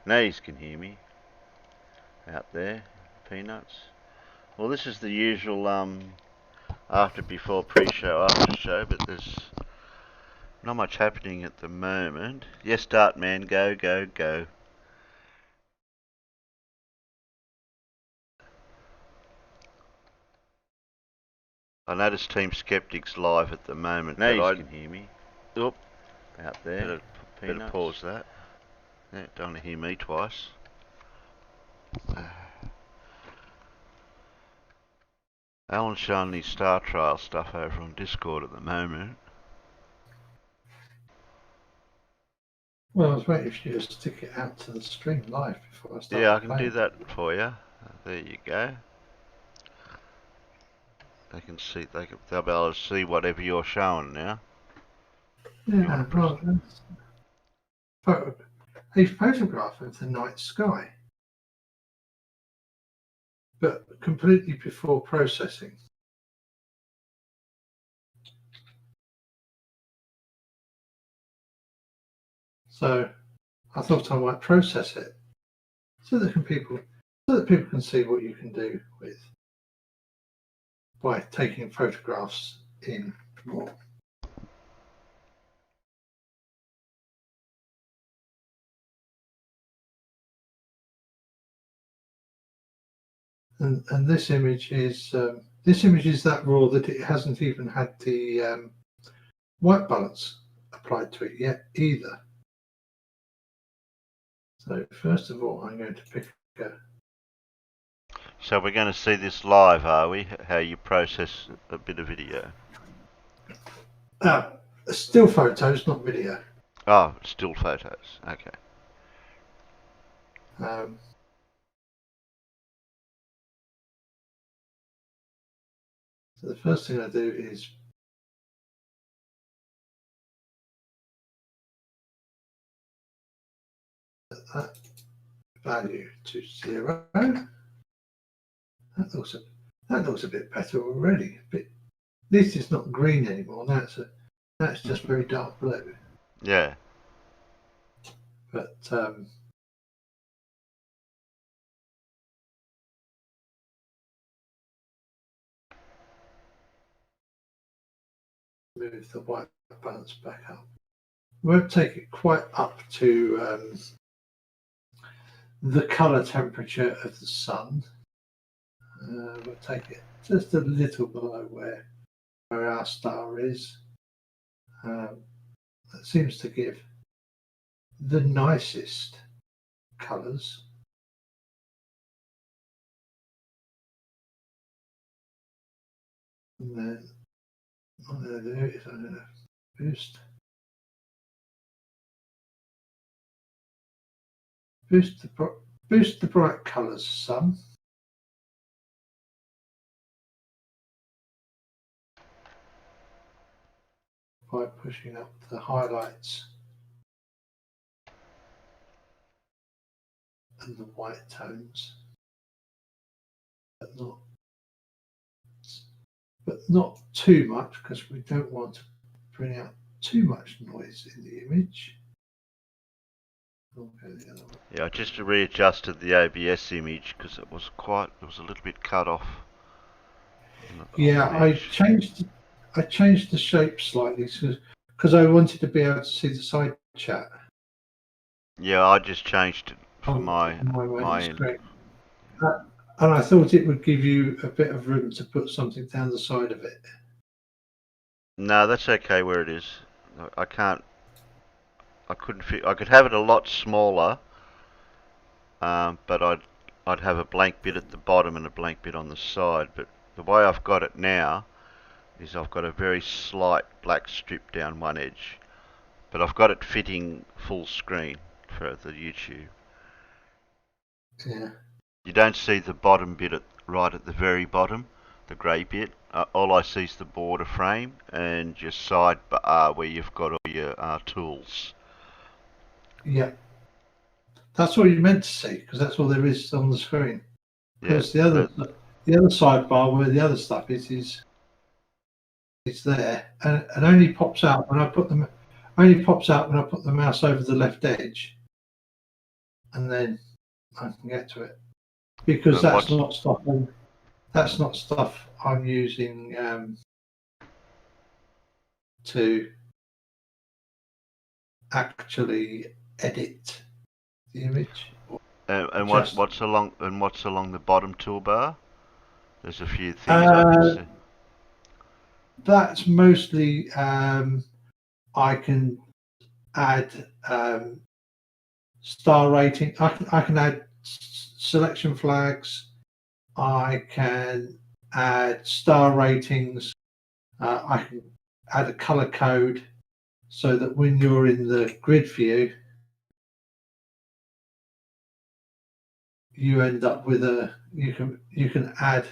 Now you can hear me out there, peanuts. Well, this is the usual after, before, pre-show, after show, but there's not much happening at the moment. Yes, start, man, go, go, go. I noticed Team Skeptic's live at the moment. Now you can hear me. Oop, out there. Better pause that. Yeah, don't want to hear me twice. Alan's showing his Star Trail stuff over on Discord at the moment. Well, I was waiting for you to stick it out to the stream live before I start. Yeah, I can do that for you. There you go. They can see. They'll be able to see whatever you're showing now. Yeah, well, a photograph of the night sky, but completely before processing. So I thought I might process it so that people can see what you can do with by taking photographs in RAW. And this image is that RAW that it hasn't even had the white balance applied to it yet either. So first of all, I'm going to pick a... So we're going to see this live, are we? How you process a bit of video? Still photos, not video. Oh, still photos. Okay. So the first thing I do is set that value to 0. That looks a bit better already. At least it's not green anymore. That's just very dark blue. Yeah. But move the white balance back up. Won't take it quite up to the color temperature of the sun. We'll take it just a little below where our star is. That seems to give the nicest colors. And then what I'm going to do is I'm going to boost the bright colors some. By pushing up the highlights and the white tones, but not too much, because we don't want to bring out too much noise in the image. Yeah, I just readjusted the OBS image because it was a little bit cut off. Yeah, I changed the shape slightly because I wanted to be able to see the side chat. Yeah, I just changed it for my end. And I thought it would give you a bit of room to put something down the side of it. No, that's okay where it is. I could have it a lot smaller, but I'd have a blank bit at the bottom and a blank bit on the side. But the way I've got it now is I've got a very slight black strip down one edge, but I've got it fitting full screen for the YouTube. Yeah. You don't see the bottom bit right at the very bottom, the grey bit. All I see is the border frame and your side bar where you've got all your tools. Yeah. That's all you're meant to see, because that's all there is on the screen. Because the other sidebar where the other stuff is there, and only pops out when I put the mouse over the left edge. and then I can get to it, because And that's not stuff. That's not stuff I'm using to actually edit the image. and Just what's along the bottom toolbar? There's a few things I can see. that's mostly I can add star rating. I can add selection flags. I can add star ratings. I can add a color code so that when you're in the grid view, you end up with you can add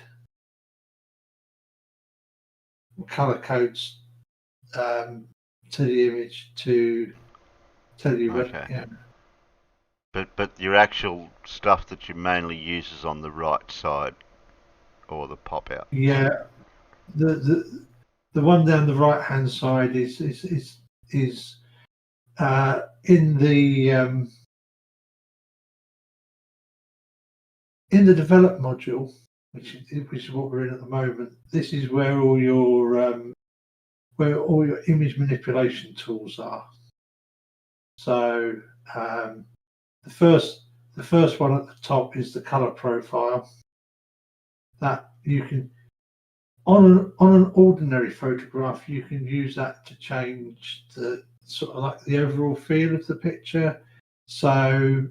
color codes to the image to tell you what. Okay. Yeah. But your actual stuff that you mainly use is on the right side or the pop out. Yeah. The one down the right hand side is in the develop module, which is what we're in at the moment. This is where all your image manipulation tools are. So the first one at the top is the color profile that you can on an ordinary photograph, you can use that to change the sort of like the overall feel of the picture. So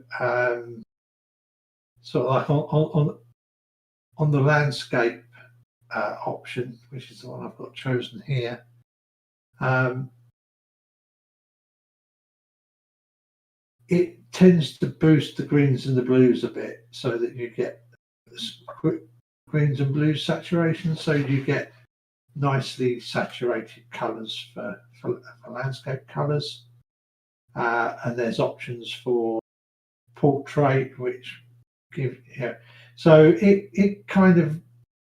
sort of like on the landscape option, which is the one I've got chosen here, it tends to boost the greens and the blues a bit so that you get greens and blues saturation, so you get nicely saturated colours for landscape colours. And there's options for portrait, which give so it kind of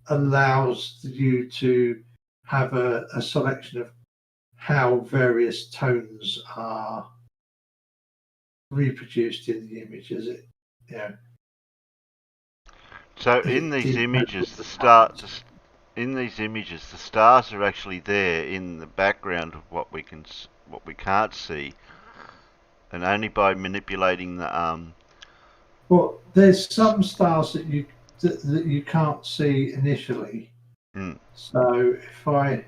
allows you to have a selection of how various tones are reproduced in the image as it So as in it these images, decomposes. the stars are actually there in the background of what we can't see, and only by manipulating the Well, there's some stars that you can't see initially. Mm, So if I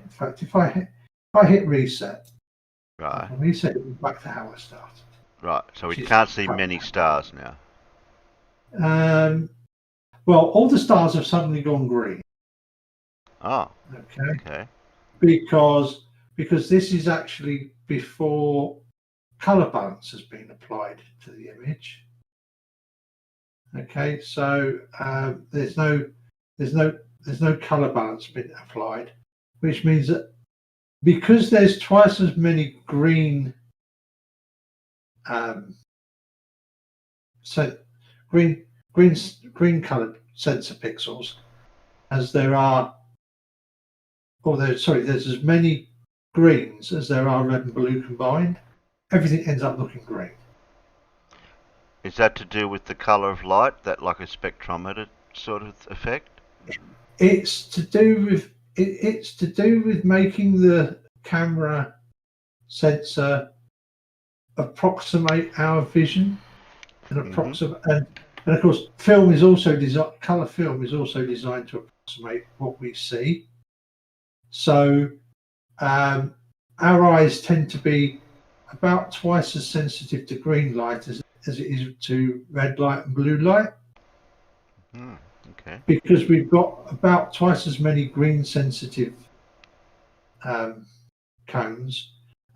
hit reset, I right, can reset it back to how I started, right. So we which is can't see many stars now. well, all the stars have suddenly gone green. Oh, Okay, okay. because this is actually before color balance has been applied to the image. Okay, so there's no color balance been applied, which means that because there's twice as many green so green colored sensor pixels as there are, there's as many greens as there are red and blue combined. Everything ends up looking green. Is that to do with the color of light, that like a spectrometer sort of effect? It's to do with it's to do with making the camera sensor approximate our vision and Mm-hmm. and of course film is also designed color film is also designed to approximate what we see. So our eyes tend to be about twice as sensitive to green light as it is to red light and blue light, Mm, okay. because we've got about twice as many green sensitive cones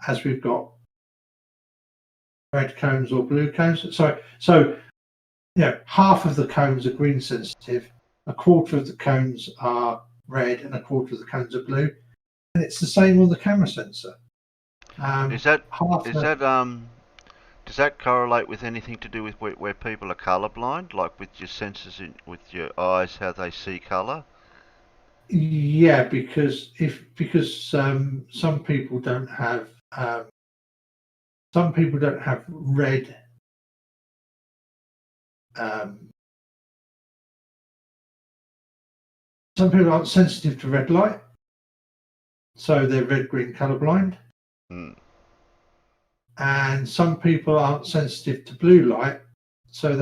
as we've got red cones or blue cones. So half of the cones are green sensitive, a quarter of the cones are red, and a quarter of the cones are blue. And it's the same on the camera sensor. Is that Half is the that does that correlate with anything to do with where people are colorblind, like with your senses with your eyes, how they see color? Yeah, because some people don't have red some people aren't sensitive to red light, so they're red-green colorblind. Mm. And some people aren't sensitive to blue light, so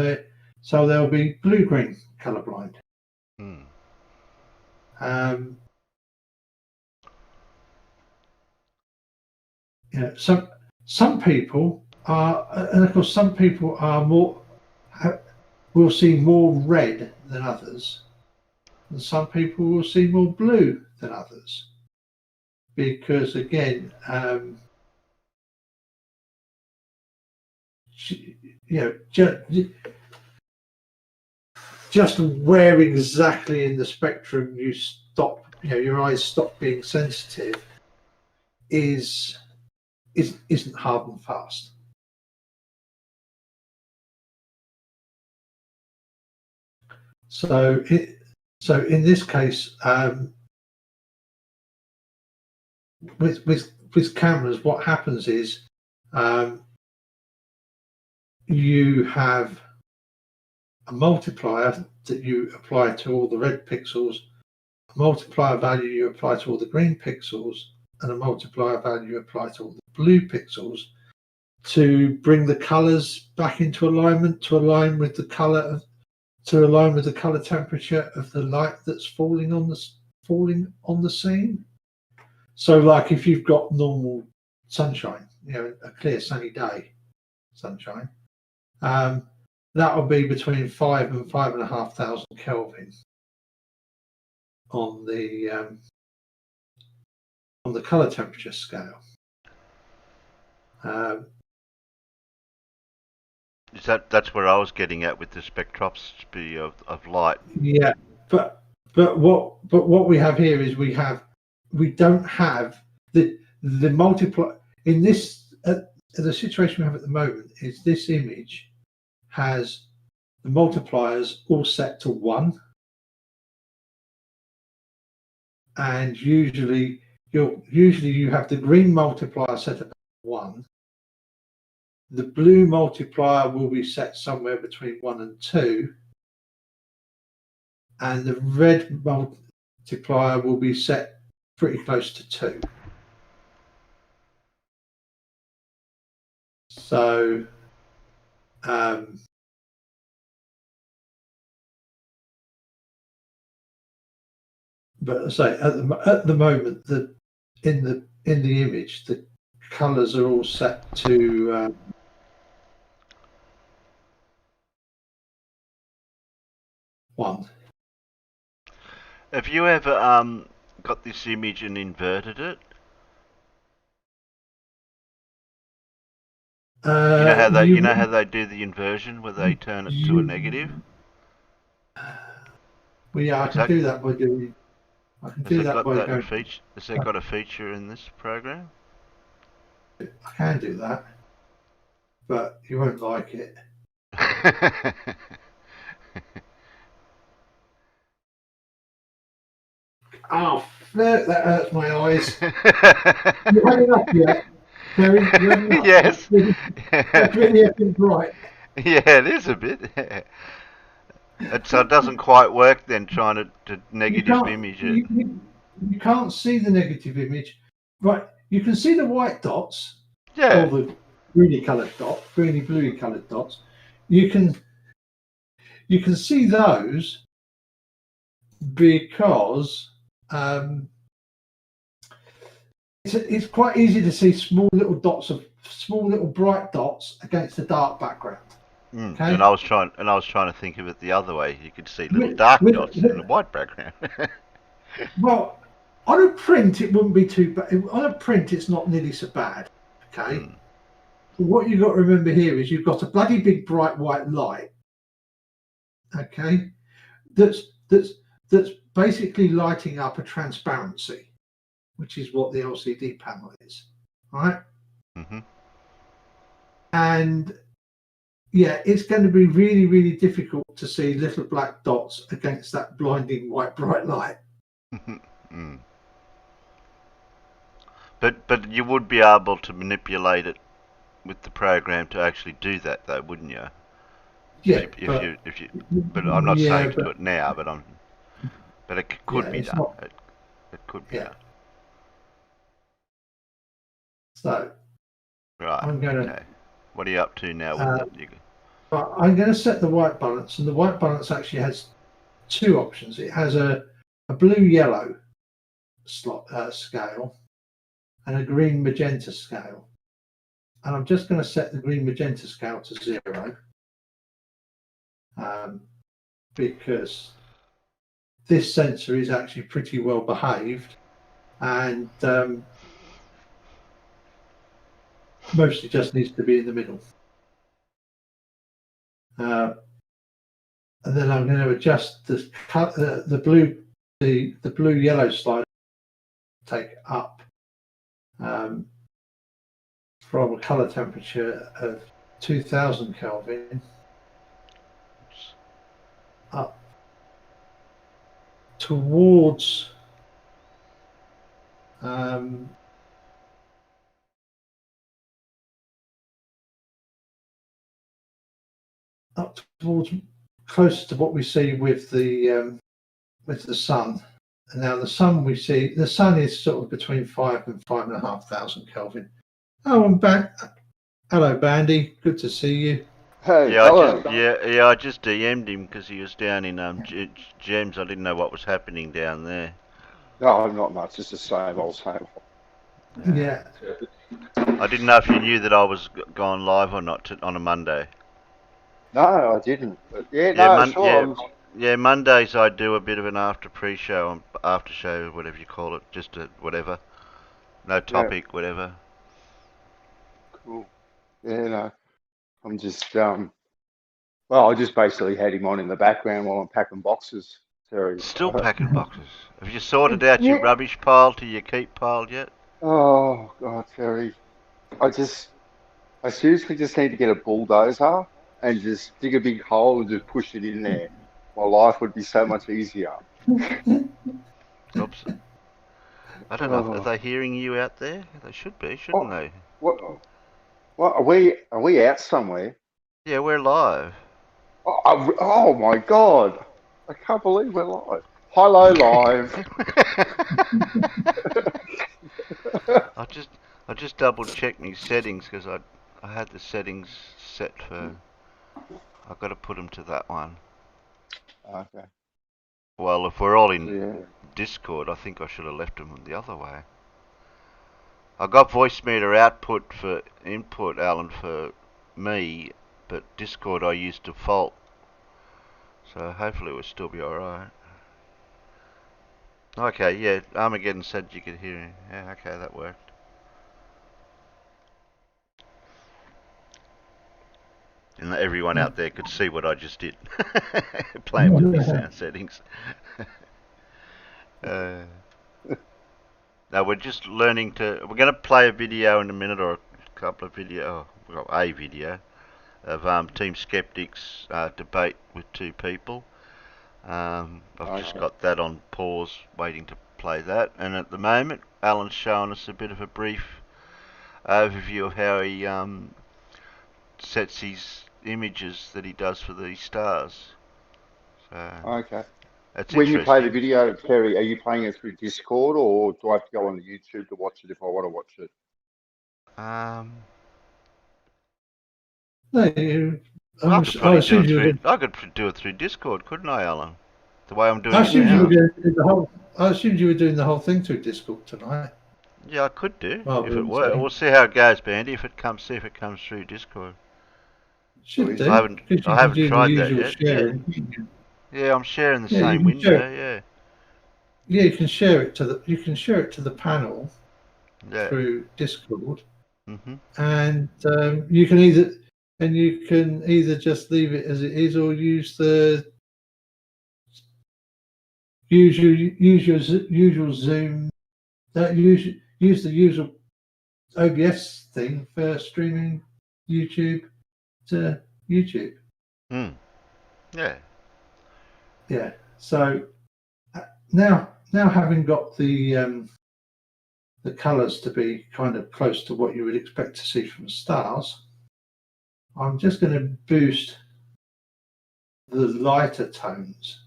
they'll be blue-green colorblind. Mm. Some people are, and of course, some people are will see more red than others, and some people will see more blue than others, because again, just where exactly in the spectrum you stop, your eyes stop being sensitive, isn't hard and fast. So in this case, with cameras, what happens is you have a multiplier that you apply to all the red pixels, a multiplier value you apply to all the green pixels, and a multiplier value you apply to all the blue pixels to bring the colors back into alignment, to align with the color temperature of the light that's falling on the scene. So like if you've got normal sunshine, a clear sunny day, sunshine, that will be between 5 and 5,500 Kelvin on the color temperature scale. That's where I was getting at with the spectroscopy of light. Yeah, but what we have here is we don't have the multiply in this. The situation we have at the moment is this image has the multipliers all set to 1, and usually you have the green multiplier set at 1. The blue multiplier will be set somewhere between 1 and 2, and the red multiplier will be set pretty close to 2. So but I say at the moment, in the image, the colours are all set to 1. Have you ever got this image and inverted it? You know how they do the inversion where they turn it to a negative? Well, yeah, I can do that by doing. I can do that by going. Has that got a feature in this program? I can do that, but you won't like it. Oh, flirt, that hurts my eyes. You had enough yet, Terry? You had enough? Yes. That's really effing bright. Yeah, it is a bit. So it doesn't quite work then, trying to negative image it. You can't see the negative image. Right, you can see the white dots, Yeah. or the greeny bluey coloured dots. You can see those because it's quite easy to see small little bright dots against a dark background. Okay? And I was trying to think of it the other way. You could see little dark dots in a white background. Well, on a print it wouldn't be too bad. On a print it's not nearly so bad. Okay. What you've got to remember here is you've got a bloody big bright white light. Okay. That's basically lighting up a transparency, which is what the LCD panel is. Right? Mm-hmm. And yeah, it's going to be really, really difficult to see little black dots against that blinding white bright light. But you would be able to manipulate it with the program to actually do that, though, wouldn't you? Yeah, if you, but I'm not yeah, saying to do but it now. But it yeah, could be it's done. not. It could be Yeah. done. So Right. I'm going Okay. What are you up to now with to. that? I'm going to set the white balance, and the white balance actually has two options. It has a blue-yellow scale and a green-magenta scale. And I'm just going to set the green-magenta scale to 0 because this sensor is actually pretty well behaved and mostly just needs to be in the middle. And then I'm going to adjust the blue yellow slide, take up from a color temperature of 2000 Kelvin up towards closer to what we see with the sun. And now the sun is sort of between 5 and 5,500 Kelvin. Oh, I'm back. Hello, Bandy. Good to see you. Hey, Yeah, hello. I just DM'd him because he was down in Gems. I didn't know what was happening down there. No, not much. It's the same old, same old. Yeah. I didn't know if you knew that I was gone live or not on a Monday. No, I didn't. But yeah, Yeah, no, sure. Mondays I do a bit of an after pre-show, after show, whatever you call it, just whatever, no Yeah, topic, whatever. cool. Yeah, no, I'm just well, I just basically had him on in the background while I'm packing boxes, Terry. Still packing boxes. Have you sorted out your Yeah. rubbish pile to your keep pile yet? Oh God, Terry, I seriously just need to get a bulldozer and just dig a big hole and just push it in there. My life would be so much easier. Oops. I don't know. Are Oh, they hearing you out there? They should be, shouldn't what, they? what are we out somewhere? Yeah, we're live. Oh my God. I can't believe we're live. Hi, low live. I just I just double checked my settings because I had the settings set for. I've got to put them to that one. Okay. Well, if we're all in Yeah. Discord, I think I should have left them the other way. I got voice meter output for input, Alan, for me, but Discord I use default, so hopefully it will still be alright. Okay, yeah, Armageddon said you could hear him. Yeah, okay, that worked. And everyone out there could see what I just did. Playing with these sound settings. uh, no, we're just learning to. We're going to play a video in a minute, or a couple of video, well, a video of Team Skeptics debate with two people. I've just Okay. got that on pause, waiting to play that. And at the moment, Alan's showing us a bit of a brief overview of how he sets his images that he does for these stars. So Okay. that's When you play the interesting. video, Terry, are you playing it through Discord or do I have to go on the YouTube to watch it if I want to watch it? Um, No, I could I probably do assumed it you were through. going. I could do it through Discord, couldn't I, Alan? The way I'm I doing it assumed you were now. going to do the whole. I assumed you were doing the whole thing through Discord tonight, Yeah, I could do rather if it than works. saying We'll see how it goes, Bandy. See if it comes through Discord. should Please. I do haven't because I you can haven't do the tried that usual yet. Yeah, sharing. yeah, I'm sharing the Yeah, you same can share. window. Yeah, Yeah, you can share it to the panel yeah. through Discord, Mhm. and you can either just leave it as it is or use your usual Zoom. Use the usual OBS thing for streaming YouTube to YouTube. Hmm. Yeah. Yeah. So now having got the colours to be kind of close to what you would expect to see from stars, I'm just going to boost the lighter tones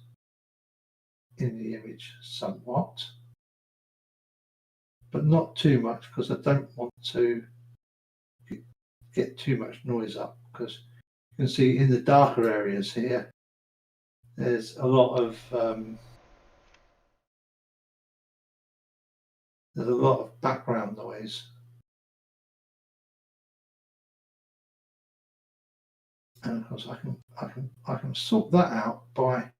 in the image somewhat, but not too much, because I don't want to get too much noise up, because you can see in the darker areas here there's a lot of background noise, and of course I can sort that out by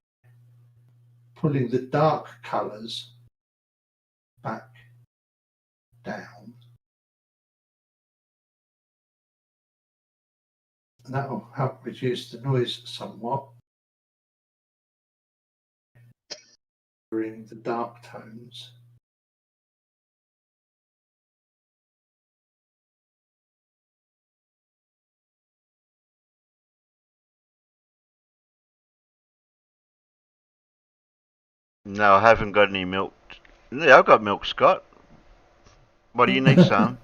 pulling the dark colors back down, and that will help reduce the noise somewhat. Bring the dark tones. No, I haven't got any milk. Yeah, I've got milk, Scott. What do you need, son?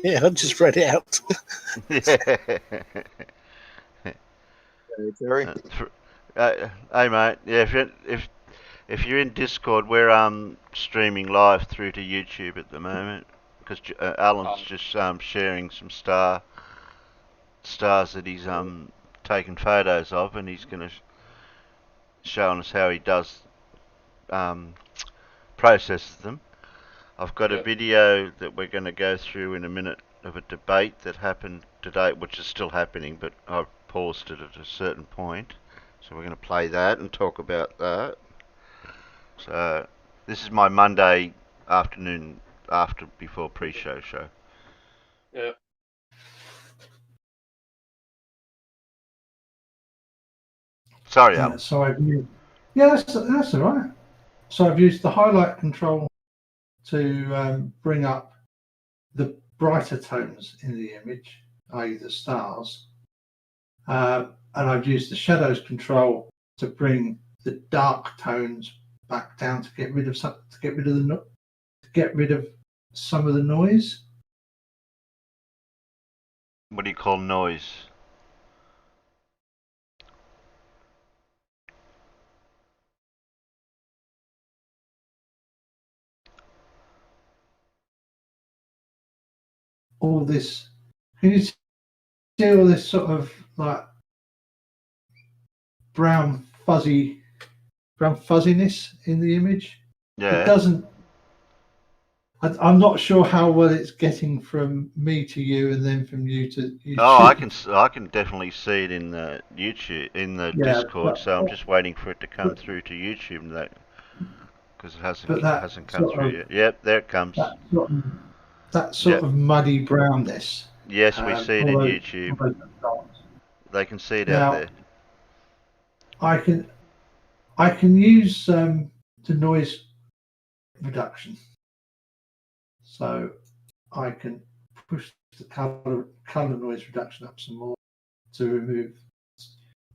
Yeah, I just read it out. Terry. Hey mate, yeah, if you're in Discord, we're streaming live through to YouTube at the moment because Alan's just sharing some stars that he's taken photos of, and he's going to show us how he does processes them. I've got a video that we're going to go through in a minute of a debate that happened today, which is still happening, but I've paused it at a certain point. So we're going to play that and talk about that. So this is my Monday afternoon before pre-show show. Yeah. Sorry, Alan. So I've used, that's all right. So I've used the highlight control to bring up the brighter tones in the image, i.e. the stars, and I've used the shadows control to bring the dark tones back down to get rid of some of the noise. What do you call noise? All this, can you see all this sort of like brown fuzziness in the image? Yeah. It doesn't. I'm not sure how well it's getting from me to you and then from you to YouTube. Oh, I can definitely see it in the Discord. So I'm just waiting for it to come through to YouTube, and that because it hasn't come through yet. Yep, there it comes. That sort of muddy brownness. Yes, we see it in YouTube. They can see it out there. I can use the noise reduction, so I can push the color noise reduction up some more to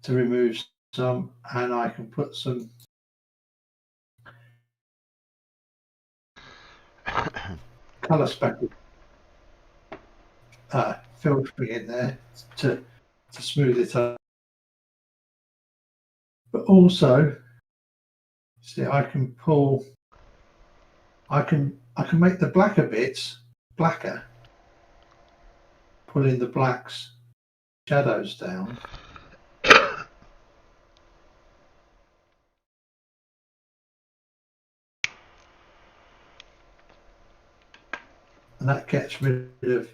remove some, and I can put some color spectrum filtering in there to smooth it up. But also, see, I can make the blacker bits blacker, pulling the blacks shadows down. And that gets rid of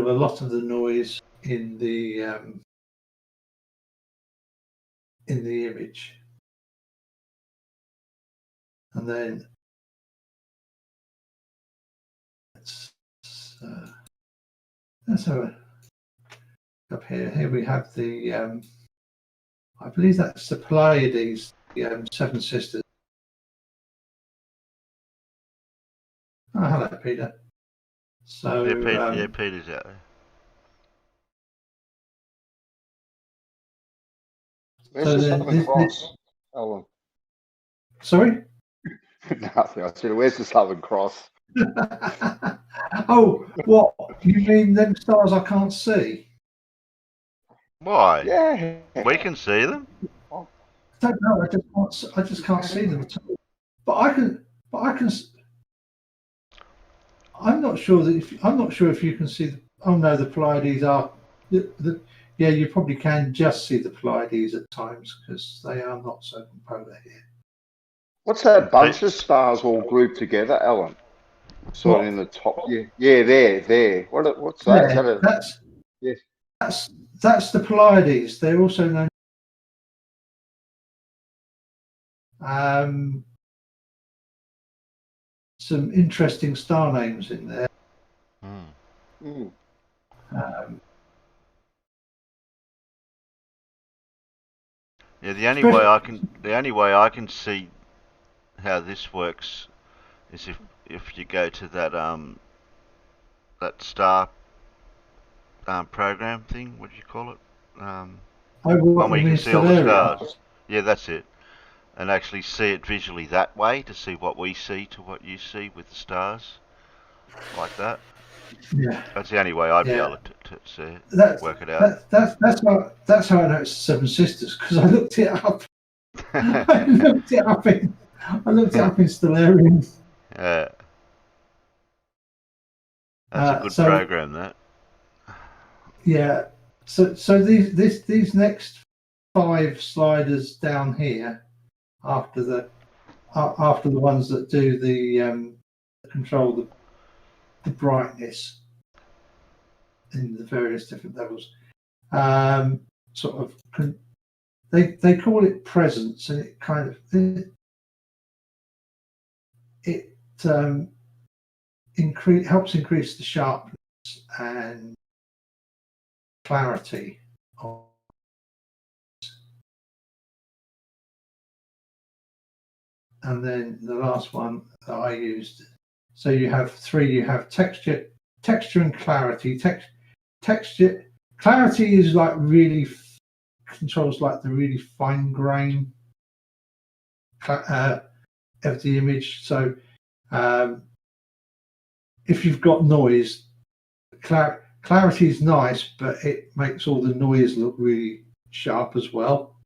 a lot of the noise in the image. And then let's have a up here. Here we have the I believe that's the Pleiades, the Seven Sisters. Oh, hello, Peter. So yeah, Peter's out there. Where's the Southern Cross, Alan? Sorry? Nothing. I said, where's the Southern Cross? Oh, what? You mean them stars I can't see? Why? Yeah. We can see them. I don't know. I just can't see them at all. But I can. I'm not sure if you can see. Oh no, the Pleiades are. Yeah, you probably can just see the Pleiades at times because they are not circumpolar here. What's that bunch of stars all grouped together, Alan? Sort of What? in the top. Yeah, there. What's that? Is Yeah, that a yes? that's the Pleiades. They're also known. Some interesting star names in there. Mm. Yeah, Especially, the only way I can see how this works is if you go to that star program thing. What do you call it? One what where you you can mean, see all the Stellaria? stars. Yeah, that's it. And actually see it visually that way to see what we see to what you see with the stars, like that. Yeah, That's the only way I'd be yeah. able to see it, That's work it out. that's how I know it's Seven Sisters because I looked it up. I looked it up in Stellarium. Yeah, that's a good So program. That. yeah, so these next 5 sliders down here after the ones that do the control the brightness in the various different levels. Sort of they call it presence, and it kind of it helps increase the sharpness and clarity of. And then the last one that I used. So you have 3. You have texture and clarity. Texture clarity is like really controls like the really fine grain of the image. So if you've got noise, clarity is nice, but it makes all the noise look really sharp as well.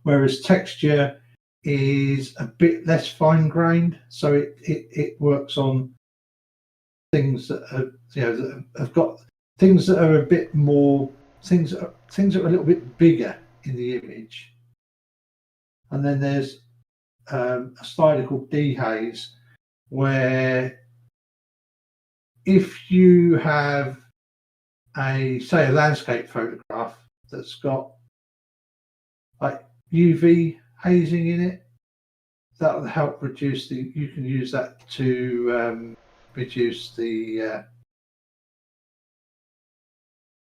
Whereas texture is a bit less fine grained, so it works on things that are that have got things that are a bit more things that are a little bit bigger in the image. And then there's a slider called dehaze, where if you have a landscape photograph that's got like UV hazing in it, that will help reduce you can use that to reduce the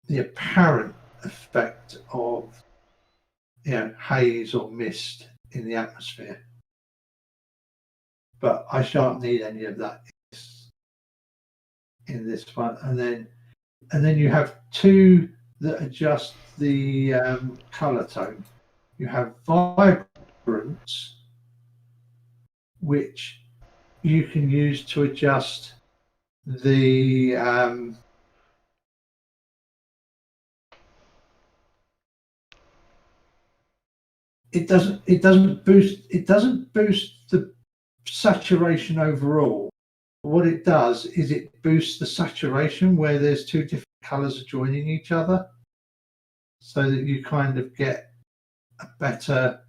apparent effect of haze or mist in the atmosphere. But I shan't need any of that in this one. And then you have 2 that adjust the color tone. You have vibrance, which you can use to adjust the it doesn't boost the saturation overall. What it does is it boosts the saturation where there's 2 different colors joining each other, so that you kind of get a better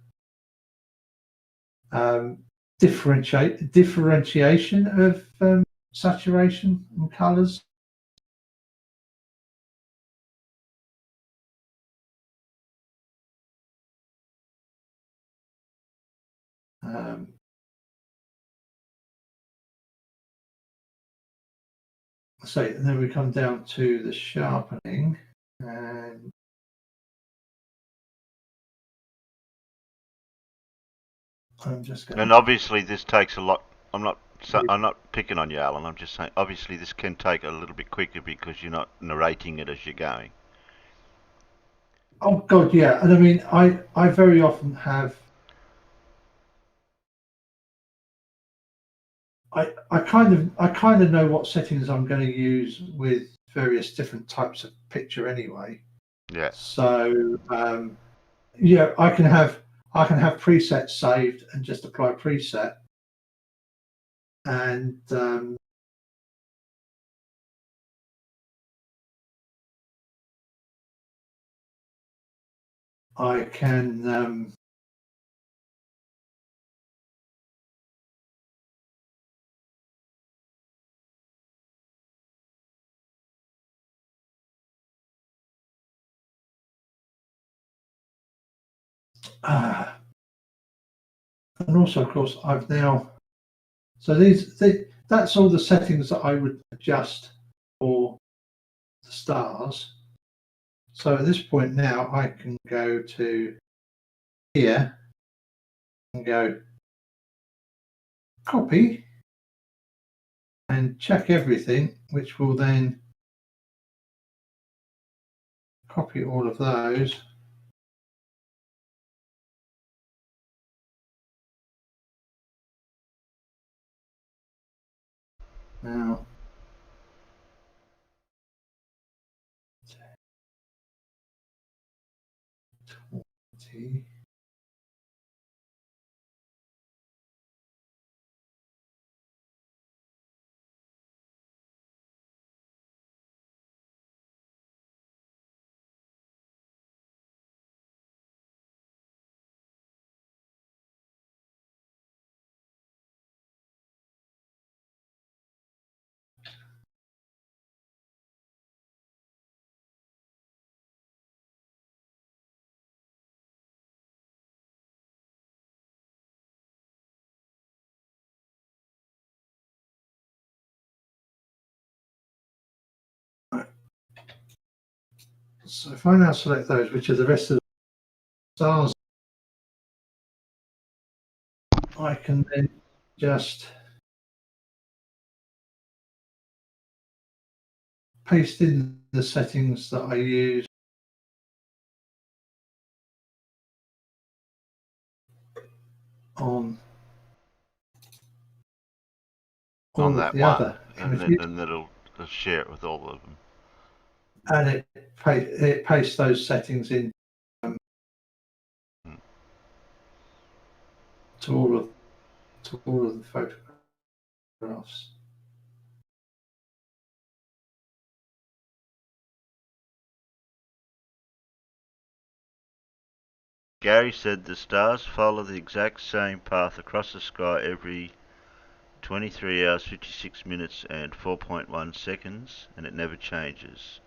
differentiation of saturation and colors. So and then we come down to the sharpening, and I'm just going. And obviously, this takes a lot. I'm not picking on you, Alan. I'm just saying. Obviously, this can take a little bit quicker because you're not narrating it as you're going. Oh God, yeah. And I mean, I very often have. I kind of know what settings I'm going to use with various different types of picture anyway. Yeah. So yeah, I can have presets saved and just apply a preset, and I can and also, of course, I've now, so that's all the settings that I would adjust for the stars. So at this point now, I can go to here and go copy and check everything, which will then copy all of those. Now, so if I now select those, which are the rest of the stars, I can then just paste in the settings that I use on all of that the one, other and images, it'll share it with all of them. and it pastes those settings in to all of the photographs. Gary said the stars follow the exact same path across the sky every 23 hours, 56 minutes, and 4.1 seconds, and it never changes.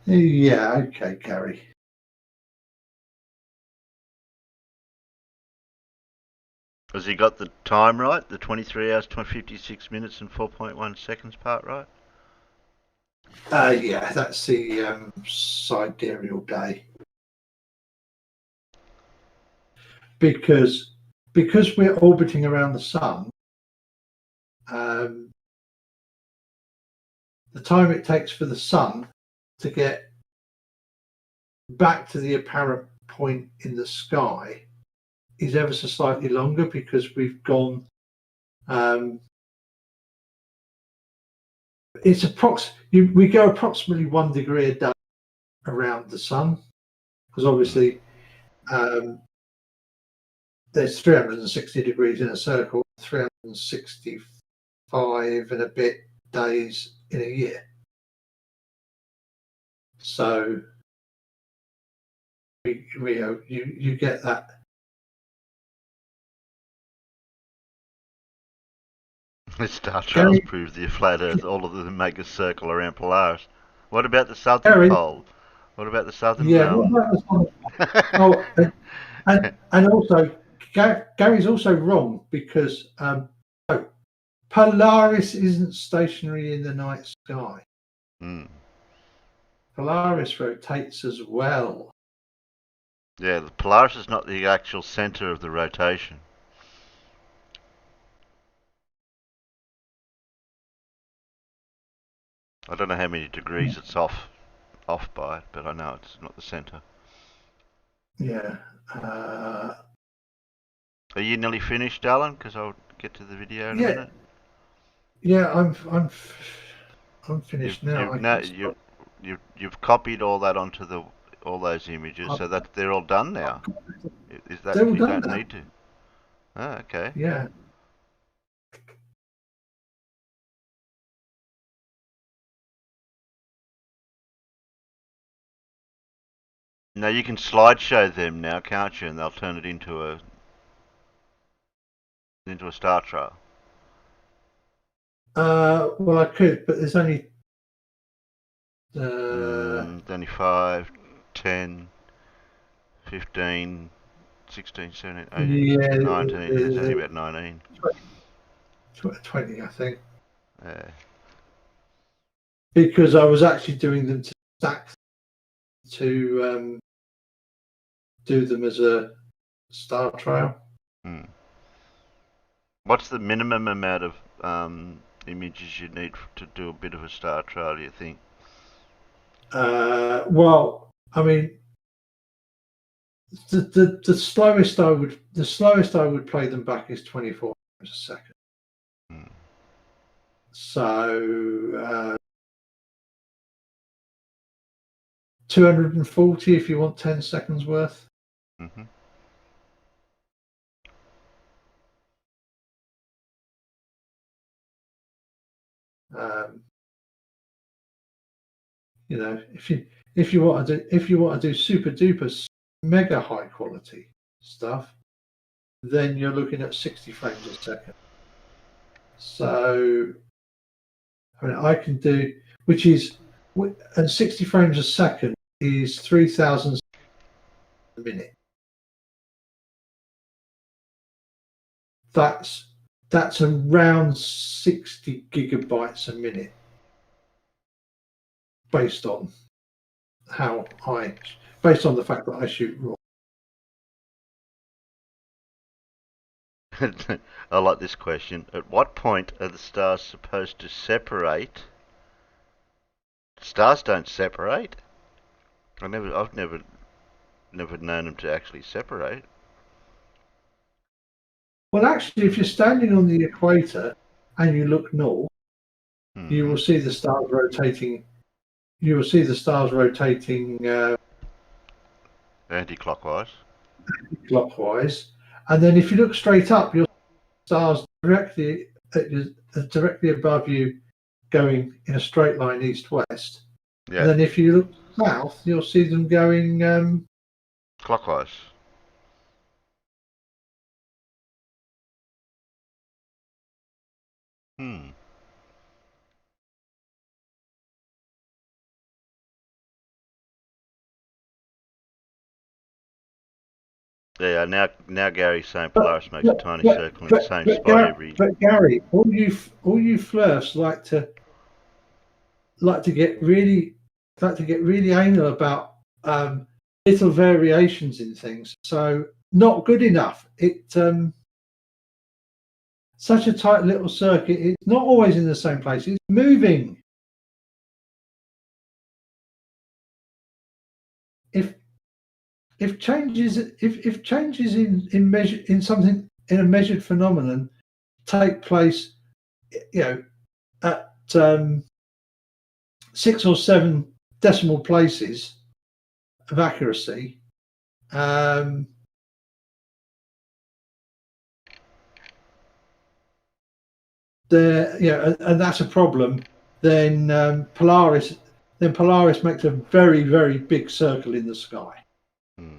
Yeah, okay, Gary. Has he got the time right? The 23 hours, 56 minutes, and 4.1 seconds part right? Yeah, that's the sidereal day. Because we're orbiting around the sun, the time it takes for the sun to get back to the apparent point in the sky is ever so slightly longer, because we've gone we go approximately 1 degree a day around the sun, because obviously there's 360 degrees in a circle, 365 and a bit days in a year. So you get that. Star Trails Gary, proves the flat Earth. All of them make a circle around Polaris. What about the southern Gary, pole? What about the southern yeah, what mountain? about the sun? Oh, and also Gary's also wrong, because Polaris isn't stationary in the night sky. Mm. Polaris rotates as well. Yeah, the Polaris is not the actual center of the rotation. I don't know how many degrees it's off by, but I know it's not the center. Yeah. Are you nearly finished, Alan? Because I'll get to the video in a Yeah, minute. yeah, I'm finished now. You've I no, can stop. you've copied all that onto all those images, I've, so that they're all done I've now. got, Is that they're all you done don't now. need to? Oh, okay. Yeah. Now you can slideshow them now, can't you? And they'll turn it into a star trail. Well, I could, but there's only Only 5, 10, 15, 16, 17, 18, yeah, 19. There's only about 19. 20, I think, Yeah. because I was actually doing them to stack to do them as a star trail. Hmm. What's the minimum amount of images you need to do a bit of a star trail, do you think? Well, I mean, the slowest I would play them back is 24 frames a second. Hmm. So 240 if you want 10 seconds worth. Mm-hmm. You know, if you want to do super duper mega high quality stuff, then you're looking at 60 frames a second. So I mean, I can do, which is, and 60 frames a second is 3,000 a minute. That's around 60 gigabytes a minute, based on based on the fact that I shoot raw. I like this question. At what point are the stars supposed to separate? Stars don't separate. I've never known them to actually separate. Well, actually, if you're standing on the equator and you look north, you will see the stars rotating. You will see the stars rotating Anti-clockwise. clockwise, and then if you look straight up, you'll see stars directly above you, going in a straight line east-west. Yeah. And then if you look south, you'll see them going Clockwise. Hmm. Yeah, now Gary's saying Polaris makes a tiny circle in the same spot every. But Gary, all you flirts like to get really anal about little variations in things. So not good enough. Such a tight little circuit. It's not always in the same place. It's moving. If changes in measure in something in a measured phenomenon take place, at 6 or 7 decimal places of accuracy, and that's a problem. Then Polaris makes a very, very big circle in the sky. Hmm.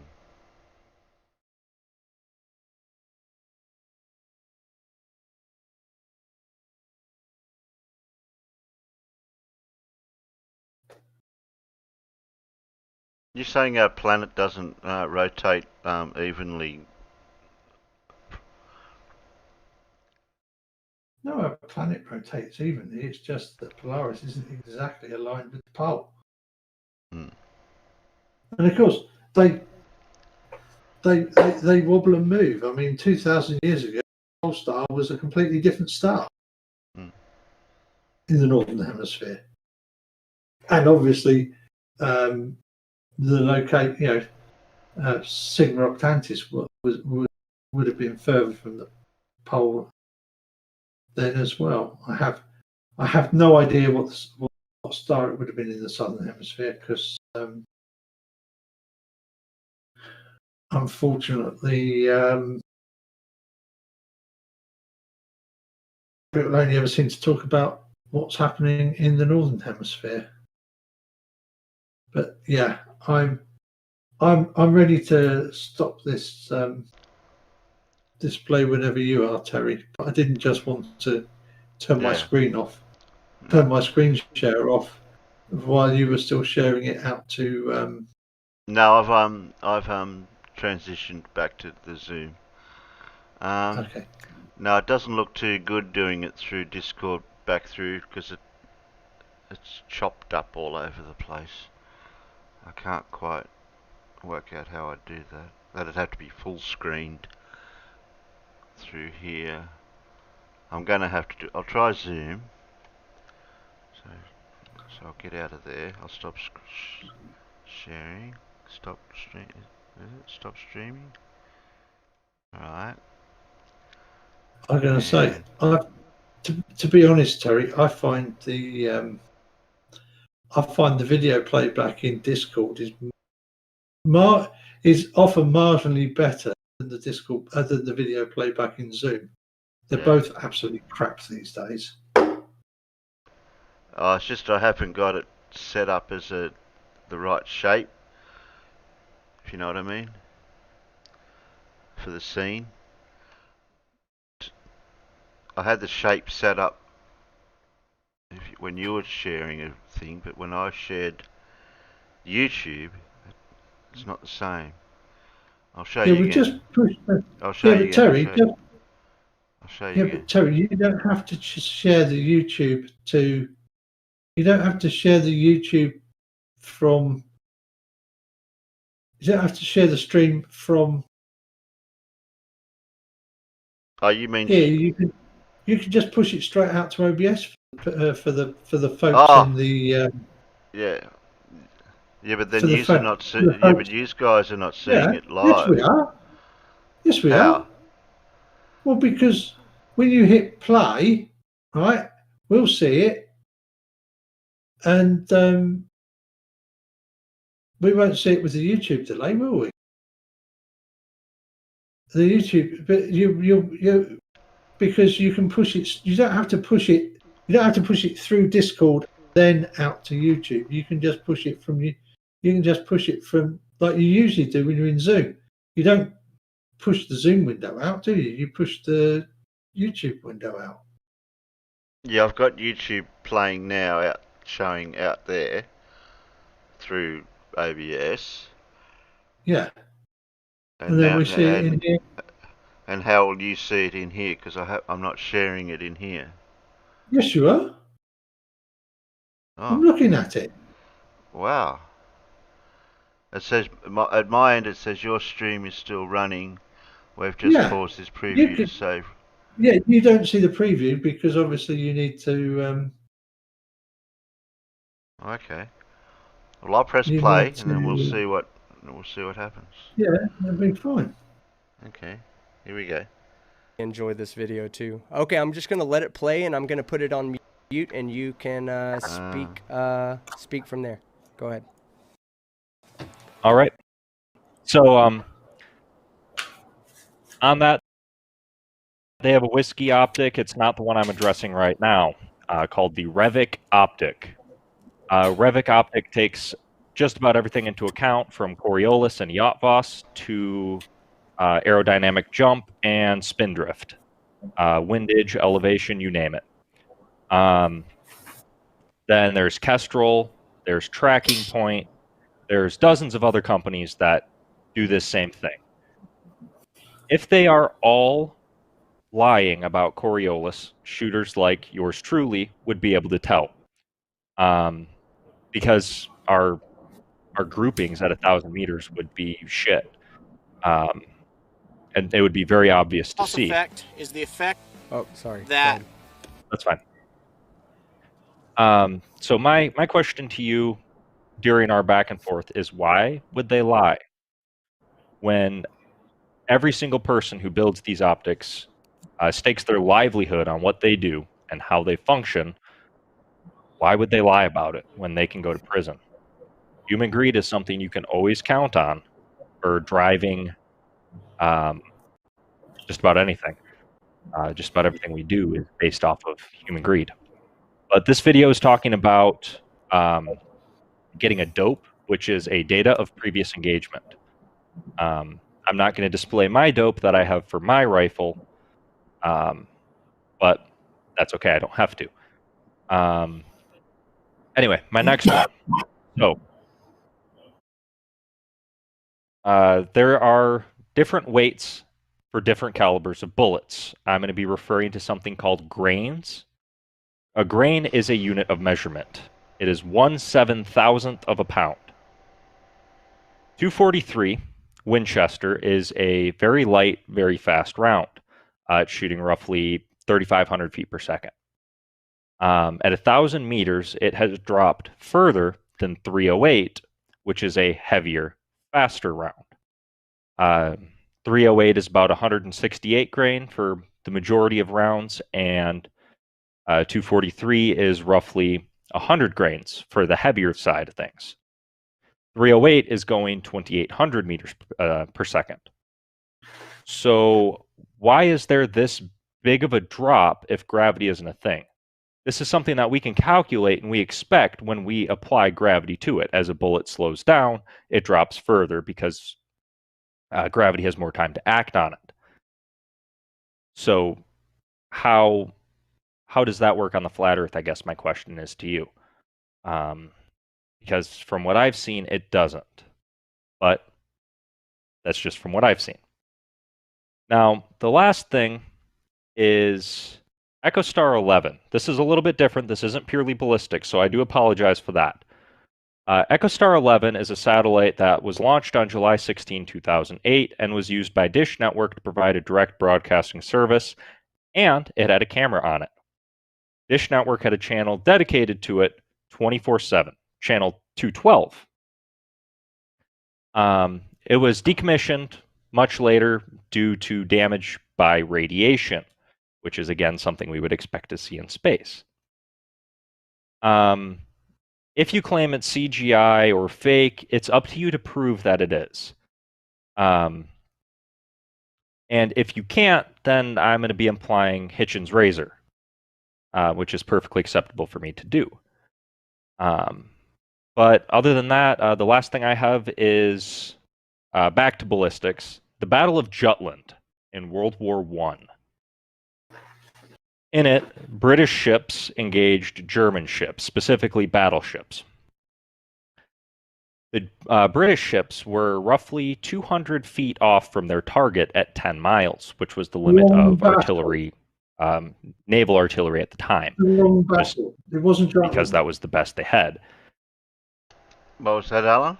You're saying our planet doesn't rotate evenly? No, our planet rotates evenly. It's just that Polaris isn't exactly aligned with the pole. Hmm. And of course, they wobble and move. I mean, 2,000 years ago, Echostar was a completely different star in the northern hemisphere, and obviously, the Sigma Octantis was would have been further from the pole then as well. I have no idea what star it would have been in the southern hemisphere because unfortunately people only ever seem to talk about what's happening in the northern hemisphere. But yeah, I'm ready to stop this display whenever you are, Terry. But I didn't just want to turn my screen off, turn my screen share off while you were still sharing it out to. No, I've transitioned back to the Zoom. Okay. No, it doesn't look too good doing it through Discord back through because it's chopped up all over the place. I can't quite work out how I'd do that. That'd have to be full screened through here. I'm gonna have to do. I'll try Zoom. So I'll get out of there. I'll stop sharing. Stop stream. Is it stop streaming? All right. I'm going to say, to be honest, Terry, I find the video playback in Discord is often marginally better than the Discord than the video playback in Zoom. They're both absolutely crap these days. It's just I haven't got it set up as the right shape, if you know what I mean, for the scene. I had the shape set up when you were sharing a thing, but when I shared YouTube, it's not the same. I'll show you again. Just push. I'll show you again. Terry, I'll show you again. But Terry, you don't have to share the YouTube to. You don't have to share the YouTube from. You don't have to share the stream from. Oh, you mean here? You can just push it straight out to OBS for the folks in the. Yeah, but then you are not. Yeah, but you guys are not seeing it live. Yes, we are. Yes, we are. Well, because when you hit play, right, we'll see it, and we won't see it with the YouTube delay, will we? The YouTube, but you because you can push it. You don't have to push it. You don't have to push it through Discord, then out to YouTube. You can just push it from you. You can just push it from like you usually do when you're in Zoom. You don't push the Zoom window out, do you? You push the YouTube window out. Yeah, I've got YouTube playing now, showing out there through OBS. Yeah. And then we see it in here. And how will you see it in here? Because I'm not sharing it in here. Yes, you are. Oh. I'm looking at it. Wow. It says at my end. It says your stream is still running. We've just paused this preview to save. Yeah, you don't see the preview because obviously you need to. Okay. Well, I'll press play and then we'll see what happens. Yeah, that'll be fine. Okay. Here we go. Enjoy this video too. Okay, I'm just gonna let it play and I'm gonna put it on mute and you can speak from there. Go ahead. All right. So on that, they have a whiskey optic. It's not the one I'm addressing right now. Called the Revic optic. Revic optic takes just about everything into account, from Coriolis and yacht Voss to aerodynamic jump and spin drift, windage, elevation, you name it. Then there's Kestrel, there's Tracking Point, there's dozens of other companies that do this same thing. If they are all lying about Coriolis, shooters like yours truly would be able to tell. Because our groupings at 1,000 meters would be shit. And it would be very obvious to see. Effect is the effect. Oh, sorry. That. That's fine. So my question to you during our back and forth is, why would they lie when every single person who builds these optics stakes their livelihood on what they do and how they function, why would they lie about it when they can go to prison? Human greed is something you can always count on for driving just about anything. Just about everything we do is based off of human greed. But this video is talking about getting a dope, which is a data of previous engagement. I'm not going to display my dope that I have for my rifle, but that's okay. I don't have to. Anyway, my next one. So there are different weights for different calibers of bullets. I'm going to be referring to something called grains. A grain is a unit of measurement. It is 1/7,000th of a pound. 243 Winchester is a very light, very fast round. It's shooting roughly 3,500 feet per second. At 1,000 meters, it has dropped further than 308, which is a heavier, faster round. 308 is about 168 grain for the majority of rounds, and 243 is roughly 100 grains for the heavier side of things. 308 is going 2,800 meters per second. So why is there this big of a drop if gravity isn't a thing? This is something that we can calculate and we expect when we apply gravity to it. As a bullet slows down, it drops further because gravity has more time to act on it. So how does that work on the flat Earth, I guess my question is to you. Because from what I've seen, it doesn't. But that's just from what I've seen. Now, the last thing is Echostar 11. This is a little bit different. This isn't purely ballistic, so I do apologize for that. Echostar 11 is a satellite that was launched on July 16, 2008, and was used by Dish Network to provide a direct broadcasting service, and it had a camera on it. Dish Network had a channel dedicated to it 24/7, channel 212. It was decommissioned much later due to damage by radiation, which is, again, something we would expect to see in space. If you claim it's CGI or fake, it's up to you to prove that it is. And if you can't, then I'm going to be implying Hitchens' razor, which is perfectly acceptable for me to do. But other than that, the last thing I have is back to ballistics. The Battle of Jutland in World War I. In it, British ships engaged German ships, specifically battleships. The British ships were roughly 200 feet off from their target at 10 miles, which was the limit of artillery, naval artillery at the time. It wasn't Jutland. Because that was the best they had. What was that, Alan?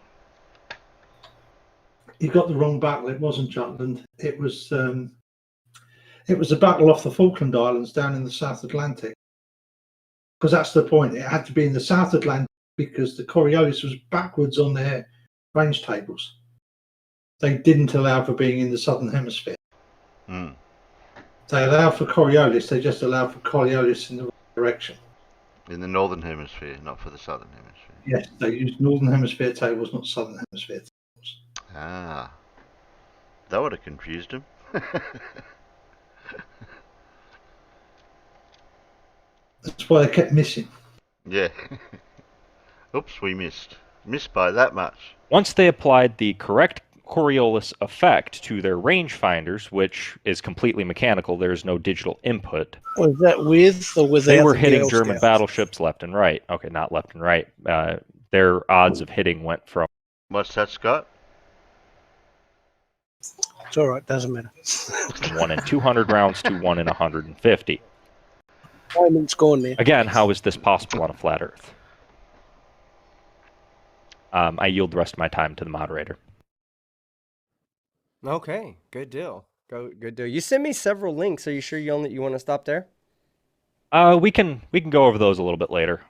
You got the wrong battle. It wasn't Jutland. It was a battle off the Falkland Islands down in the South Atlantic. Because that's the point. It had to be in the South Atlantic because the Coriolis was backwards on their range tables. They didn't allow for being in the Southern Hemisphere. Mm. They allowed for Coriolis. They just allowed for Coriolis in the right direction. In the Northern Hemisphere, not for the Southern Hemisphere. Yes, they used Northern Hemisphere tables, not Southern Hemisphere tables. Ah. That would have confused him. That's why they kept missing. Yeah. Oops, we missed. Missed by that much. Once they applied the correct Coriolis effect to their rangefinders, which is completely mechanical, there is no digital input. Was that with or without? They were the hitting Girl German Scouts? battleships left and right. Okay, not left and right. Their odds of hitting went from What's that, Scott? It's all right, doesn't matter. 1 in 200 rounds to 1 in 150. Diamond's gone there. Again, how is this possible on a flat Earth? I yield the rest of my time to the moderator. Okay, good deal. Good deal. You sent me several links. Are you sure you want to stop there? We can go over those a little bit later.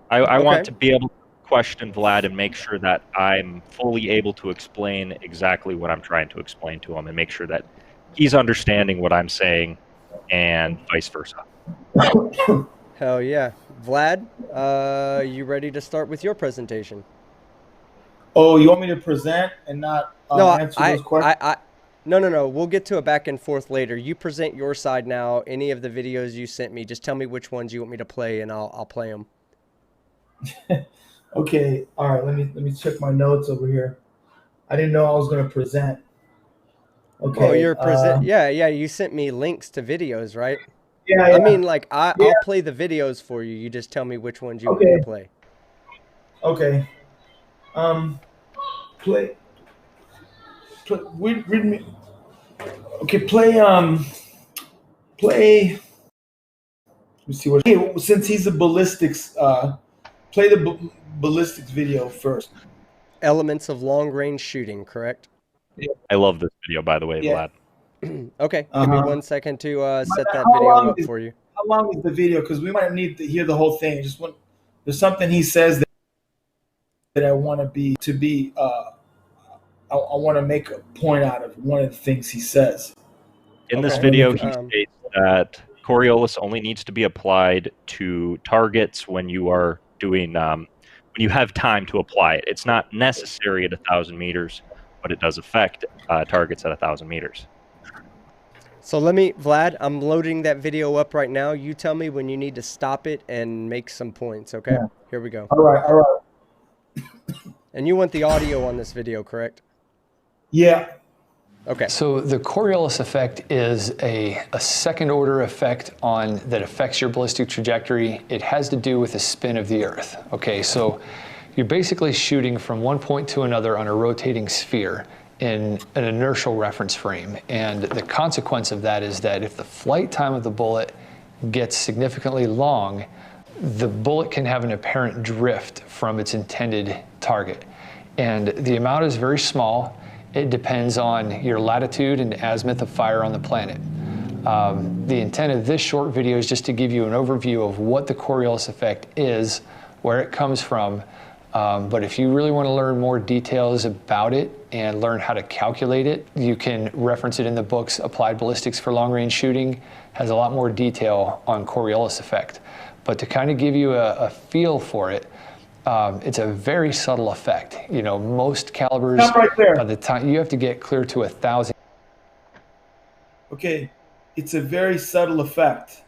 I want Okay. to be able to question Vlad and make sure that I'm fully able to explain exactly what I'm trying to explain to him, and make sure that he's understanding what I'm saying, and vice versa. Hell yeah. Vlad, you ready to start with your presentation? Oh, you want me to present and not No, answer those questions? no. We'll get to a back and forth later. You present your side now. Any of the videos you sent me, just tell me which ones you want me to play, and I'll play them. Okay, all right. Let me check my notes over here. I didn't know I was going to present. Okay. Well, you're present. Yeah. You sent me links to videos, right? Yeah. I mean, like Yeah. I'll play the videos for you. You just tell me which ones you want me to play. Okay. Play. Read me. Okay. Play. Play. Let me see what. Hey, since he's a ballistics, play the ballistics video first. Elements of long range shooting, correct? I love this video, by the way, Yeah. Vlad. Okay, give me 1 second to set that How video long up is- for you. How long is the video? Because we might need to hear the whole thing. There's something he says that I want to be. I want to make a point out of one of the things he says. In this Okay. video, he states that Coriolis only needs to be applied to targets when you are doing when you have time to apply it. It's not necessary at 1,000 meters, but it does affect targets at 1,000 meters. So Vlad, I'm loading that video up right now. You tell me when you need to stop it and make some points, okay? Yeah. Here we go. All right. And you want the audio on this video, correct? Yeah. Okay. So the Coriolis effect is a second order effect that affects your ballistic trajectory. It has to do with the spin of the Earth. Okay, so you're basically shooting from one point to another on a rotating sphere in an inertial reference frame. And the consequence of that is that if the flight time of the bullet gets significantly long, the bullet can have an apparent drift from its intended target. And the amount is very small. It depends on your latitude and azimuth of fire on the planet. The intent of this short video is just to give you an overview of what the Coriolis effect is, where it comes from. But if you really want to learn more details about it and learn how to calculate it, you can reference it in the books. Applied Ballistics for Long Range Shooting has a lot more detail on Coriolis effect. But to kind of give you a feel for it, it's a very subtle effect. You know, most calibers, by the time you have to get clear to 1,000. Okay, it's a very subtle effect.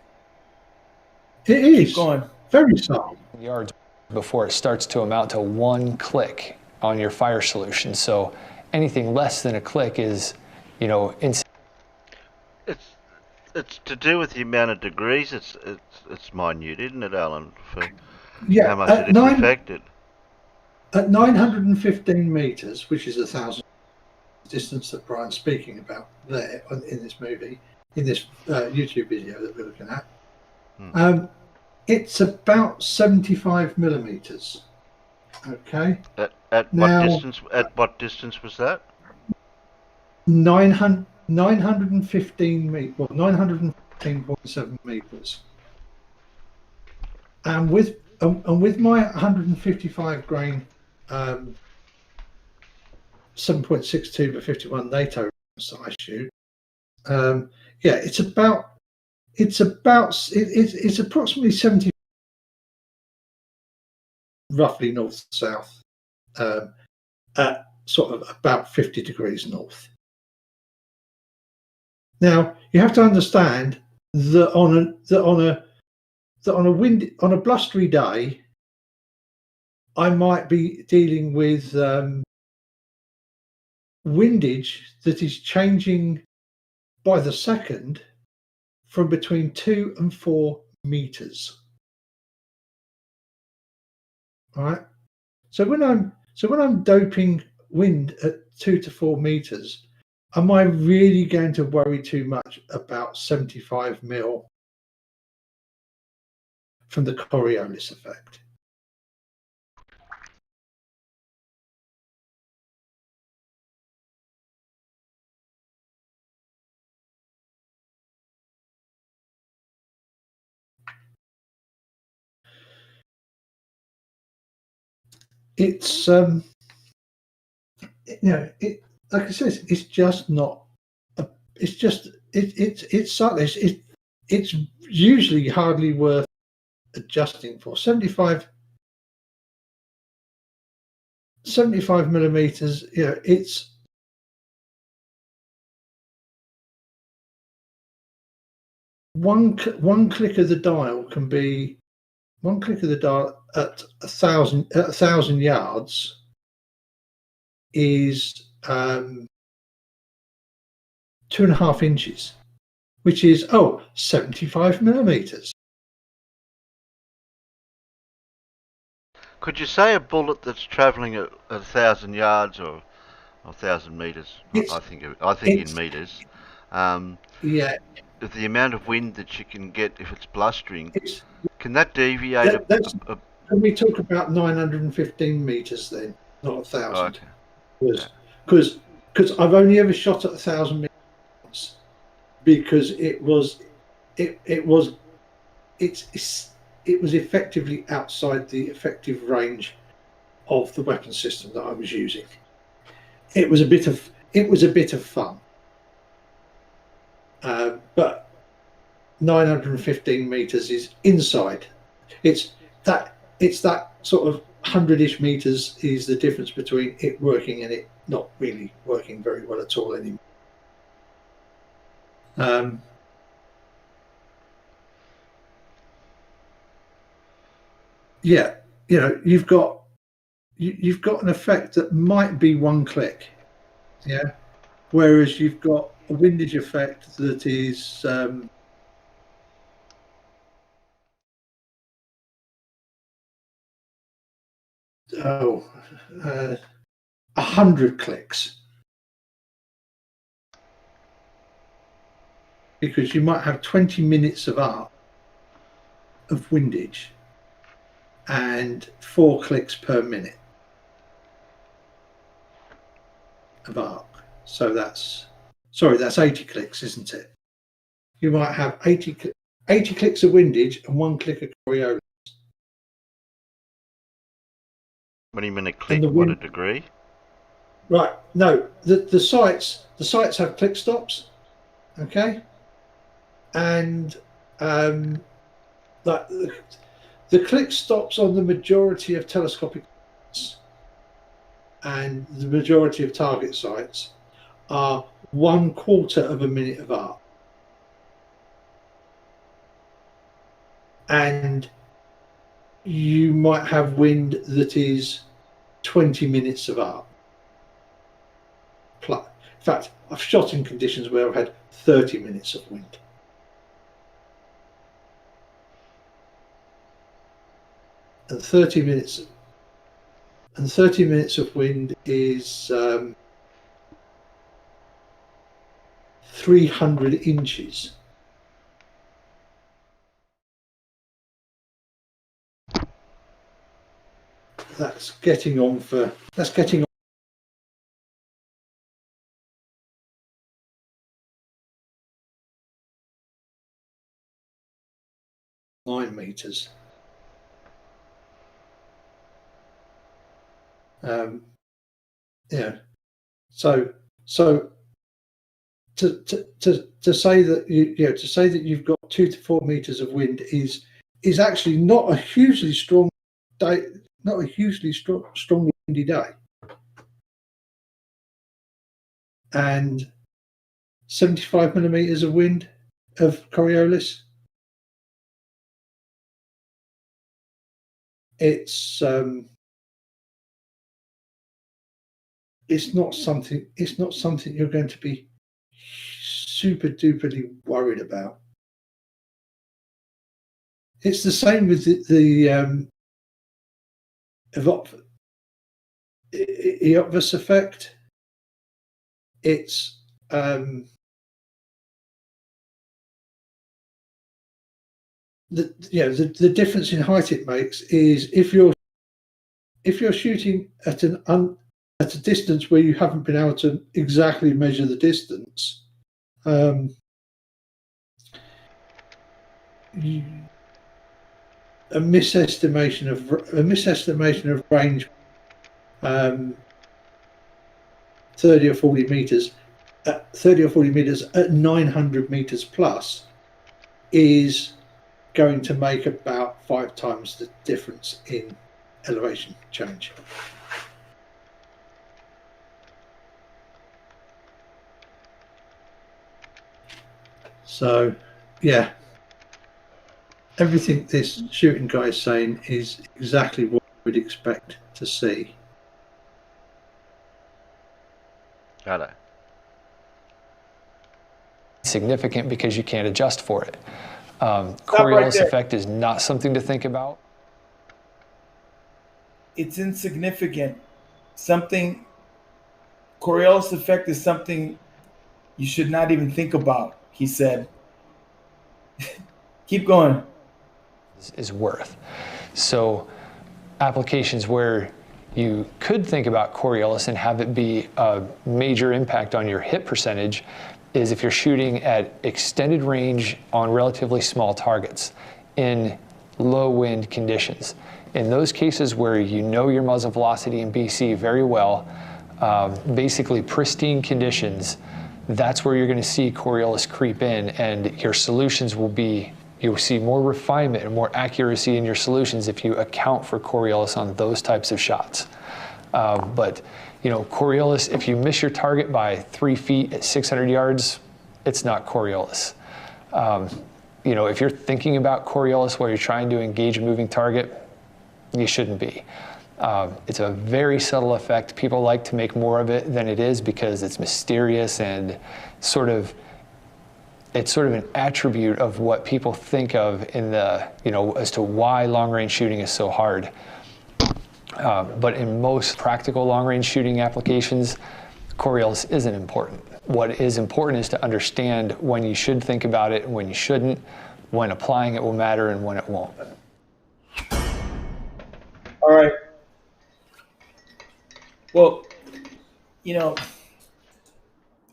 It is. Keep going. Very subtle. Yards before it starts to amount to one click on your fire solution. So anything less than a click is, you know, It's to do with the amount of degrees. It's minute, isn't it, Alan? For Yeah, how much it is affected. At 915 meters, which is 1,000 distance that Brian's speaking about there in this movie, in this YouTube video that we're looking at, it's about 75 millimeters. Okay. At now, what distance? At what distance was that? 915 meters. Well, 915.7 meters. And with my 155 grain 7.62 by 51 NATO that I shoot, it's approximately 70, roughly north south, at sort of about 50 degrees north. Now you have to understand that on a blustery day, I might be dealing with windage that is changing by the second from between 2 and 4 meters. All right. So when I'm doping wind at 2 to 4 meters, am I really going to worry too much about 75 mil from the Coriolis effect? it's like I said, it's just not. It's just it's subtle. It's usually hardly worth adjusting for. 75 millimeters. It's one click of the dial can be one click of the dial at 1,000 yards is 2.5 inches, which is 75 millimeters. Could you say a bullet that's travelling at 1,000 yards or 1,000 meters? I think in meters. Yeah, The amount of wind that you can get if it's blustering, can that deviate? Can we talk about 915 meters then, not 1,000? Okay. Because I've only ever shot at 1,000 meters because it was effectively outside the effective range of the weapon system that I was using. It was a bit of fun, but 915 meters is inside. It's that sort of 100-ish meters is the difference between it working and it not really working very well at all anymore. Yeah, you've got an effect that might be one click, yeah, whereas you've got a windage effect that is 100 clicks, because you might have 20 minutes of arc of windage and 4 clicks per minute of arc. So that's 80 clicks, isn't it? You might have 80 clicks of windage and 1 click of Coriolis. What do you mean a click? What, a degree? Right. No, the sights have click stops, okay, and like the click stops on the majority of telescopic sights and the majority of target sights are 1/4 of a minute of arc, and you might have wind that is 20 minutes of arc. In fact, I've shot in conditions where I've had 30 minutes of wind. And 30 minutes of wind is 300 inches. That's getting on 9 meters. So to say that you've got 2 to 4 meters of wind is actually not a hugely strong day, not a hugely strong windy day, and 75 millimeters of wind of Coriolis. It's not something you're going to be super duperly worried about. It's the same with the Echostar effect. It's the difference in height it makes is if you're shooting at a distance where you haven't been able to exactly measure the distance, a misestimation of range 30 or 40 meters, 30 or 40 meters at 900 meters plus is going to make about 5 times the difference in elevation change. So, yeah, everything this shooting guy is saying is exactly what we'd expect to see. Hello. Significant because you can't adjust for it. right Coriolis there. effect is not something to think about. It's insignificant. Something. Coriolis effect is something you should not even think about, he said. Keep going. Is worth. So applications where you could think about Coriolis and have it be a major impact on your hit percentage is if you're shooting at extended range on relatively small targets in low wind conditions. In those cases where you know your muzzle velocity in BC very well, basically pristine conditions, that's where you're going to see Coriolis creep in, and your solutions will be, you'll see more refinement and more accuracy in your solutions if you account for Coriolis on those types of shots. But you know, Coriolis, if you miss your target by 3 feet at 600 yards, it's not Coriolis. You know, if you're thinking about Coriolis while you're trying to engage a moving target, you shouldn't be. It's a very subtle effect. People like to make more of it than it is because it's mysterious and it's sort of an attribute of what people think of in the, you know, as to why long-range shooting is so hard. But in most practical long-range shooting applications, Coriolis isn't important. What is important is to understand when you should think about it and when you shouldn't, when applying it will matter and when it won't. All right. Well, you know,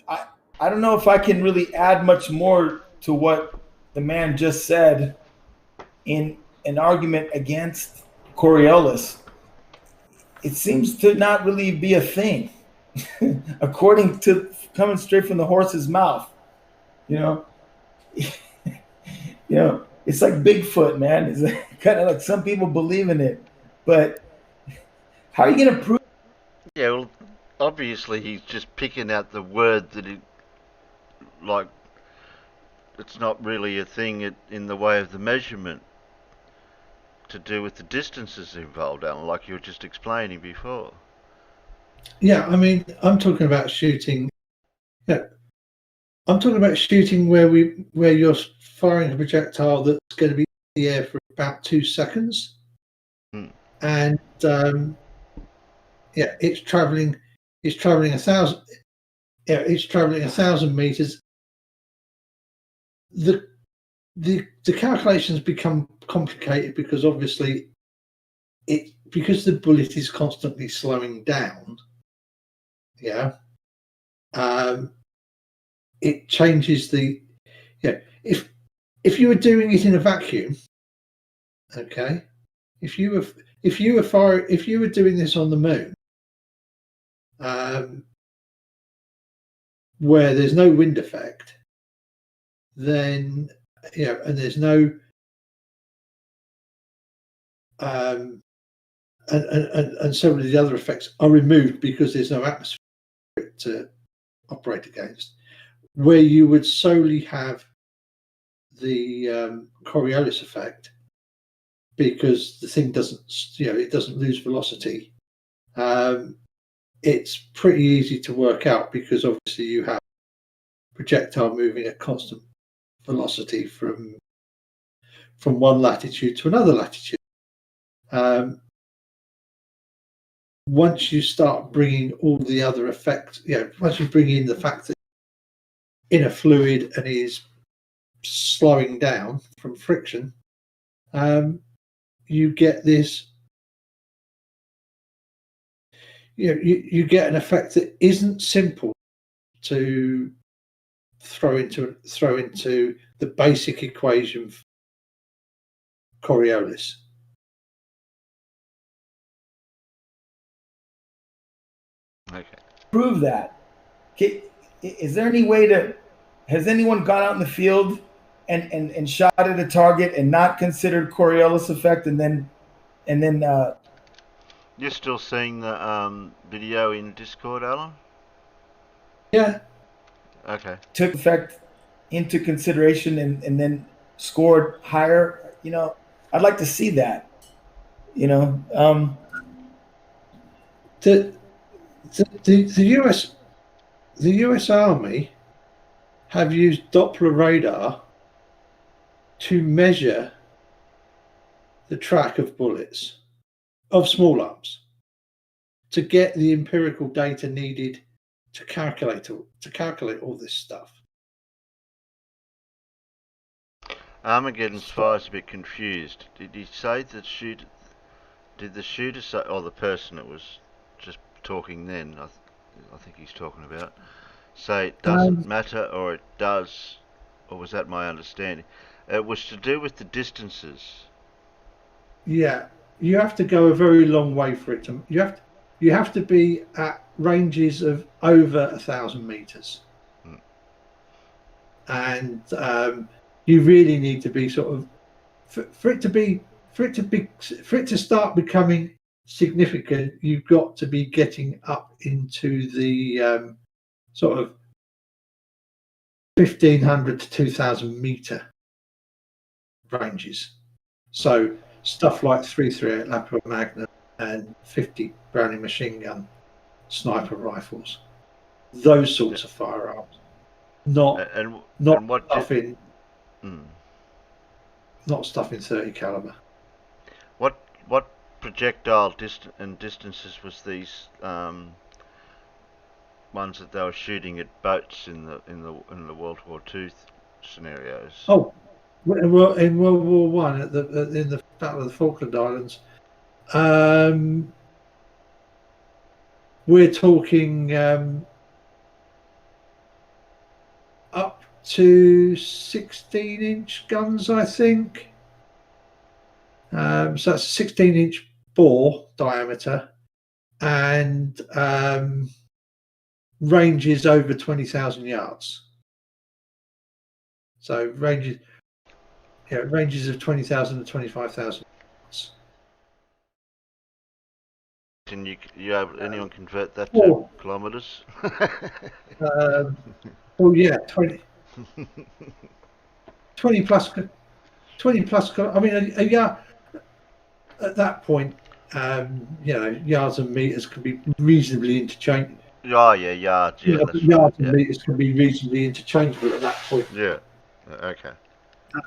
I don't know if I can really add much more to what the man just said in an argument against Coriolis. It seems to not really be a thing, according to coming straight from the horse's mouth. You know, it's like Bigfoot, man. It's like, kind of like some people believe in it, but how are you going to prove? Yeah, well, obviously he's just picking out the word that it, like, it's not really a thing in the way of the measurement to do with the distances involved, Alan, like you were just explaining before. Yeah, I mean, I'm talking about shooting. Yeah, I'm talking about shooting where you're firing a projectile that's going to be in the air for about 2 seconds, and yeah, it's traveling 1,000. Yeah, it's traveling 1,000 meters. The calculations become complicated because obviously because the bullet is constantly slowing down. Yeah. It changes the, yeah. If you were doing it in a vacuum, okay. If you were doing this on the moon, where there's no wind effect, then and there's no and some of the other effects are removed because there's no atmosphere to operate against. Where you would solely have the Coriolis effect because the thing doesn't, it doesn't lose velocity. It's pretty easy to work out because obviously you have projectile moving at constant velocity from one latitude to another latitude. Once you start bringing all the other effects, once you bring in the fact that in a fluid and is slowing down from friction, you get this. You get an effect that isn't simple to throw into the basic equation for Coriolis. Okay. Prove that. Is there any way to? Has anyone gone out in the field and shot at a target and not considered Coriolis effect and then You're still seeing the video in Discord, Alan? Yeah. Okay. took effect into consideration and then scored higher? I'd like to see that. The, the US Army have used Doppler radar to measure the track of bullets of small arms to get the empirical data needed to calculate all this stuff. Armageddon's Fire's a bit confused. Did he say that did the shooter say, or the person that was just talking then, I think he's talking about, say it doesn't matter or it does, or was that my understanding? It was to do with the distances. Yeah, you have to go a very long way for it to. You have to be at ranges of over 1,000 meters, and you really need to be sort of for it to start becoming significant. You've got to be getting up into the sort of 1,500 to 2,000 meter ranges. So stuff like 338 Lapua Magnum and 50 Browning machine gun sniper rifles, those sorts of firearms, not stuff in not stuff in 30 caliber. What projectile distances was these ones that they were shooting at boats in the World War II scenarios? Oh, in World War One, in the Battle of the Falkland Islands, we're talking up to 16-inch guns, I think. So that's a 16-inch bore diameter and ranges over 20,000 yards. So ranges of 20,000 to 25,000 yards. Can anyone convert that to kilometres? Well, yeah, 20 plus. I mean, a yard at that point, yards and meters can be reasonably interchangeable. Oh yeah, yards. Yeah, that's yards right. and meters can be reasonably interchangeable at that point. Yeah. Okay.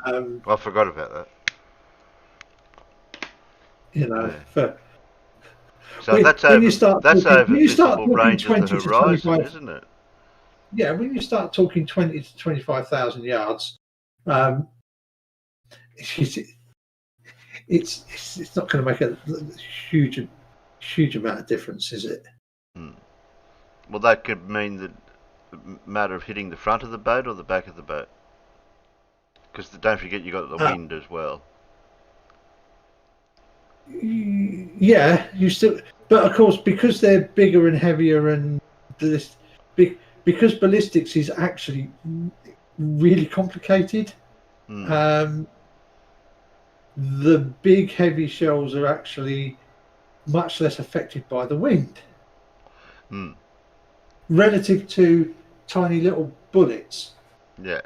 I forgot about that. So that's over visible range of the horizon, isn't it? Yeah, when you start talking 20 to 25,000 yards, it's not going to make a huge amount of difference, is it? Well, that could mean the matter of hitting the front of the boat or the back of the boat, because don't forget you got the wind as well. Yeah, you still, but of course, because they're bigger and heavier and because ballistics is actually really complicated. The big heavy shells are actually much less affected by the wind relative to tiny little bullets. Yeah.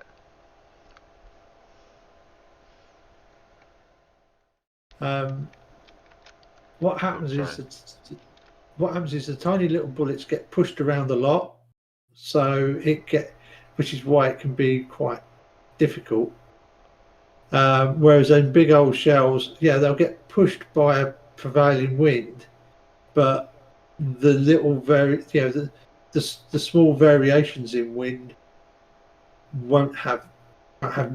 What happens is the tiny little bullets get pushed around a lot, so which is why it can be quite difficult. Whereas in big old shells, they'll get pushed by a prevailing wind, but the little the small variations in wind won't have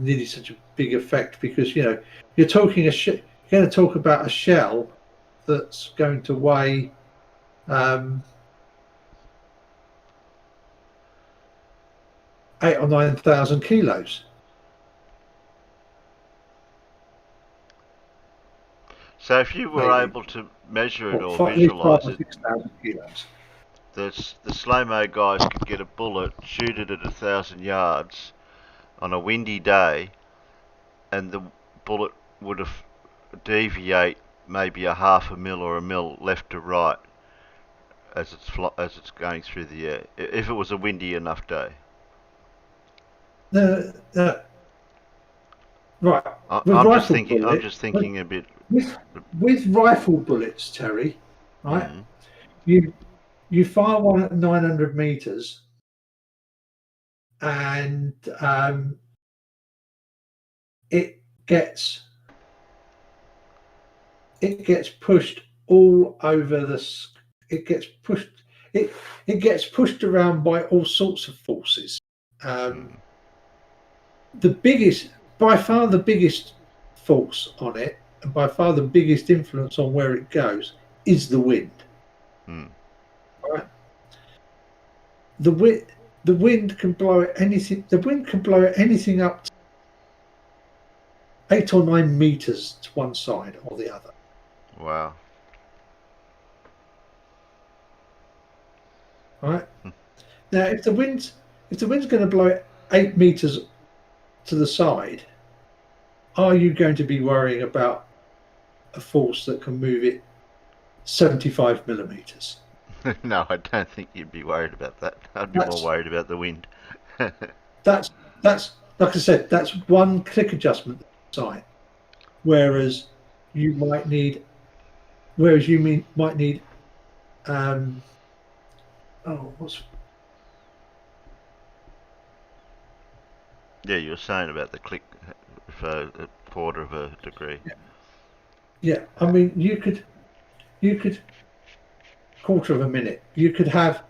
nearly such a big effect, because you're talking you're going to talk about a shell that's going to weigh 8,000 or 9,000 kilos. So if you were able to measure it or at least visualize 5,000 or it, 6,000 kilos. the slow-mo guys could get a bullet, shoot it at 1,000 yards on a windy day, and the bullet would have deviate maybe a half a mil or a mil left to right as it's going through the air, if it was a windy enough day. Right. I'm just thinking a bit. With rifle bullets, Terry, right? You fire one at 900 meters, and it gets pushed all over the. It gets pushed. It gets pushed around by all sorts of forces. By far the biggest force on it, and by far the biggest influence on where it goes, is the wind. Right? The wind can blow anything. The wind can blow anything up to 8 or 9 meters to one side or the other. Wow. Right. Now, if the wind's going to blow it 8 meters to the side, are you going to be worrying about a force that can move it 75 millimeters? No, I don't think you'd be worried about that. I'd be more worried about the wind. That's like I said, that's one click adjustment side. Whereas you might need Yeah, you were saying about the click for a quarter of a degree. Yeah, I mean you could quarter of a minute. You could have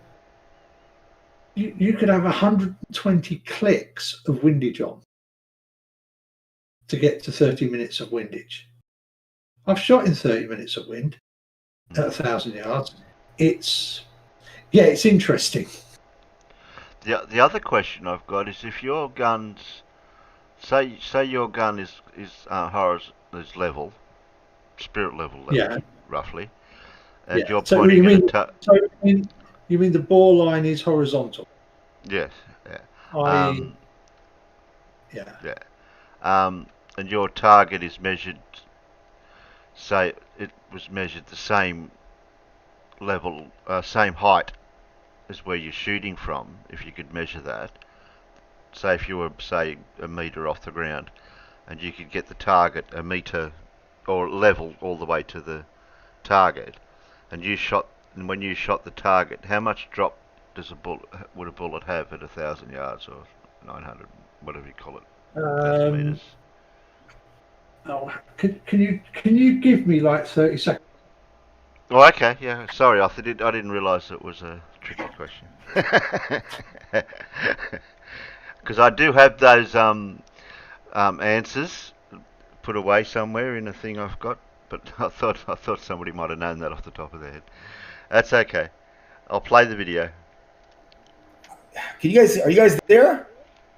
120 clicks of windage on to get to 30 minutes of windage. I've shot in 30 minutes of wind at 1,000 yards. It's interesting. The other question I've got is, if your guns, say your gun is level, spirit level, roughly, and you're pointing at you mean the bore line is horizontal? Yes. Yeah. And your target is measured. Say it was measured the same level, same height as where you're shooting from. If you could measure that, say if you were a meter off the ground, and you could get the target a meter or level all the way to the target, and when you shot the target, how much drop would a bullet have at 1,000 yards or 900, whatever you call it, meters? Oh, can you give me like 30 seconds? Oh, okay. Yeah. Sorry, I didn't realise it was a tricky question. Because I do have those answers put away somewhere in a thing I've got, but I thought somebody might have known that off the top of their head. That's okay. I'll play the video. Are you guys there?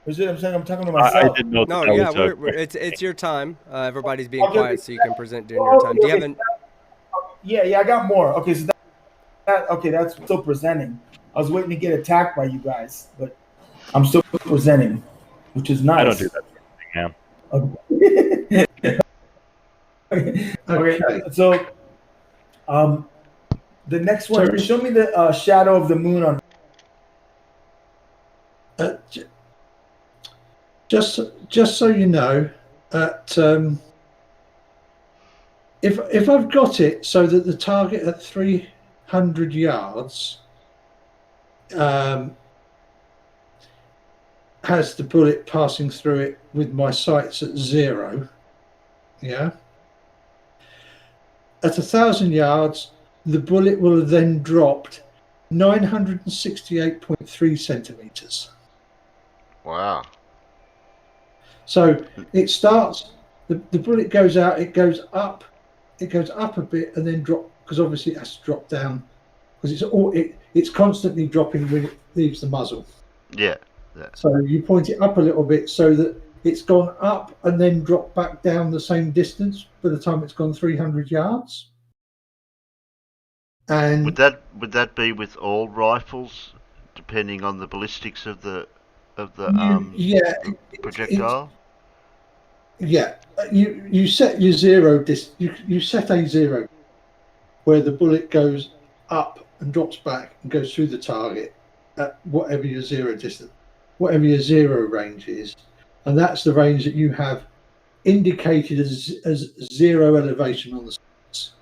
Or is it I'm talking to myself? I didn't know. No, yeah, it's your time. Everybody's being quiet, so you can present during your time. Do you have an? Yeah, I got more. Okay, so that's still presenting. I was waiting to get attacked by you guys, but I'm still presenting, which is nice. I don't do that sort of thing, yeah. Okay. So, the next one. Show me the shadow of the moon on. Just so you know, if I've got it so that the target at 300 yards has the bullet passing through it with my sights at 0, yeah. At 1,000 yards, the bullet will have then dropped 968.3 centimeters. Wow. So it starts, the bullet goes out, it goes up a bit and then drop, because obviously it has to drop down, because it's constantly dropping when it leaves the muzzle. Yeah. So you point it up a little bit so that it's gone up and then dropped back down the same distance by the time it's gone 300 yards. And would that be with all rifles, depending on the ballistics of the yeah, projectile? yeah, you set your you set a zero where the bullet goes up and drops back and goes through the target at whatever your zero distance, whatever your zero range is, and that's the range that you have indicated as zero elevation on the sights.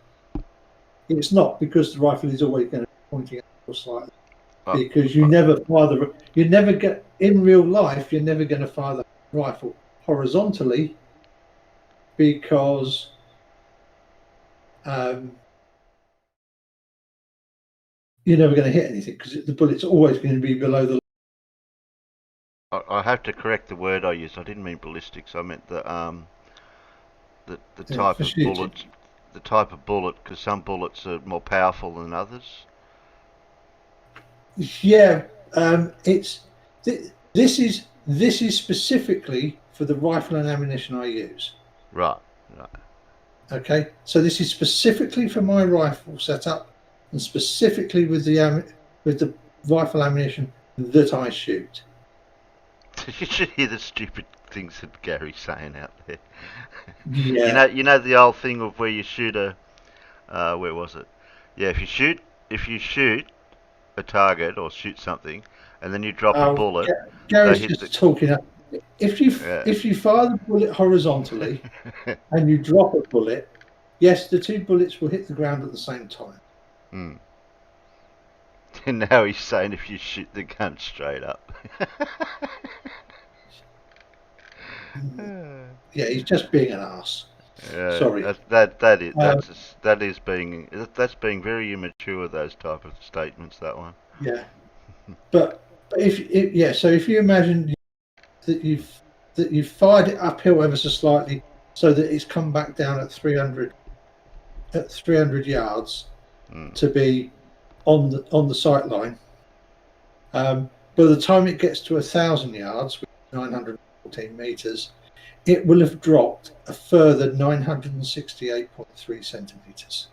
It's not, because the rifle is always going to be pointing out slightly, because you never get in real life. You're never going to fire the rifle horizontally, because you're never going to hit anything, because the bullet's always going to be below the. I have to correct the word I used. I didn't mean ballistics. I meant the type of shooting. bullet. The type of bullet, because some bullets are more powerful than others. Yeah, this is specifically for the rifle and ammunition I use. Right. Okay, so this is specifically for my rifle setup, and specifically with the rifle ammunition that I shoot. You should hear the stupid things that Gary's saying out there. Yeah. You know the old thing of where you shoot a, where was it? Yeah, if you shoot a target or shoot something, and then you drop a bullet. Gary's just talking. If you fire the bullet horizontally and you drop a bullet, yes, the two bullets will hit the ground at the same time. Hmm. And now he's saying if you shoot the gun straight up. Yeah, he's just being an ass. Yeah, Sorry. That's being very immature. Those type of statements. That one. Yeah, but if you imagine that you've fired it uphill ever so slightly, so that it's come back down at 300 yards to be on the sight line. By the time it gets to 1,000 yards, which is 914 meters, it will have dropped a further 968.3 centimeters.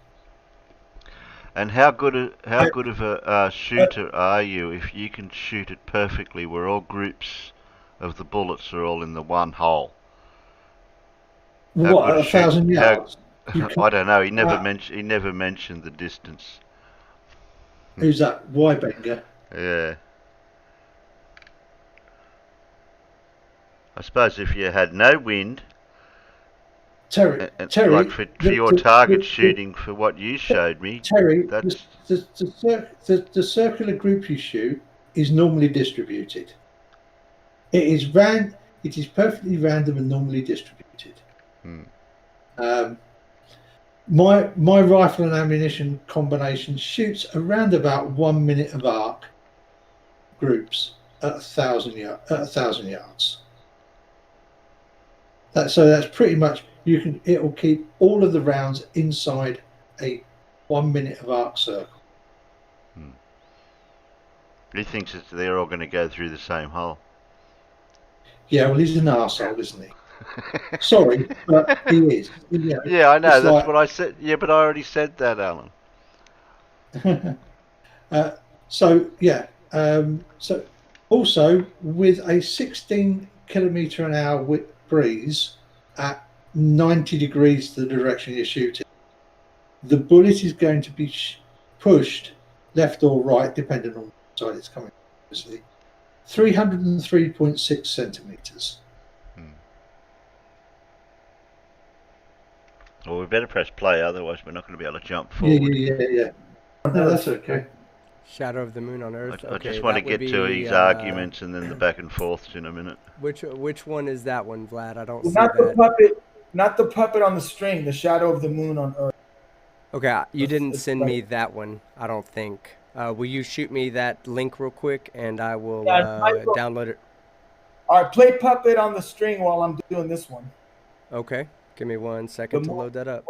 And how good of a shooter are you if you can shoot it perfectly, where all groups of the bullets are all in the one hole? What, at 1,000 yards? I don't know. He never mentioned the distance. Who's that? Wybanger? Yeah. I suppose if you had no wind, Terry, like for your target shooting, for what you showed me, Terry, that's the circular group you shoot is normally distributed. It is perfectly random and normally distributed. My rifle and ammunition combination shoots around about 1 minute of arc groups at 1,000 yards. That's pretty much, it will keep all of the rounds inside a 1 minute of arc circle. He thinks that they're all going to go through the same hole. Yeah, well, he's an arsehole, isn't he? Sorry, but he is. Yeah, I know. That's what I said. Yeah, but I already said that, Alan. So also with a 16 kilometre an hour breeze at 90 degrees to the direction you're shooting, the bullet is going to be pushed left or right, depending on which side it's coming, obviously, 303.6 centimetres. Well, we better press play, otherwise we're not going to be able to jump forward. Yeah. No, that's okay. Shadow of the Moon on Earth. I just want to get to his arguments and then the back and forths in a minute. Which one is that one, Vlad? I don't see Not that. the puppet. Not the puppet on the string. The Shadow of the Moon on Earth. Okay, you didn't send me that one, I don't think. Will you shoot me that link real quick, and I will download it? All right, play puppet on the string while I'm doing this one. Okay, give me 1 second to load that up.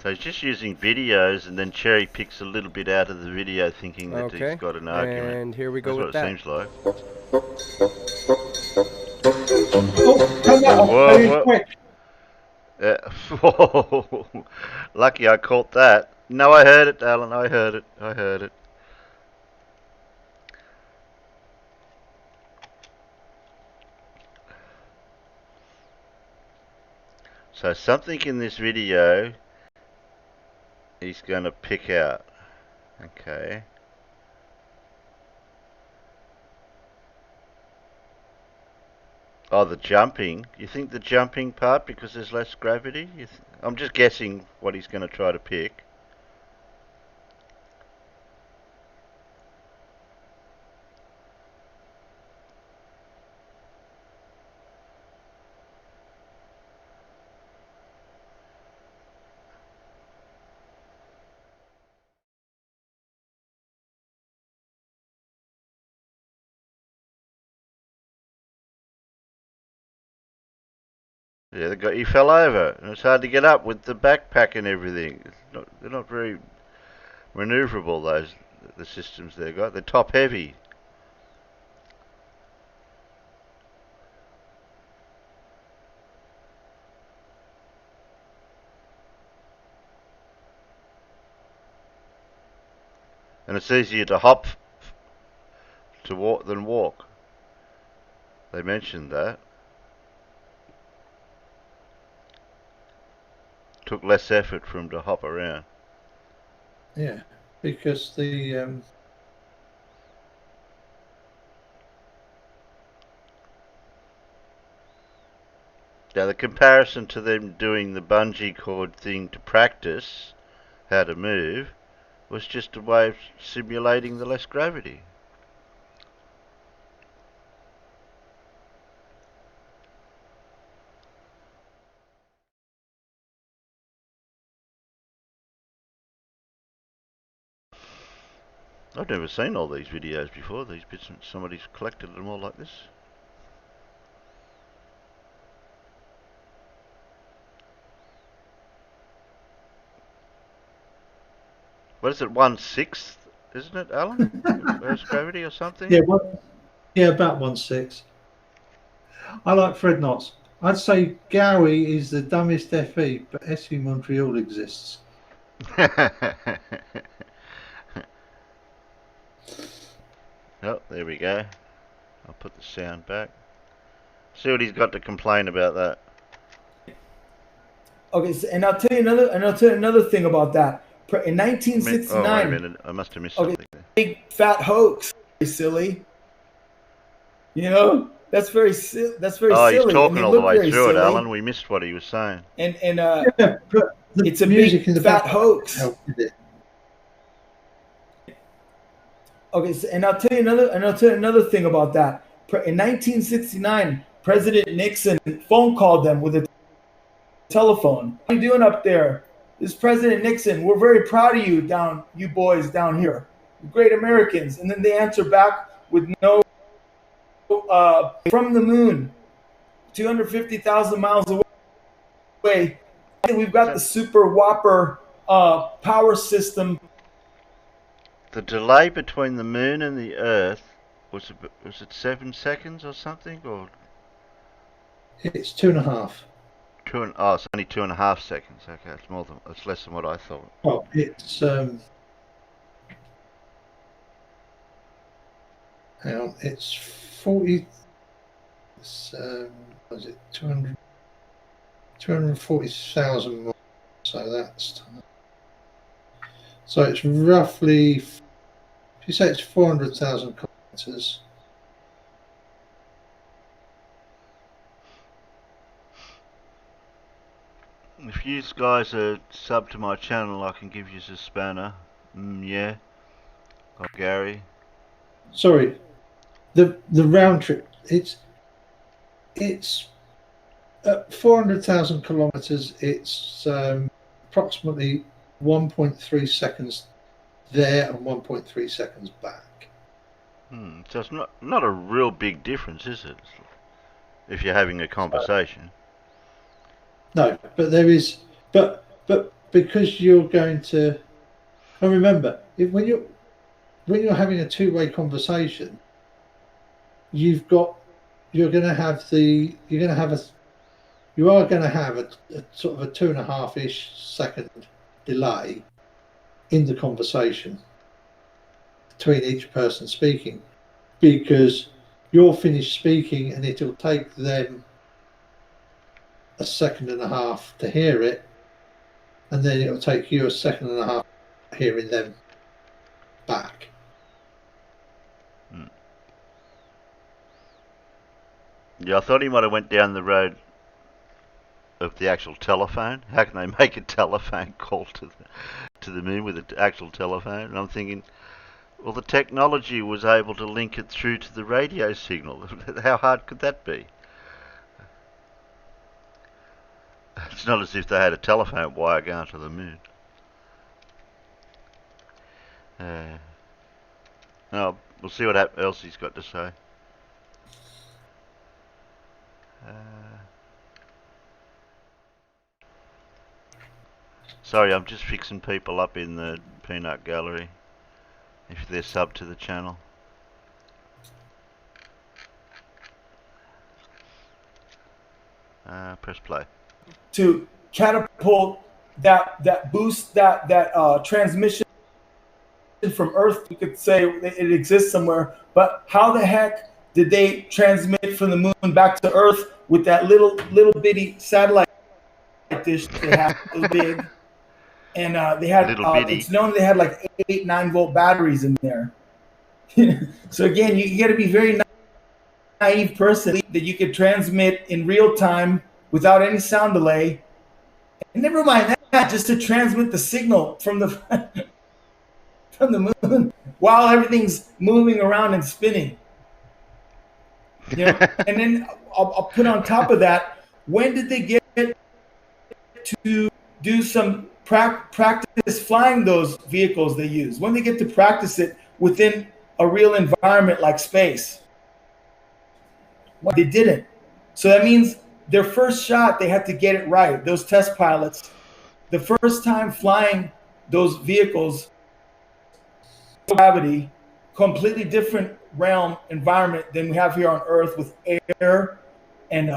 So he's just using videos, and then cherry picks a little bit out of the video, thinking that he's got an argument. And here we go with that. That's what it seems like. Lucky I caught that. No, I heard it, Alan. I heard it. I heard it. So something in this video he's going to pick out. Okay. Oh, the jumping. You think the jumping part because there's less gravity? I'm just guessing what he's going to try to pick. Yeah, the guy, he fell over, and it's hard to get up with the backpack and everything. They're not very maneuverable, the systems they've got. They're top heavy. And it's easier to hop to walk than walk. They mentioned that. Took less effort for him to hop around. Yeah, because the Now the comparison to them doing the bungee cord thing to practice how to move was just a way of simulating the less gravity. I've never seen all these videos before. These bits, somebody's collected them all like this. What is it, 1/6, isn't it, Alan? Earth's gravity or something? yeah, about 1/6. I like Fred Knotts. I'd say Gowie is the dumbest FE, but SE Montreal exists. Oh, there we go. I'll put the sound back. See what he's got to complain about that. Okay, so, and I'll tell you another thing about that. In 1969, oh, wait a minute. I must have missed something there. Big fat hoax. Very silly. You know, that's very silly. Oh, he's talking all the way through it, Alan. We missed what he was saying. And Yeah, but the it's a music big in the fat background hoax. helped with it. Okay, so, and I'll tell you another thing about that. In 1969, President Nixon phone called them with a telephone. How you doing up there? This is President Nixon. We're very proud of you you boys down here. You're great Americans. And then they answer back with no from the moon, 250,000 miles away. We've got the super whopper power system. The delay between the moon and the Earth was it 7 seconds or something, or It's 2.5. Oh, it's only 2.5 seconds. Okay, it's less than what I thought. Oh, it's hang on, it's 40. Was it 240,000 miles? So it's roughly. If you say it's 400,000 kilometers. If you guys are sub to my channel, I can give you a spanner. Yeah. Oh, Gary. Sorry, the round trip. It's at 400,000 kilometers. It's approximately 1.3 seconds there and 1.3 seconds back. So it's not a real big difference, is it? If you're having a conversation. No, but there is. But because you're going to. And remember, when you're having a two-way conversation, you're going to have you are going to have a sort of a 2.5-ish second delay in the conversation between each person speaking, because you'll finish speaking and it'll take them a 1.5 seconds to hear it, and then it'll take you a 1.5 seconds hearing them back. Yeah, I thought he might have went down the road of the actual telephone. How can they make a telephone call to the moon with an actual telephone? And I'm thinking, well, the technology was able to link it through to the radio signal. How hard could that be? It's not as if they had a telephone wire going to the moon. Oh, we'll see what else he's got to say. Sorry, I'm just fixing people up in the Peanut Gallery, if they're sub to the channel. Press play. To catapult that boost that transmission from Earth, you could say it exists somewhere, but how the heck did they transmit from the moon back to Earth with that little bitty satellite dish they had? It was big, and they had it's known they had like 8-9 volt batteries in there. So again, you got to be very naive person that you could transmit in real time without any sound delay, and never mind that, just to transmit the signal from the moon while everything's moving around and spinning. You know, and then I'll put on top of that, when did they get to do some practice flying those vehicles they use? When they get to practice it within a real environment like space? Well, they didn't. So that means their first shot, they had to get it right. Those test pilots, the first time flying those vehicles, gravity, completely different realm environment than we have here on Earth with air and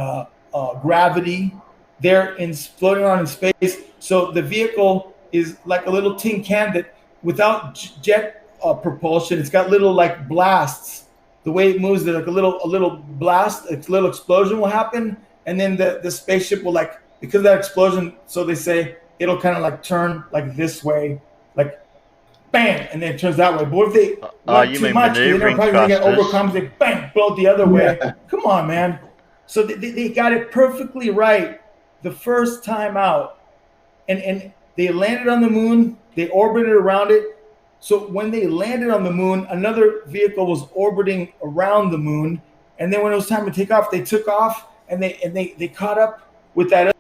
gravity. They're floating around in space. So the vehicle is like a little tin can that, without jet propulsion, it's got little like blasts. The way it moves, there's like a little blast, a little explosion will happen, and then the spaceship will, like, because of that explosion, so they say it'll kind of like turn like this way, like bang, and then it turns that way. But what if they want too much, they're probably going to get overcome, they bang, blow it the other way. Come on, man. So they got it perfectly right the first time out. And they landed on the moon, they orbited around it. So when they landed on the moon, another vehicle was orbiting around the moon. And then when it was time to take off, they took off and they caught up with that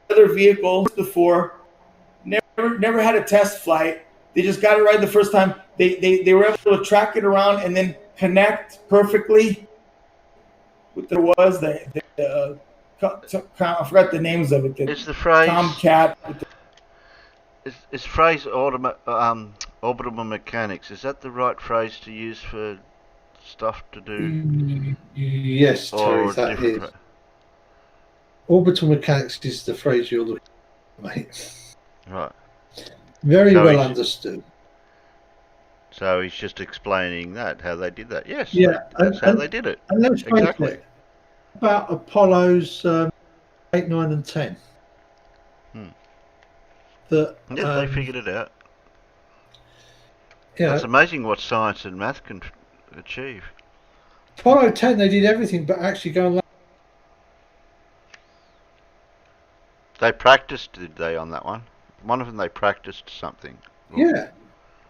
other vehicle before. Never had a test flight. They just got it right the first time. They were able to track it around and then connect perfectly. There was I forgot the names of it. Is the phrase Tomcat? Is phrase orbital mechanics? Is that the right phrase to use for stuff to do? Yes, Terry, that is. Orbital mechanics is the phrase you're looking for, mate. Right. Very well understood. So he's just explaining how they did that. Yes, yeah, that's how they did it. And let's face it, about Apollo's 8, 9, and 10. They figured it out. Yeah, it's amazing what science and math can achieve. Apollo 10, they did everything but actually go and land. They practiced, did they, on that one? One of them, they practiced something. Yeah,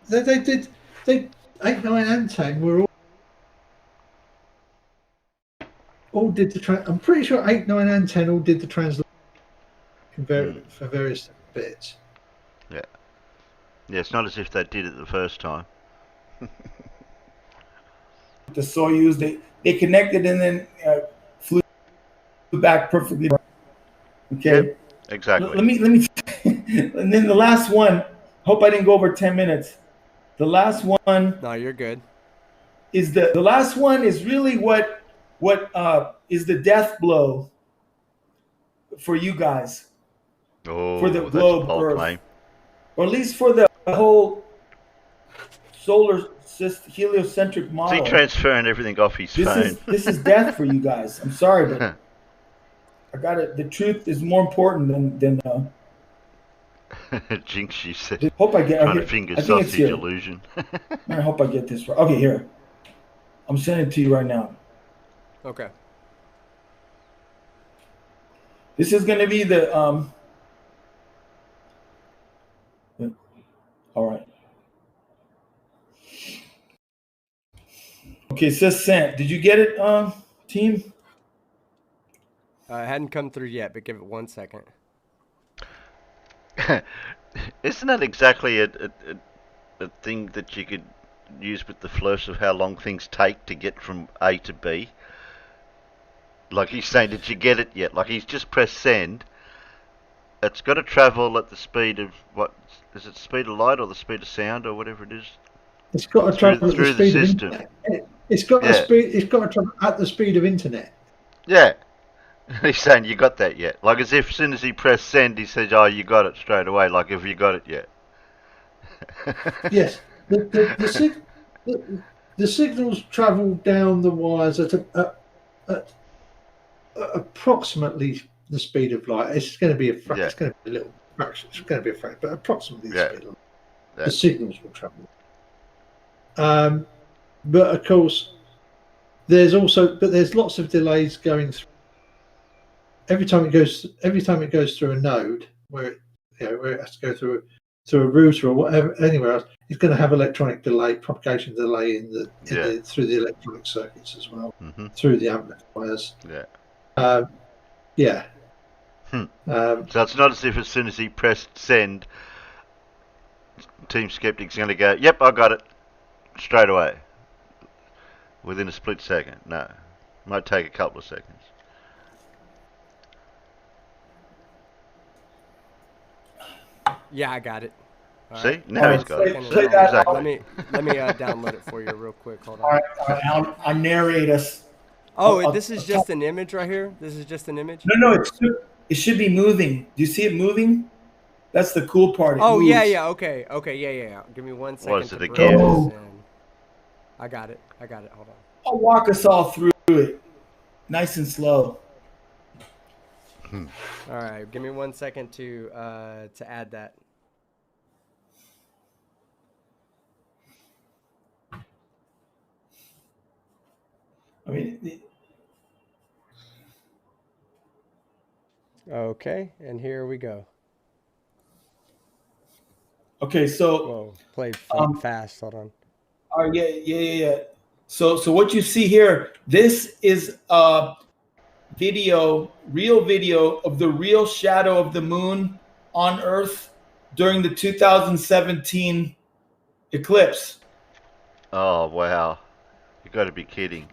they did. 8, 9, and 10 were all did the I'm pretty sure 8, 9, and 10 all did the translation for various bits. Yeah. Yeah, it's not as if they did it the first time. The Soyuz, they connected and then flew back perfectly. Okay. Yep, exactly. Let me. And then the last one. Hope I didn't go over 10 minutes. The last one. No, you're good. Is the last one is really what is the death blow for you guys, Oh, for the that's a globe bold Earth, claim. or at least for the whole solar system heliocentric Is he model. transferring everything off his phone? This is death for you guys. I'm sorry, but I got it. The truth is more important than Jinx, you said. hope I get. Trying to Okay, finger I think it's sausage here. illusion. I hope I get this right. Okay, here. I'm sending it to you right now. Okay. This is going to be the all right. Okay, it says sent. Did you get it, team? It hadn't come through yet, but give it 1 second. Isn't that exactly a thing that you could use with the flush of how long things take to get from A to B? Like he's saying, did you get it yet? Like he's just pressed send. It's got to travel at the speed of what? Is it the speed of light or the speed of sound or whatever it is? It's got to travel at the through the speed of system. internet. It's got Yeah. It's got to travel at the speed of internet. Yeah. He's saying, you got that yet? Like as if as soon as he pressed send, he says, oh, you got it straight away. Like, have you got it yet? Yes. The signals travel down the wires at approximately the speed of light. It's going to be it's going to be a little fraction. It's going to be a fraction, but approximately the speed of light. The signals will travel. But of course, there's lots of delays going through. Every time it goes through a node where it has to go through a router or whatever, anywhere else, it's going to have electronic delay, propagation delay through the electronic circuits as well, through the amplifiers. Yeah. So it's not as if as soon as he pressed send, Team Skeptic's going to go, yep, I got it, straight away, within a split second. No, it might take a couple of seconds. Yeah, I got it. All See? Right. Now he's got it. Play that exactly. Let me download it for you real quick. Hold on. All right, I'll narrate us. Oh, this is just an image right here? This is just an image? No, it should be moving. Do you see it moving? That's the cool part. It moves. Yeah. Okay, yeah. Give me 1 second. What is it again? I got it. Hold on. I'll walk us all through it, nice and slow. All right, give me 1 second to add that. Okay, and here we go. Okay, so whoa, played fast. Hold on. All right, yeah. So what you see here, this is a real video of the real shadow of the moon on Earth during the 2017 eclipse. Oh wow, you got to be kidding!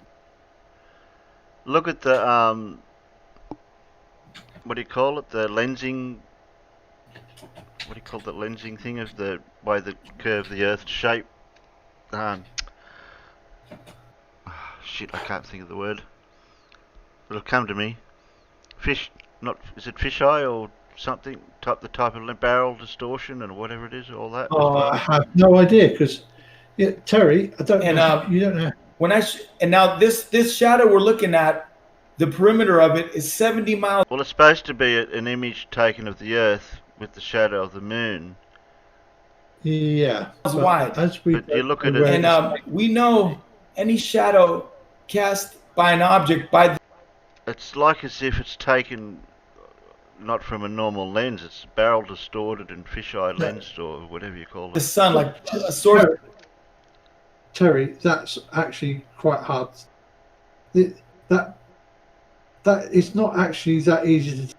Look at the what do you call it? The lensing. What do you call the lensing thing of the way the curve of the Earth shape? Shit, I can't think of the word. It'll come to me. Fish, not is it fisheye or something? The type of barrel distortion and whatever it is, all that. Oh, I have no idea because, Terry, I don't know. You don't know. And now this shadow we're looking at, the perimeter of it is 70 miles. Well, it's supposed to be an image taken of the Earth with the shadow of the moon. Yeah, wide. But you look at it, and we know any shadow cast by an object it's like as if it's taken not from a normal lens. It's barrel distorted and fisheye lensed or whatever you call it. The sun, like a sort of. Terry, that's actually quite hard. That it's not actually that easy to,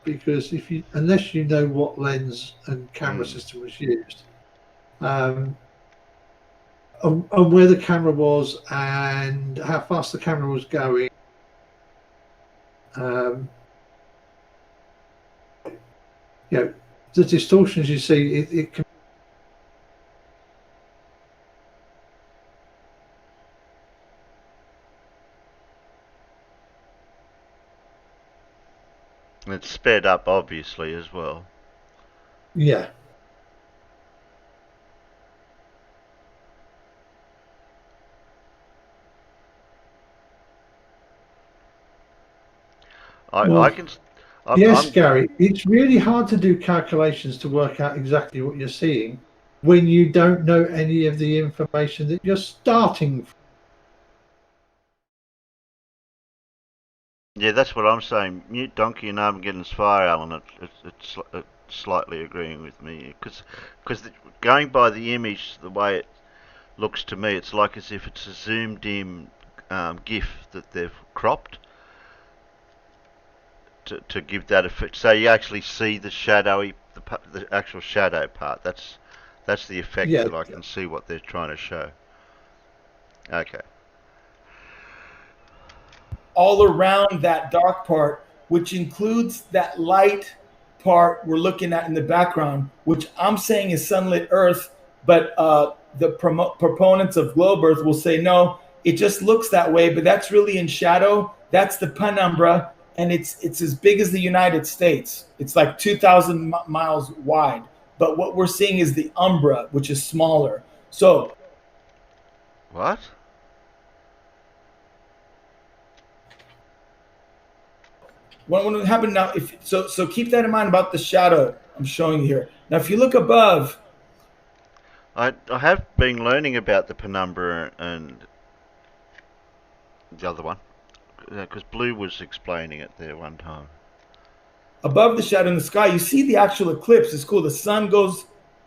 because unless you know what lens and camera system was used, and where the camera was and how fast the camera was going, the distortions you see, it can. it's sped up, obviously, as well. Yeah. I can. Yes, I'm Gary, it's really hard to do calculations to work out exactly what you're seeing when you don't know any of the information that you're starting from. Yeah, that's what I'm saying. Mute Donkey and Armageddon's Fire, Alan. It's slightly agreeing with me because going by the image, the way it looks to me, it's like as if it's a zoomed in GIF that they've cropped to give that effect. So you actually see the shadowy, the actual shadow part. That's the effect Yeah. that I can see what they're trying to show. Okay. All around that dark part, which includes that light part we're looking at in the background, which I'm saying is sunlit Earth, but the proponents of globe Earth will say, no, it just looks that way, but that's really in shadow. That's the penumbra, and it's as big as the United States. It's like 2,000 miles wide. But what we're seeing is the umbra, which is smaller. So What? what would happen now? So keep that in mind about the shadow I'm showing you here. Now, if you look above, I have been learning about the penumbra and the other one because Blue was explaining it there one time. above the shadow in the sky, you see the actual eclipse. It's cool.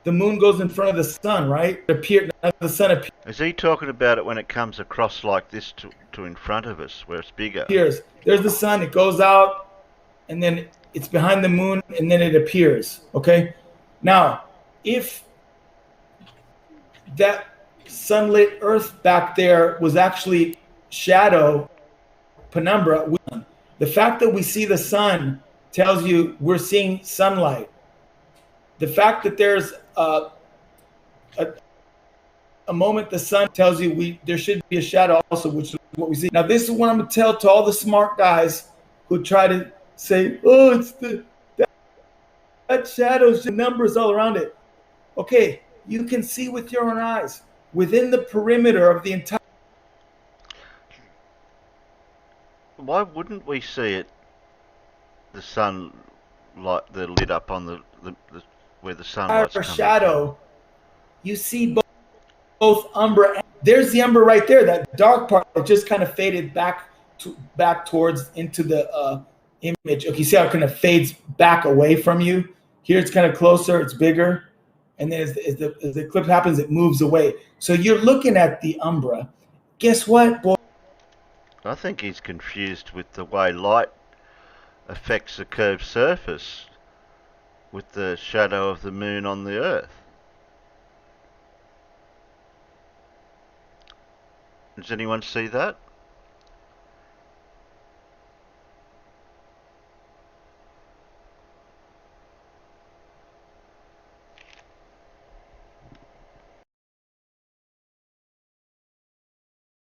The moon goes in front of the sun, right? The sun appears. Is he talking about it when it comes across like this to in front of us, where it's bigger? There's the sun. It goes out, and then it's behind the moon, and then it appears. Okay. Now, if that sunlit Earth back there was actually shadow, penumbra, the fact that we see the sun tells you we're seeing sunlight. The fact that there's a moment the sun tells you there should be a shadow also, which is what we see. Now, this is what I'm going to tell to all the smart guys who try to say, oh, it's that shadow's the numbers all around it. Okay, you can see with your own eyes within the perimeter of the entire. Why wouldn't we see it? The sun, like the lit up on the where the sunlight's coming shadow. from. You see both umbra. And there's the umbra right there. That dark part that just kind of faded back towards into the image. Okay, you see how it kind of fades back away from you. Here it's kind of closer. It's bigger. And then as the eclipse happens, it moves away. So you're looking at the umbra. Guess what, boy? I think he's confused with the way light affects the curved surface with the shadow of the moon on the Earth. Does anyone see that?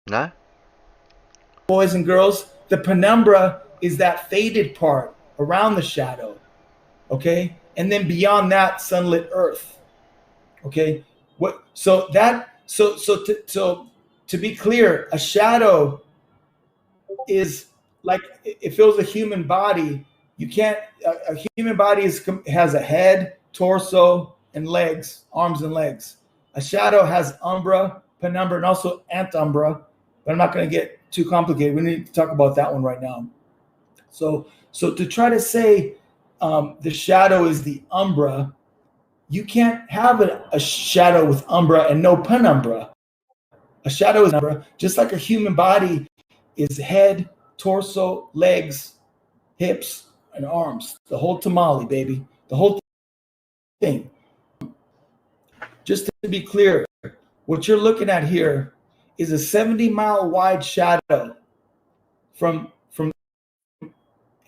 No? Boys and girls, the penumbra is that faded part around the shadow, okay? And then beyond that, sunlit Earth, okay? To be clear, a shadow is like if it was a human body. You can't. A human body has a head, torso, and legs, arms and legs. A shadow has umbra, penumbra, and also antumbra. But I'm not going to get too complicated. We need to talk about that one right now. So to try to say the shadow is the umbra, you can't have a shadow with umbra and no penumbra. A shadow is umbra, just like a human body is head, torso, legs, hips, and arms. The whole tamale, baby. The whole thing. Just to be clear, what you're looking at here is a 70-mile wide shadow from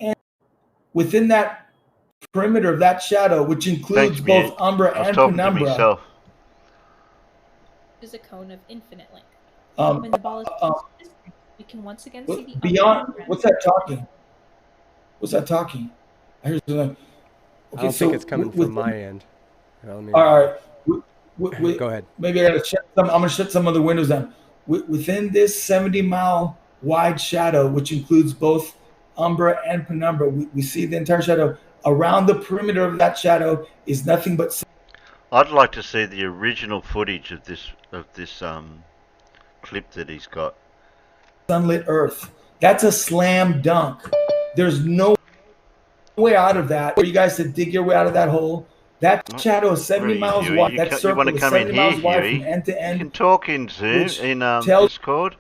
and within that perimeter of that shadow, which includes both umbra and penumbra. Is a cone of infinite length. When the ball is we can once again see the beyond. What's that talking? What's that talking? Here's the. I don't think it's coming from my end. Let me, all right. Go ahead. Maybe I gotta shut some. I'm gonna shut some of the windows down. Within this 70-mile wide shadow, which includes both umbra and penumbra, we see the entire shadow. Around the perimeter of that shadow is nothing but. I'd like to see the original footage of this clip that he's got. Sunlit Earth. That's a slam dunk. There's no way out of that. For you guys to dig your way out of that hole. That shadow is 70 miles wide. That circle is 70 miles wide from end to end. You can talk in Zoom, in Discord.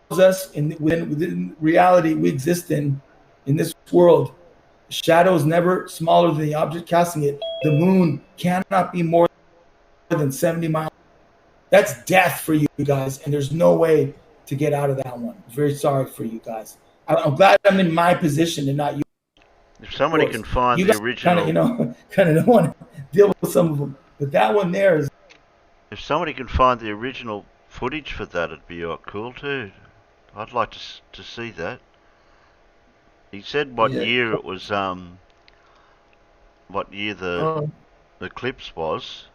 Tells us within reality we exist in this world. Shadow is never smaller than the object casting it. The moon cannot be more than 70 miles. That's death for you guys, and there's no way to get out of that one. I'm very sorry for you guys. I'm glad I'm in my position and not you. If somebody can find the original, kind of don't want to deal with some of them, but that one there is. If somebody can find the original footage for that, it'd be cool too. I'd like to see that. He said what year it was. What year the eclipse was.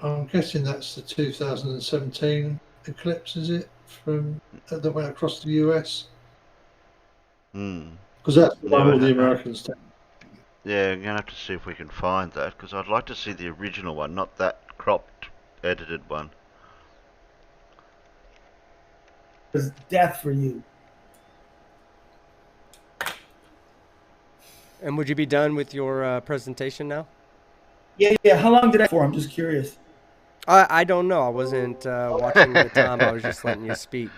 I'm guessing that's the 2017 eclipse, is it? From that went across the US. Because that's the one all the Americans take. Yeah, I'm gonna have to see if we can find that, because I'd like to see the original one, not that cropped, edited one. It's death for you. And would you be done with your presentation now? Yeah. How long did I for? I'm just curious. I don't know. I wasn't watching the time. I was just letting you speak.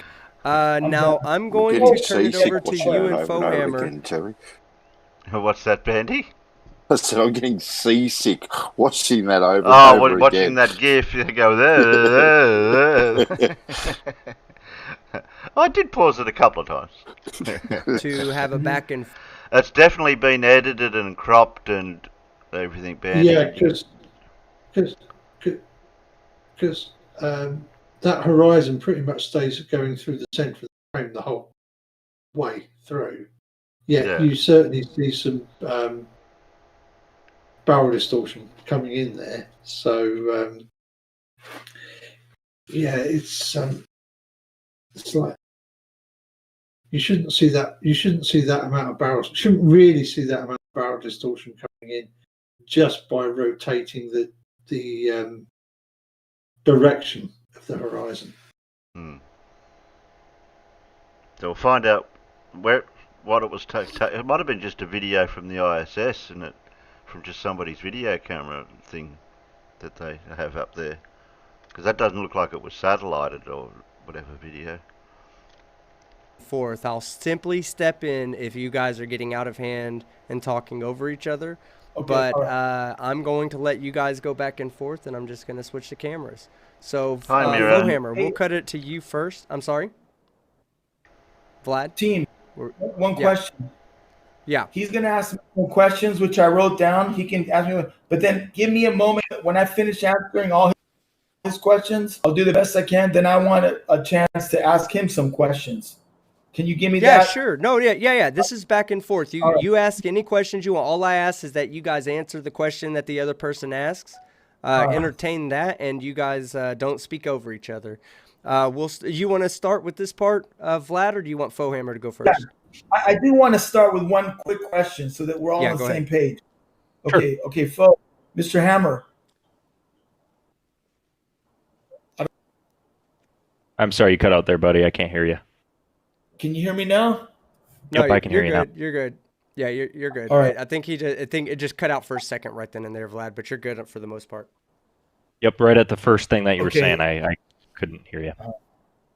Now I'm going to turn it over to you and Fohammer. What's that, Bandy? I said I'm getting seasick watching that over. Watching that GIF, you go there. I did pause it a couple of times to have a back and. It's definitely been edited and cropped and everything, Bandy. Yeah, because that horizon pretty much stays going through the centre of the frame the whole way through. Yeah, you certainly see some barrel distortion coming in there. So it's like you shouldn't see that. You shouldn't see that amount of barrels. You shouldn't really see that amount of barrel distortion coming in just by rotating the direction of the horizon. So we'll find out what it was. It might have been just a video from the ISS, and from just somebody's video camera thing that they have up there, because that doesn't look like it was satellited or whatever video. Forth, I'll simply step in if you guys are getting out of hand and talking over each other. Okay, but I'm going to let you guys go back and forth, and I'm just going to switch the cameras. So, Fohammer, we'll cut it to you first. I'm sorry, Vlad. Team, one question. Yeah. He's going to ask me some questions, which I wrote down. He can ask me, but then give me a moment when I finish answering all his questions. I'll do the best I can. Then I want a chance to ask him some questions. Can you give me that? Yeah, sure. No, yeah. This is back and forth. You ask any questions you want. All I ask is that you guys answer the question that the other person asks. Entertain that, and you guys don't speak over each other. You want to start with this part, Vlad, or do you want Fohammer to go first? Yeah. I do want to start with one quick question so that we're all on the same page. Okay, sure. Okay, Fo, Mr. Hammer. I'm sorry, you cut out there, buddy. I can't hear you. Can you hear me now? Yep, I can hear you now. You're good. Yeah, you're good. All right. I think it just cut out for a second right then and there, Vlad, but you're good for the most part. Yep, right at the first thing that you were saying, I couldn't hear you.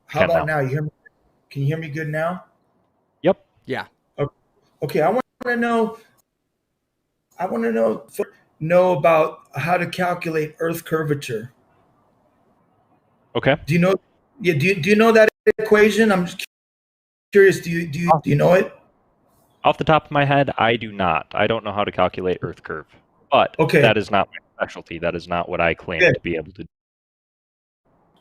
How about now? You hear me? Can you hear me good now? Yep. Yeah. Okay, I want to know about how to calculate Earth curvature. Okay. Do you know? Yeah. Do you know that equation? I'm just curious. Do you know it? Off the top of my head, I do not. I don't know how to calculate Earth curve, but that is not my specialty. That is not what I claim to be able to do.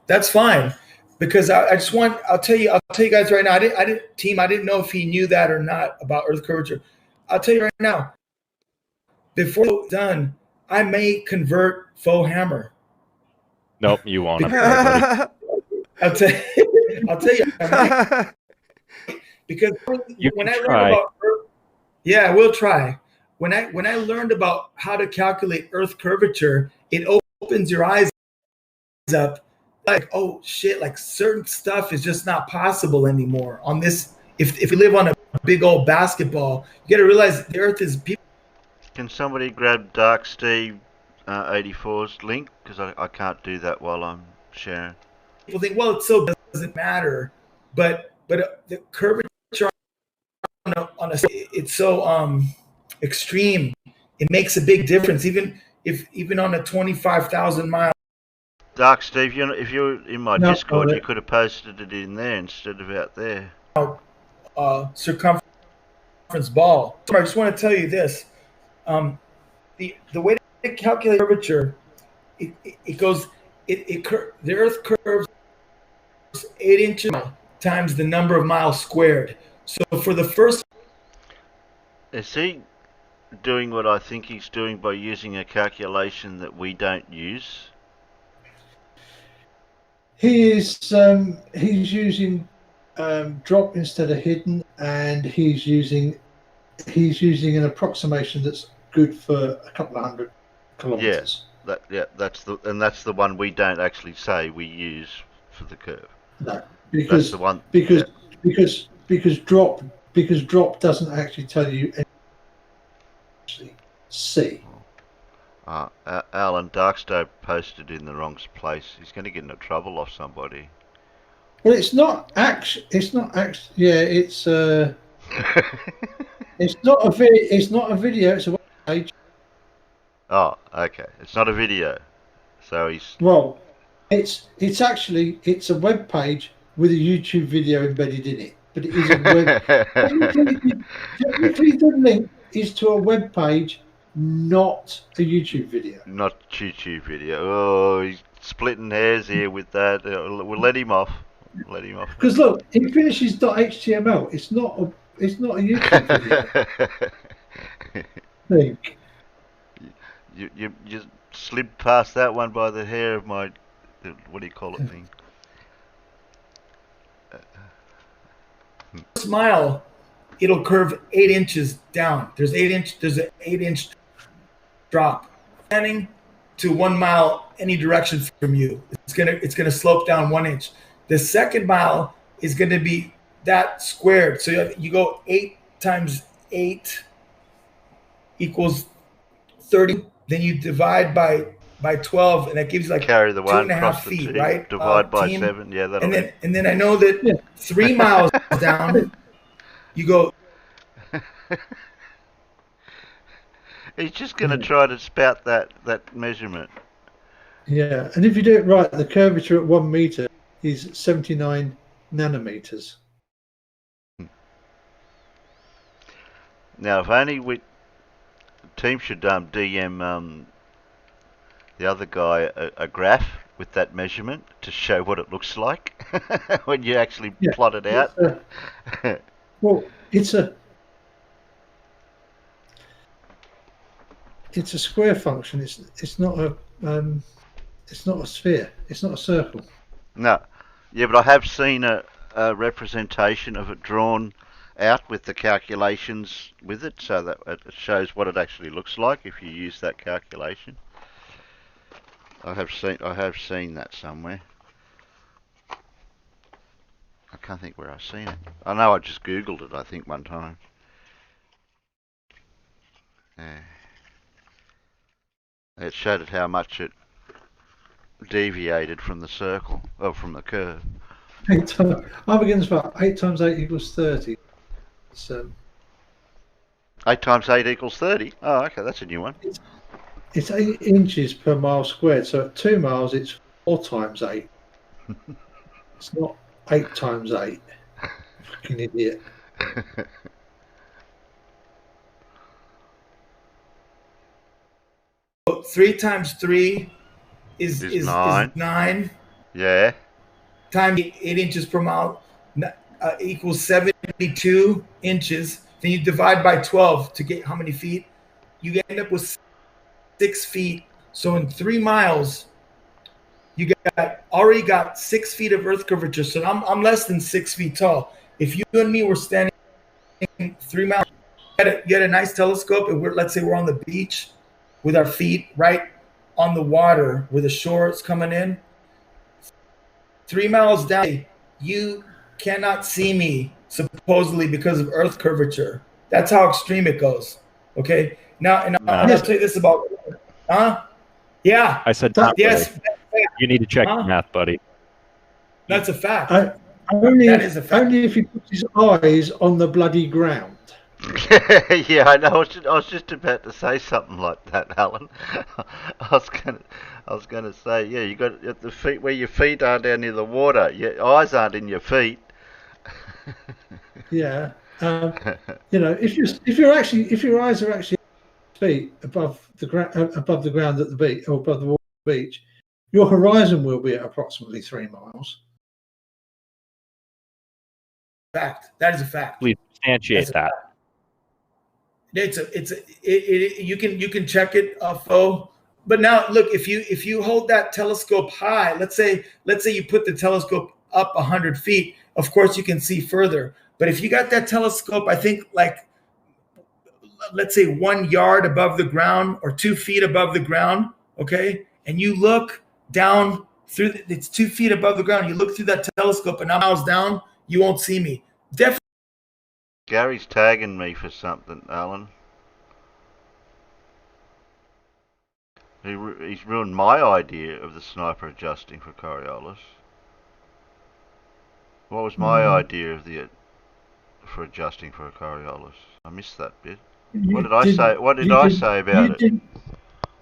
That's fine, because I just want. I'll tell you guys right now. I didn't know if he knew that or not about Earth curvature. I'll tell you right now. before it's done, I may convert faux hammer. Nope, you won't. I'm sorry, buddy. I'll tell you, I might. Because You when can I try. learned about Earth, yeah, we'll try. When I learned about how to calculate Earth curvature, it opens your eyes up. Like, oh shit! Like certain stuff is just not possible anymore on this. If you live on a big old basketball, you got to realize the Earth is people. Can somebody grab Dark Steve 84's link? Because I can't do that while I'm sharing. People think, well, it so doesn't matter, but the curvature on a it's so extreme. It makes a big difference, even on a 25,000 mile. Dark Steve, if you're in my No, Discord, you could have posted it in there instead of out there. Circumference ball. I just want to tell you this: the way to calculate curvature, it goes, the Earth curves 8 inches times the number of miles squared. So for the first, is he doing what I think he's doing by using a calculation that we don't use? He's using drop instead of hidden, and he's using an approximation that's good for a couple of 100 kilometers. That's the one we don't actually say we use for the curve. No, because that's the one. Because drop doesn't actually tell you actually see. Alan Darkstone posted in the wrong place. He's going to get into trouble off somebody. Well, it's not actually. Yeah, it's it's not a video. It's a web page. Oh, okay. It's not a video. So he's it's a web page with a YouTube video embedded in it, but it is a web. Technically, the link is to a web page, not a YouTube video. Not YouTube video. Oh, he's splitting hairs here with that. We'll let him off. Because look, it finishes .html. It's not a YouTube video. Think. You just slid past that one by the hair of my, what do you call it, thing? First mile, it'll curve 8 inches down. There's an 8-inch drop. Standing to 1 mile any direction from you, it's gonna slope down 1 inch. The second mile is gonna be that squared. So you go 8 times 8 equals 30. Then you divide by 12, and that gives you like carry the 2.5 feet, right? Divide by 7, yeah. And then I know that 3 miles down, you go. He's just going to try to spout that measurement. Yeah, and if you do it right, the curvature at 1 meter is 79 nanometers. Now, if only team should DM the other guy a graph with that measurement to show what it looks like when you actually plot it out. It's a square function. It's not a sphere. It's not a circle. No, yeah, but I have seen a representation of it drawn out with the calculations with it, so that it shows what it actually looks like if you use that calculation. I have seen that somewhere. I can't think where I've seen it. I know I just Googled it, I think, one time. Yeah. It showed it how much it deviated from the circle, or from the curve. I'm against about 8 times 8 equals 30. So 8 times 8 equals 30. Oh, okay, that's a new one. It's 8 inches per mile squared. So at 2 miles, it's 4 times 8. It's not 8 times 8. Fucking idiot. 3 times 3 is 9. Yeah. Times 8 inches per mile equals 72 inches. Then you divide by 12 to get how many feet? you end up with 6 feet. So in 3 miles, you already got 6 feet of earth curvature. So I'm less than 6 feet tall. If you and me were standing 3 miles, you had a nice telescope, and let's say we're on the beach with our feet right on the water where the shore is coming in. 3 miles down, you cannot see me supposedly because of earth curvature. That's how extreme it goes. Okay. Now, and I'll tell you this about, yeah. I said not yes. really. You need to check your math, buddy. That's a fact. Only That is a fact. Only if he puts his eyes on the bloody ground. Yeah, I know. I was just about to say something like that, Alan. I was gonna say, yeah, you got at the feet where your feet are down near the water. Your eyes aren't in your feet. Yeah, you know, if your eyes are actually feet above the ground at the beach or above the water at the beach, your horizon will be at approximately 3 miles. Fact. That is a fact. Please substantiate that. You can check it, Fo. But now look, if you hold that telescope high, let's say you put the telescope up 100 feet, of course you can see further. But if you got that telescope, I think like, let's say 1 yard above the ground or 2 feet above the ground, okay, and you look down through, it's 2 feet above the ground, you look through that telescope and I'm miles down, you won't see me. Definitely. Gary's tagging me for something, Alan. He's ruined my idea of the sniper adjusting for Coriolis. What was my idea of for adjusting for a Coriolis? I missed that bit. What did I say? What did I say about it?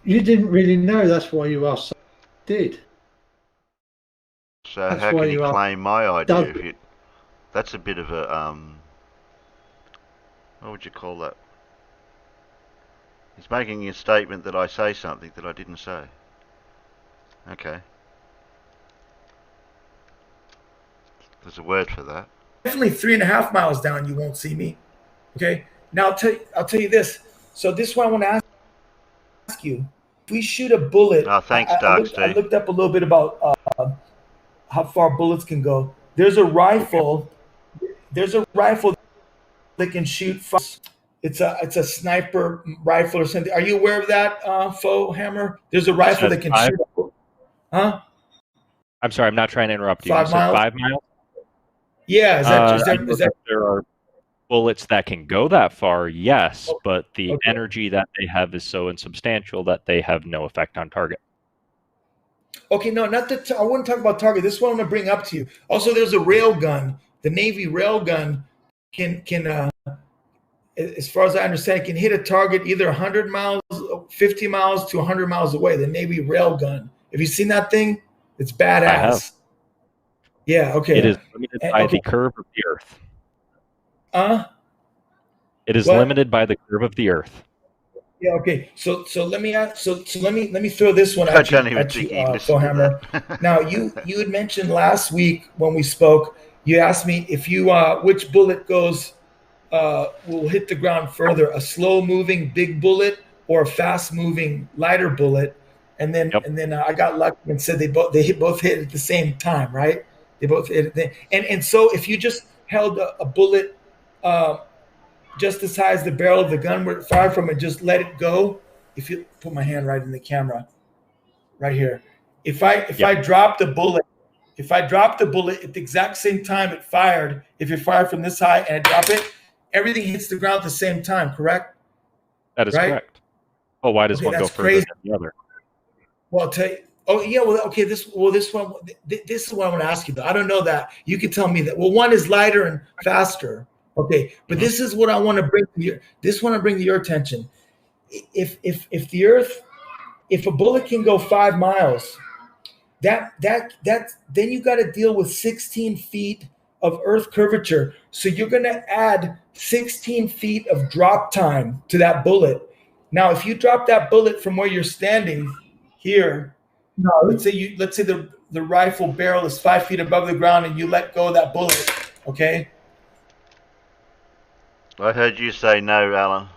You didn't really know. That's why you asked. Did. So how can you claim my idea if you? That's a bit of a what would you call that? He's making a statement that I say something that I didn't say. Okay. There's a word for that. Definitely 3.5 miles down, you won't see me. Okay. Now I'll tell you this. So this is what I want to ask you. If we shoot a bullet, thanks, Dark Steve. I looked up a little bit about how far bullets can go. There's a rifle. There's a rifle that can shoot. It's a sniper rifle or something. Are you aware of that, Fo Hammer? There's a rifle that can shoot. Huh? I'm sorry, I'm not trying to interrupt you. 5 You said miles? 5 miles? Yeah. Is that there are bullets that can go that far, yes, but the energy that they have is so insubstantial that they have no effect on target. Okay, no, not that I wouldn't talk about target. This is what I'm going to bring up to you. Also, there's a rail gun. The Navy rail gun can as far as I understand, it can hit a target either 100 miles, 50 miles to 100 miles away. The Navy rail gun. Have you seen that thing? It's badass. I have. Yeah. Okay. It is limited by the curve of the Earth. It is limited by the curve of the Earth. Yeah. Okay. So let me let me throw this one at you, Fo Hammer. Now you had mentioned last week when we spoke. You asked me if you which bullet goes will hit the ground further, a slow moving big bullet or a fast moving lighter bullet. And then I got lucky and said they both hit at the same time, right? They both hit it. And so if you just held a bullet just the size of the barrel of the gun where it fired from and just let it go, if you put my hand right in the camera, right here. If I drop the bullet, at the exact same time it fired, if it fired from this high and I drop it, everything hits the ground at the same time, correct? That is correct. Well, why does one go further than the other? Well, I'll tell you. Oh, yeah. Well, okay. This is what I want to ask you, though. I don't know that. You can tell me that. Well, one is lighter and faster. Okay. But this is what I want to bring to your attention. If a bullet can go 5 miles, then you got to deal with 16 feet of earth curvature. So you're going to add 16 feet of drop time to that bullet. Now, if you drop that bullet from where you're standing here, let's say the rifle barrel is 5 feet above the ground and you let go of that bullet, okay? I heard you say no, Alan.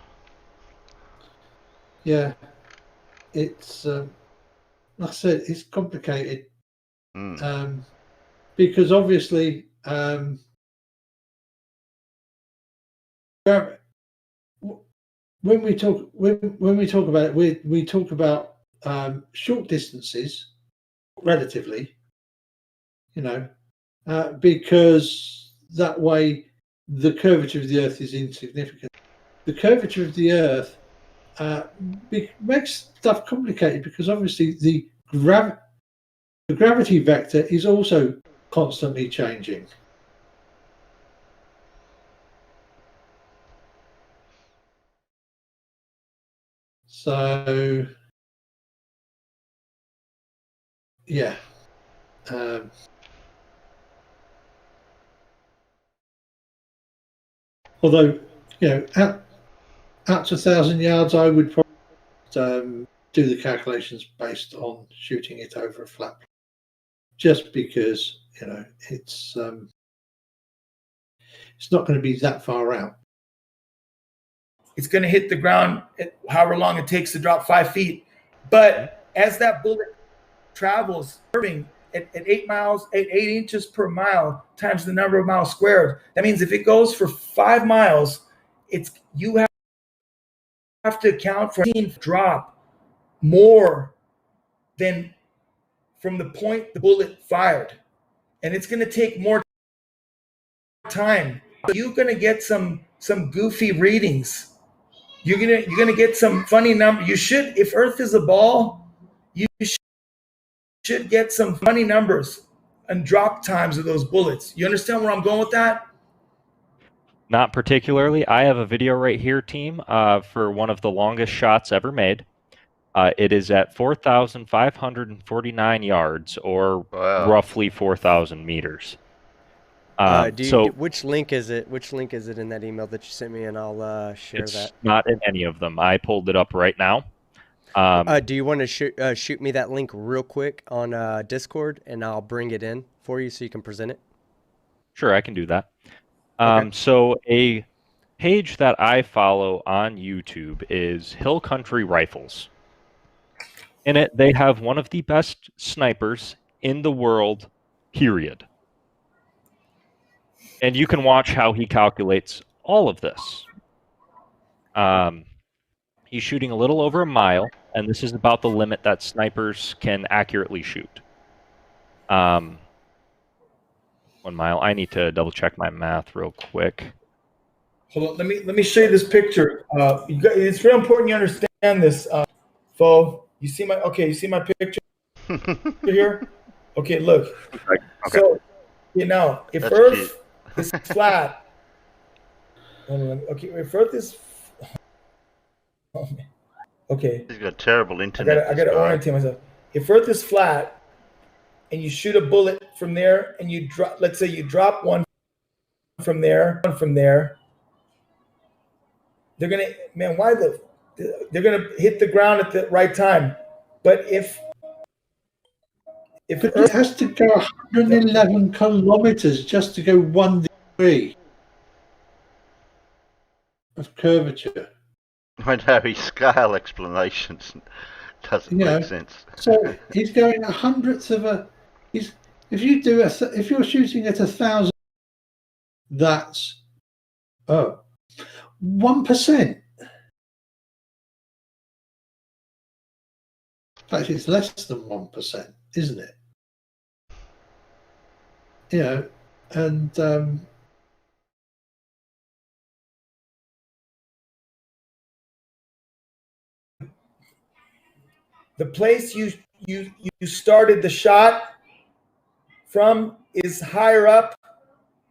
Yeah, it's like I said, it's complicated because obviously when we talk about it, we talk about short distances relatively, because that way the curvature of the Earth is insignificant. The curvature of the Earth makes stuff complicated because obviously the gravity vector is also constantly changing. So, yeah. Although, out to 1,000 yards, I would probably do the calculations based on shooting it over a flat, just because it's not going to be that far out. It's going to hit the ground at however long it takes to drop 5 feet. But as that bullet travels, at 8 miles, 8 inches per mile times the number of miles squared, that means if it goes for 5 miles, you have to account for a drop more than from the point the bullet fired. And it's going to take more time. You're going to get some goofy readings. You're gonna get some funny numbers. You should, if Earth is a ball, you should get some funny numbers and drop times of those bullets. You understand where I'm going with that? Not particularly. I have a video right here, team, for one of the longest shots ever made. It is at 4,549 yards, or roughly 4,000 meters. Which link is it? Which link is it in that email that you sent me, and I'll share that. It's not in any of them. I pulled it up right now. Do you want to shoot me that link real quick on Discord, and I'll bring it in for you so you can present it? Sure, I can do that. Okay. So a page that I follow on YouTube is Hill Country Rifles. In it, they have one of the best snipers in the world, period. And you can watch how he calculates all of this. He's shooting a little over a mile, and this is about the limit that snipers can accurately shoot. 1 mile. I need to double check my math real quick. Hold on. Let me show you this picture. It's real important you understand this, Fo. You see my picture here? Okay, look. Okay. So if That's Earth cute. is flat, okay, if Earth is, oh man, okay, He's got terrible internet. I gotta orientate myself. If Earth is flat, and you shoot a bullet from there, and you drop, let's say you drop one from there, they're gonna, they're gonna hit the ground at the right time. But if But it has to go 111 kilometers just to go 1 degree of curvature. I know his scale explanations doesn't make sense. So he's going 1/100 of a. If you're shooting at 1,000, that's 1%. In fact, it's less than 1%, isn't it? And the place you started the shot from is higher up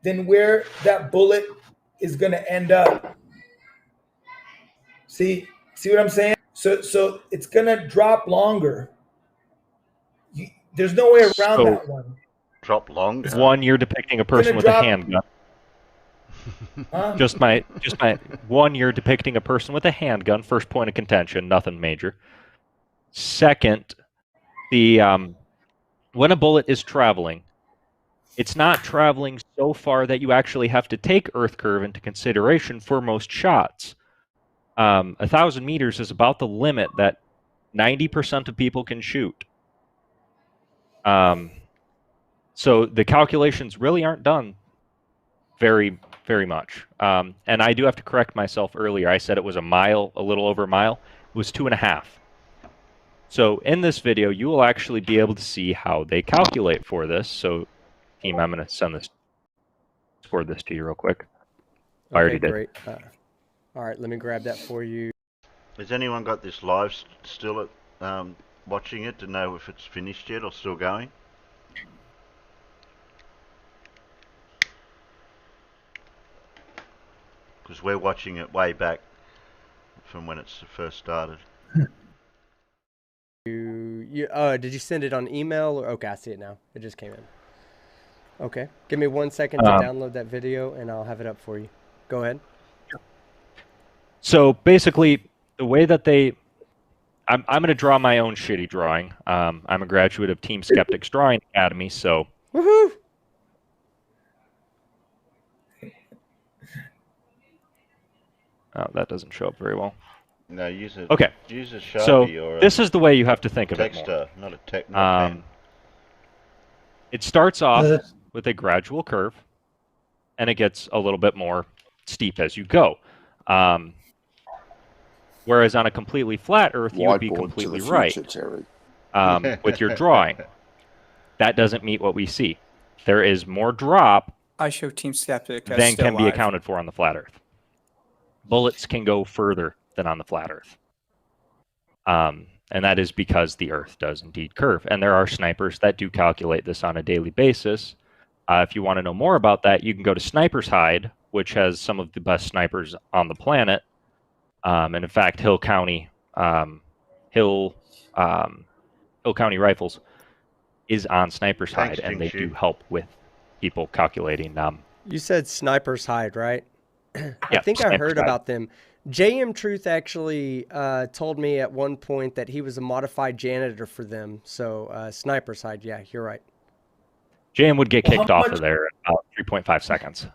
than where that bullet is going to end up. See what I'm saying? So it's going to drop longer. There's no way around that one. Drop longer. One, you're depicting a person with a handgun. Just my one, you're depicting a person with a handgun. First point of contention, nothing major. Second, when a bullet is traveling, it's not traveling so far that you actually have to take Earth curve into consideration for most shots. 1,000 meters is about the limit that 90% of people can shoot. So the calculations really aren't done very, very much. And I do have to correct myself earlier. I said it was a mile, a little over a mile. It was 2.5. So in this video, you will actually be able to see how they calculate for this. So, team, I'm going to send this, forward this to you real quick. I already did. Great. All right, let me grab that for you. Has anyone got this live still at, watching it to know if it's finished yet or still going? Because we're watching it way back from when it's first started. Did you send it on email? Or okay, I see it now. It just came in. Okay, give me 1 second to download that video, and I'll have it up for you. Go ahead. So basically, the way that I'm going to draw my own shitty drawing. I'm a graduate of Team Skeptics Drawing Academy, so. Woohoo! Oh, that doesn't show up very well. No, use a Sharpie so or this is the way you have to think of it Echostar, not a pen. It starts off with a gradual curve, and it gets a little bit more steep as you go. Whereas on a completely flat Earth, you would be completely right with your drawing. That doesn't meet what we see. There is more drop I show Team Skeptic than can be accounted for on the flat Earth. Bullets can go further than on the flat Earth. And that is because the Earth does indeed curve. And there are snipers that do calculate this on a daily basis. If you want to know more about that, you can go to Sniper's Hide, which has some of the best snipers on the planet. And in fact, Hill County Rifles is on Sniper's Hide, and they do help with people calculating. You said Sniper's Hide, right? Yeah, I think I heard Hide. about them. JM Truth actually told me at one point that he was a modified janitor for them. So Sniper's Hide, yeah, you're right. JM would get kicked off of there in about 3.5 seconds.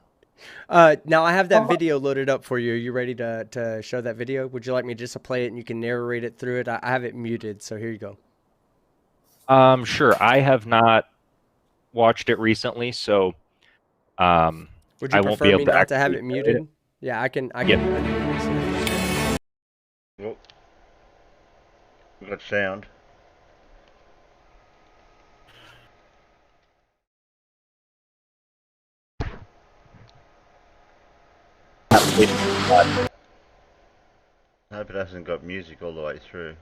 Now I have that video loaded up for you. Are you ready to show that video? Would you like me just to play it and you can narrate it through it? I have it muted, so here you go. Sure. I have not watched it recently, so would you I won't be prefer able me to not to have it muted? Yeah, I can. Well, we've got sound. I hope it hasn't got music all the way through.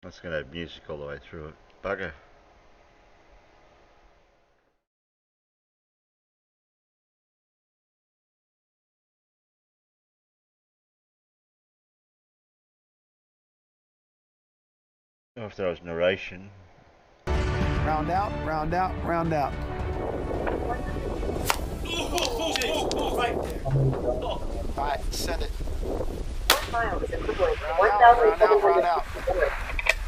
That's going to have music all the way through it. Bugger. Oh, if there was narration. Round out, round out, round out. Alright, send it. 1 mile is equivalent to Round out, 1,700 round out.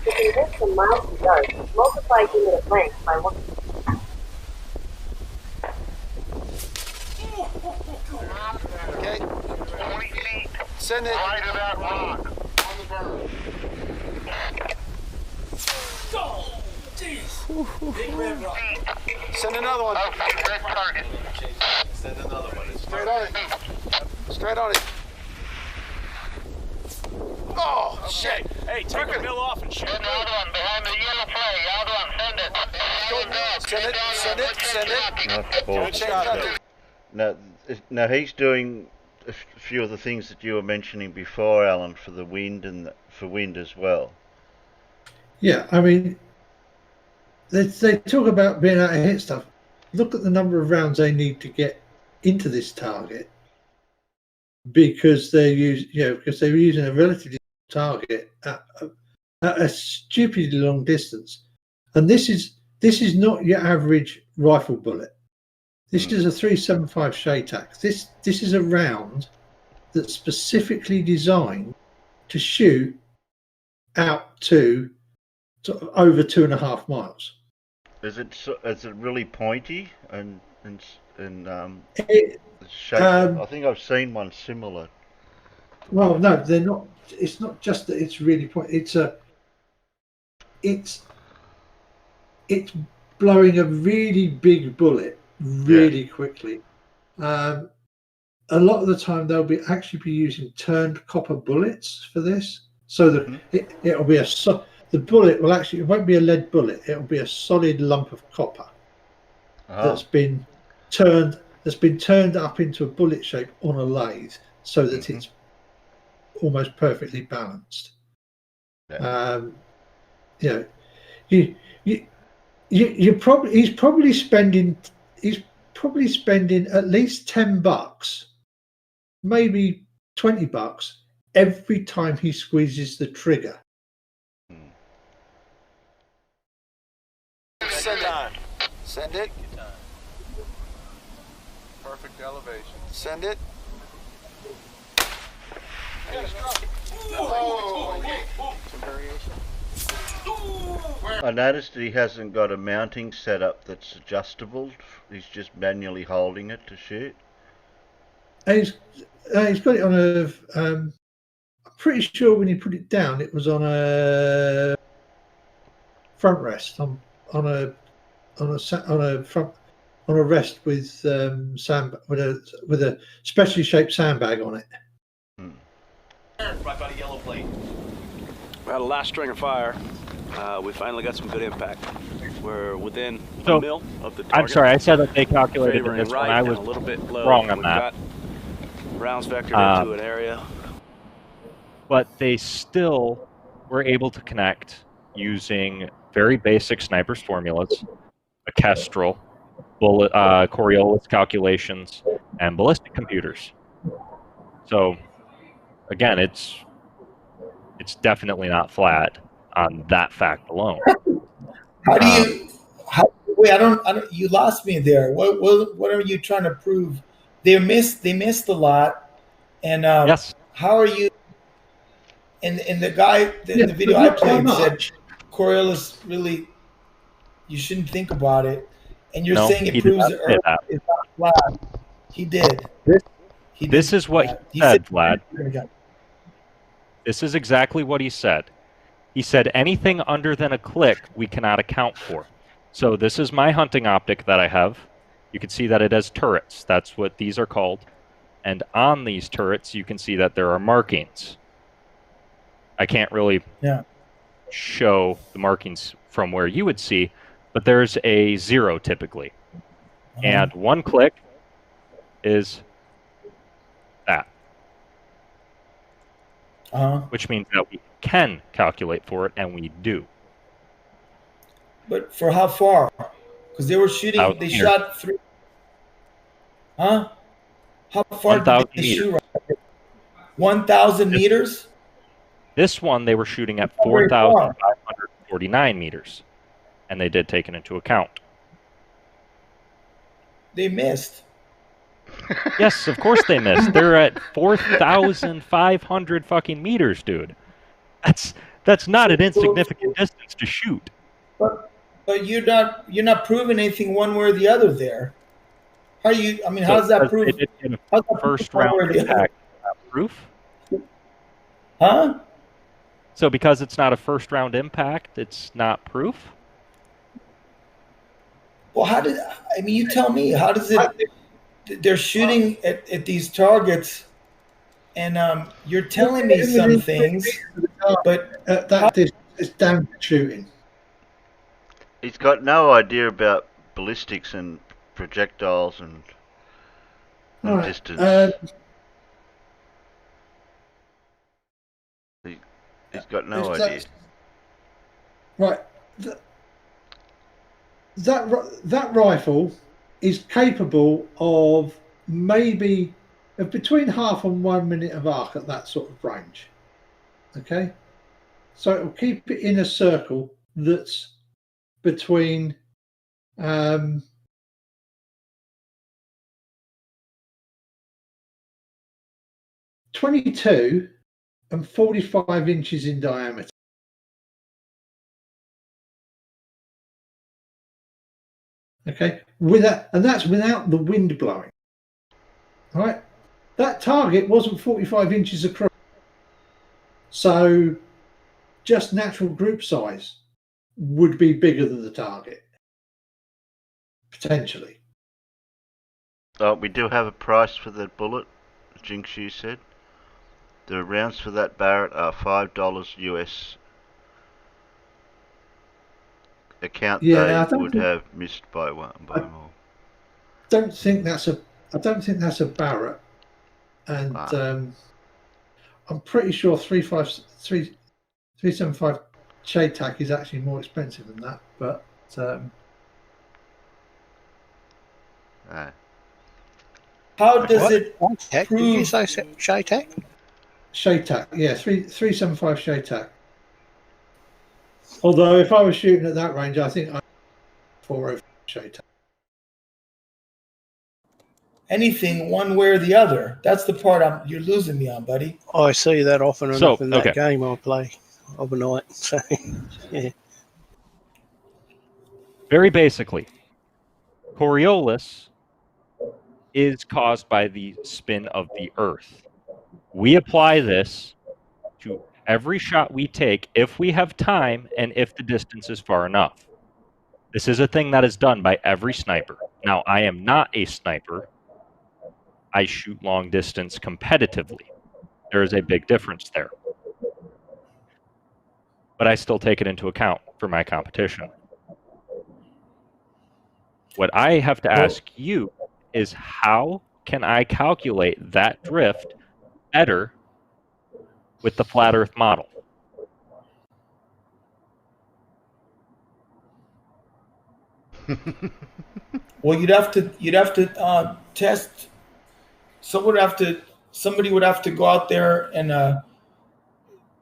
To convert from miles to yards, multiply unit of length by 1. Okay. 20 feet. Send it. Right to that rock. On the berm. Oh, jeez. Big red rock. Send another one. Red target. Send another one. Straight on it. Straight on it. Oh, shit. Hey, take the mill off and shoot. Send the other one behind the yellow flag. The other one, send it. Send it, send it, send it. Good shot. Now he's doing a few of the things that you were mentioning before, Alan, for the wind and for wind as well. Yeah, I mean, they talk about being able to hit stuff. Look at the number of rounds they need to get into this target, because they're using a relatively target at a stupidly long distance, and this is this is not your average rifle bullet. This is a 375 Shaytak. This is a round that's specifically designed to shoot out to over 2.5 miles. Is it really pointy and shape? I think I've seen one similar. Well, no, they're not. It's not just that it's really pointy. It's blowing a really big bullet really quickly. A lot of the time they'll actually be using turned copper bullets for this, so that it'll be the bullet will actually, it won't be a lead bullet, it'll be a solid lump of copper that's been turned up into a bullet shape on a lathe, so that it's almost perfectly balanced. He's probably spending at least $10, maybe $20 every time he squeezes the trigger. Send it. Perfect elevation. Send it. I noticed that he hasn't got a mounting setup that's adjustable. He's just manually holding it to shoot. He's got it on a. I'm pretty sure when he put it down, it was on a front rest, on a rest with with a specially shaped sandbag on it. Right by the yellow plate. We had a last string of fire. We finally got some good impact. We're within a mil of the target. I'm sorry, I said that they calculated in this one. I was a little bit low. wrong on that. Rounds vectored into an area. But they still were able to connect using very basic sniper's formulas, a Kestrel, bullet, Coriolis calculations, and ballistic computers. So, again, it's definitely not flat on that fact alone. How do you? Wait, I don't. You lost me there. What are you trying to prove? They missed a lot, and yes. How are you? And the guy, the video I played said Coriolis really, you shouldn't think about it. And you're saying it proves the Earth is not flat. He did. This is what he said, Vlad. This is exactly what he said. He said anything under than a click we cannot account for. So this is my hunting optic that I have. You can see that it has turrets. That's what these are called. And on these turrets, you can see that there are markings. I can't really show the markings from where you would see, but there's a 0 typically. And one click is that. Which means that we can calculate for it, and we do. But for how far? Because they were shooting, they shot 3. Huh? How far did they shoot? 1,000 meters? This one they were shooting at 4,549 meters, and they did take it into account. They missed. Yes, of course they missed. They're at 4,500 fucking meters, dude. That's not an insignificant distance to shoot. But you're not proving anything one way or the other there. How do you? I mean, how does that prove? First round impact proof? Huh? So because it's not a first round impact, it's not proof? Well, you tell me, how does it, they're shooting at these targets, and you're telling me some things, but it's damn shooting. He's got no idea about ballistics and projectiles and distance. He's got no idea. Right. That rifle is capable of maybe between half and 1 minute of arc at that sort of range. Okay? So it will keep it in a circle that's between Um, 22 and 45 inches in diameter. Okay, and that's without the wind blowing. All right, that target wasn't 45 inches across, so just natural group size would be bigger than the target, potentially. We do have a price for that bullet, Jinx, you said. The rounds for that Barrett are $5 US. Account Yeah, they would have missed by more. I don't think that's a Barrett, and I'm pretty sure 375 shade tack is actually more expensive than that. But how does it prove? Did you say shade tack? Shade tack, yeah, 375 shade tack. Although if I was shooting at that range, I think I 405 shade tack. Anything one way or the other. That's the part you're losing me on, buddy. I see that often enough in that game I play overnight. So, yeah. Very basically, Coriolis is caused by the spin of the Earth. We apply this to every shot we take if we have time and if the distance is far enough. This is a thing that is done by every sniper. Now, I am not a sniper. I shoot long distance competitively. There is a big difference there. But I still take it into account for my competition. What I have to ask you is how can I calculate that drift better with the flat Earth model? Well, you'd have to test. Somebody would have to go out there and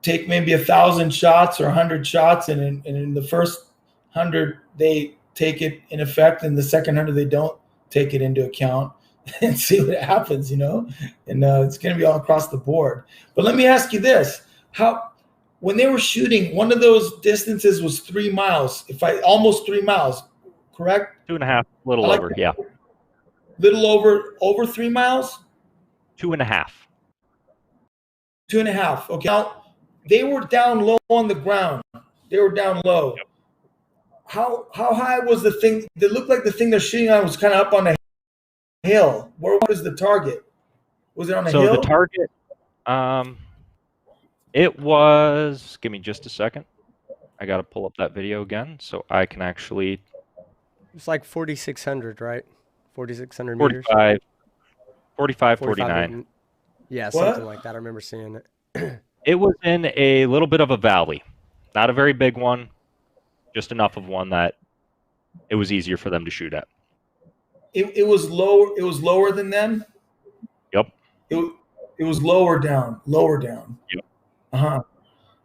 take maybe 1,000 shots or 100 shots, and in the first 100 they take it in effect, and the second 100 they don't take it into account, and see what happens, and it's going to be all across the board. But let me ask you this: when they were shooting, one of those distances was 3 miles, almost 3 miles, correct? 2.5, little over, yeah. Little over 3 miles. 2.5. 2.5. Okay. Now they were down low on the ground. They were down low. Yep. How high was the thing? It looked like the thing they're shooting on was kind of up on a hill. Where was the target? Was it on a hill? So the target, it was. Give me just a second. I got to pull up that video again so I can actually. It's like 4,600, right? 4,600 meters. 45, 49. Yeah, something like that. I remember seeing it. It was in a little bit of a valley. Not a very big one, just enough of one that it was easier for them to shoot at. It was lower. It was lower than them? Yep. It was lower down. Yep. Uh-huh.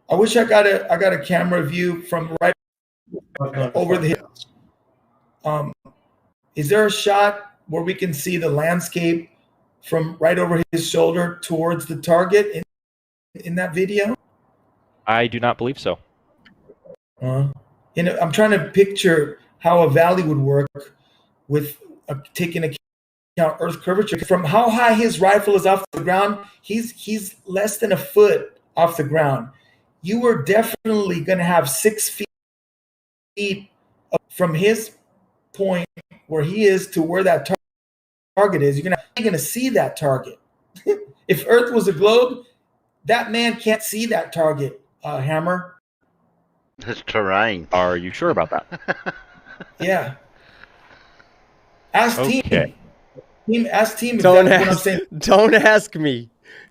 I wish I got a camera view from right over the hill. Is there a shot where we can see the landscape from right over his shoulder towards the target in that video? I do not believe so. I'm trying to picture how a valley would work with taking account Earth curvature. From how high his rifle is off the ground, he's less than a foot off the ground. You were definitely going to have 6 feet from his point where he is to where that target is. You're going to see that target. If Earth was a globe, that man can't see that target, Hammer. It's terrain. Are you sure about that? Yeah. Ask team. Ask team. Don't ask me.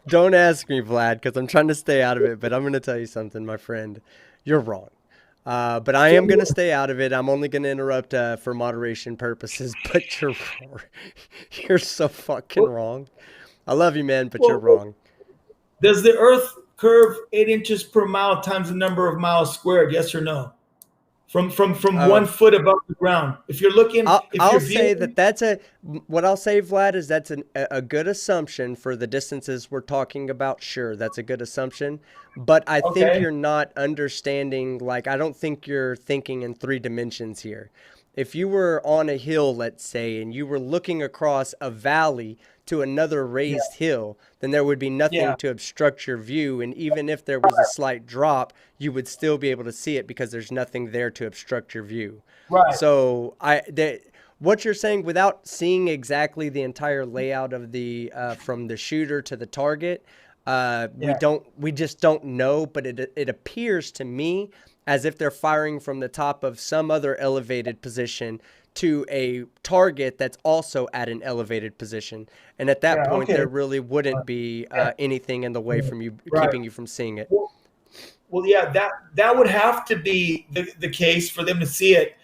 Don't ask me, Vlad, because I'm trying to stay out of it. But I'm going to tell you something, my friend. You're wrong. But I am going to stay out of it. I'm only going to interrupt for moderation purposes. But you're so fucking wrong. I love you, man, but you're wrong. Does the Earth curve 8 inches per mile times the number of miles squared? Yes or no? from 1 foot above the ground. If you're looking, I'll say that's what I'll say, Vlad, is that's a good assumption for the distances we're talking about. Sure, that's a good assumption, but I think you're not understanding. Like, I don't think you're thinking in 3 dimensions here. If you were on a hill, let's say, and you were looking across a valley to another raised hill, then there would be nothing to obstruct your view. And even if there was a slight drop, you would still be able to see it because there's nothing there to obstruct your view. Right. So what you're saying, without seeing exactly the entire layout of the from the shooter to the target, we just don't know. But it appears to me as if they're firing from the top of some other elevated position to a target that's also at an elevated position. And at that point, there really wouldn't be anything in the way from you, keeping you from seeing it. Well, yeah, that would have to be the case for them to see it.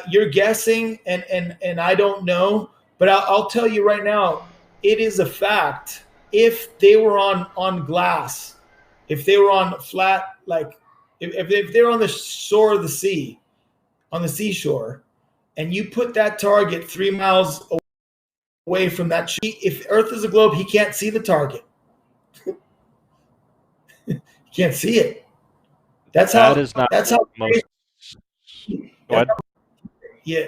You're guessing, and I don't know, but I'll tell you right now, it is a fact. If they were on glass, if they were on flat, like if they're on the shore of the sea, on the seashore, and you put that target 3 miles away from that tree, if Earth is a globe, he can't see the target. He can't see it. That's how. Yeah,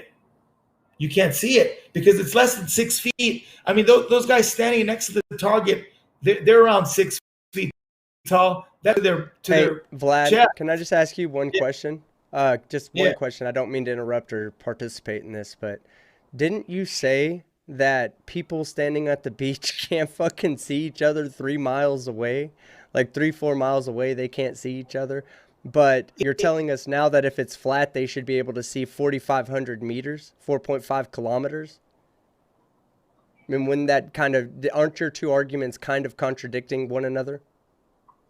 you can't see it because it's less than 6 feet. I mean, those guys standing next to the target, they're around 6 feet tall. That's their Vlad, chest. Can I just ask you one question? Just one question. I don't mean to interrupt or participate in this, but didn't you say that people standing at the beach can't fucking see each other 3 miles away? Like 3-4 miles away, they can't see each other. But you're telling us now that if it's flat, they should be able to see 4,500 meters, 4.5 kilometers? I mean, wouldn't that aren't your 2 arguments kind of contradicting one another?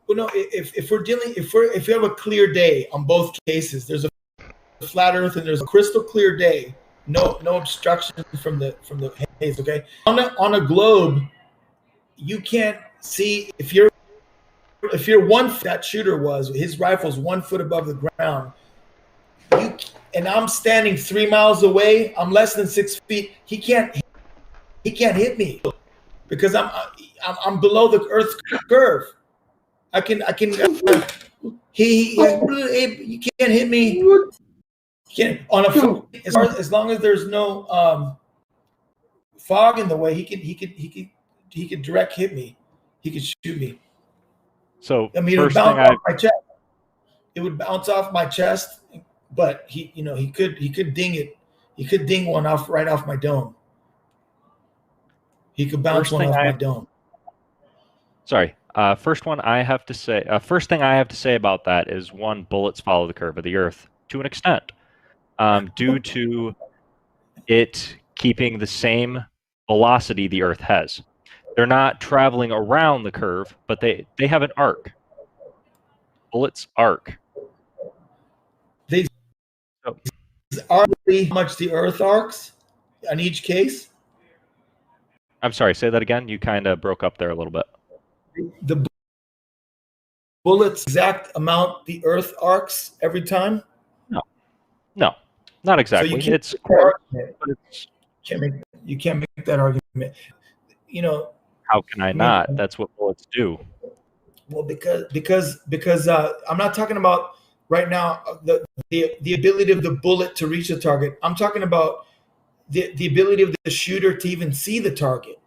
Well, no. If we have a clear day on both cases, there's a flat Earth and there's a crystal clear day, no obstruction from the haze. Okay, on a globe, you can't see if you're 1 foot. That shooter his rifle's 1 foot above the ground. And I'm standing 3 miles away. I'm less than 6 feet. He can't hit me because I'm below the Earth's curve. I can. You can't hit me. As long as there's no fog in the way, he could direct hit me. He could shoot me. So I mean, it would bounce off my chest. It would bounce off my chest, but he could ding it. He could ding one right off my dome. He could bounce one off my dome. Sorry. First thing I have to say about that is, 1, bullets follow the curve of the Earth to an extent, due to it keeping the same velocity the Earth has. They're not traveling around the curve, but they have an arc. Bullets arc. How much the Earth arcs on each case? I'm sorry, say that again. You kind of broke up there a little bit. The bullets exact amount the Earth arcs every time? No, not exactly. So you can't make that argument. How can I not? That's what bullets do. Well, because I'm not talking about right now the ability of the bullet to reach the target. I'm talking about the ability of the shooter to even see the target.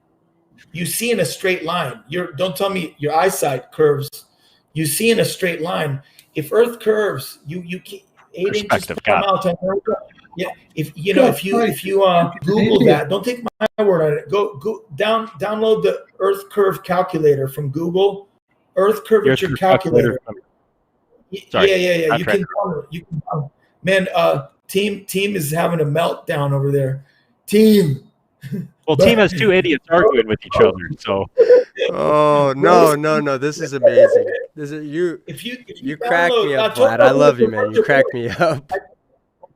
You see in a straight line. Don't tell me your eyesight curves. You see in a straight line. If Earth curves, you can't, 8 inches to come out. Yeah, if you Google that, don't take my word on it. Go download the Earth curve calculator from Google. Earth curvature calculator. Yeah. You can. Man, team is having a meltdown over there. Team. Well, team has 2 idiots arguing with each other. So. Oh no! This is amazing. This is you. If you crack me up, Vlad. I love you, man. You crack me up.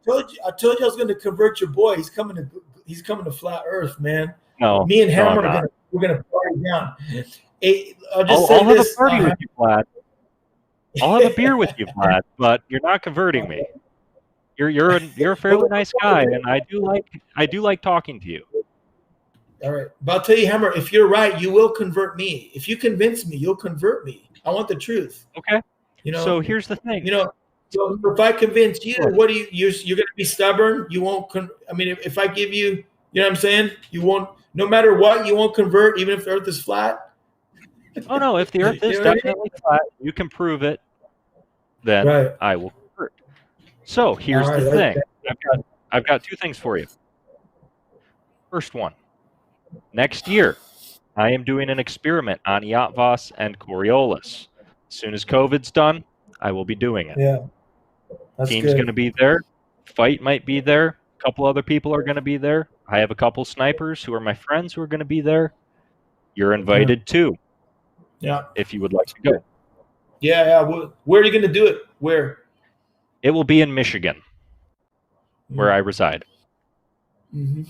I told you I was going to convert your boy. He's coming to flat Earth, man. No, me and Hammer we're going to party down. I'll have a party with you, Vlad. I'll have a beer with you, Vlad. But you're not converting me. You're a fairly nice guy, and I do like talking to you. All right, but I'll tell you, Hammer, if you're right, you will convert me. If you convince me, you'll convert me. I want the truth. Okay. You know. So here's the thing. You know, so if I convince you, what do you're going to be stubborn? You won't. I mean, if I give you, you know what I'm saying? You won't. No matter what, you won't convert, even if the Earth is flat. Oh no! If the Earth is definitely flat, you can prove it. Then I will convert. So here's the thing. I've got two things for you. First one. Next year, I am doing an experiment on Yatvos and Coriolis. As soon as COVID's done, I will be doing it. Yeah. Team's going to be there. Fight might be there. A couple other people are going to be there. I have a couple snipers who are my friends who are going to be there. You're invited too. Yeah. If you would like to go. Yeah. Where are you going to do it? Where? It will be in Michigan, where I reside. Mm-hmm.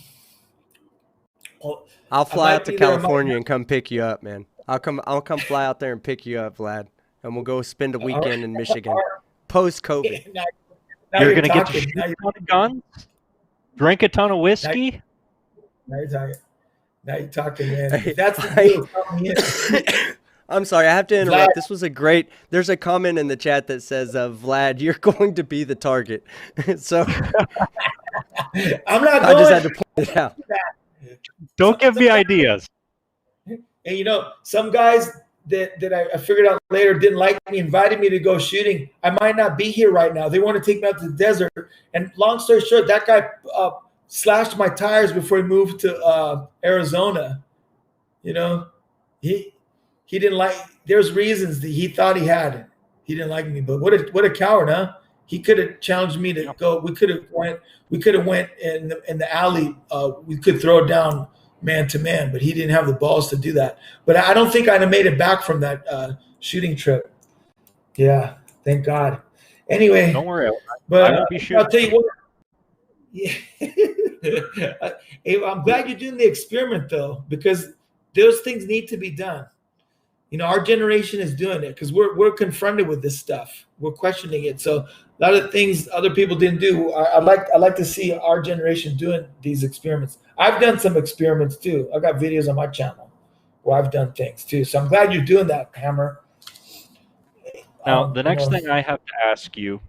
Well, I'll fly out to California and come pick you up, man. I'll come fly out there and pick you up, Vlad, and we'll go spend a weekend in Michigan, post-COVID. You're gonna get to shoot a ton of guns, drink a ton of whiskey. Now you're talking, man. If that's the deal. I'm sorry, I have to interrupt. Vlad. This was a great. There's a comment in the chat that says, "Vlad, you're going to be the target." So I'm not. I just had to point it out. Don't give me ideas. And you know, some guys that I figured out later didn't like me, invited me to go shooting. I might not be here right now. They want to take me out to the desert. And long story short, that guy slashed my tires before he moved to Arizona. You know, he didn't like. There's reasons that he thought he had. He didn't like me, but what a coward, huh? He could have challenged me to go. We could have went in the alley. We could throw it down man to man, but he didn't have the balls to do that. But I don't think I'd have made it back from that shooting trip. Yeah, thank God. Anyway, don't worry. But I'll tell you what. Yeah. I'm glad you're doing the experiment though, because those things need to be done. You know, our generation is doing it because we're confronted with this stuff. We're questioning it. So a lot of things other people didn't do. I'd like to see our generation doing these experiments. I've done some experiments too. I've got videos on my channel where I've done things too. So I'm glad you're doing that, Hammer. Now, the next thing I have to ask you,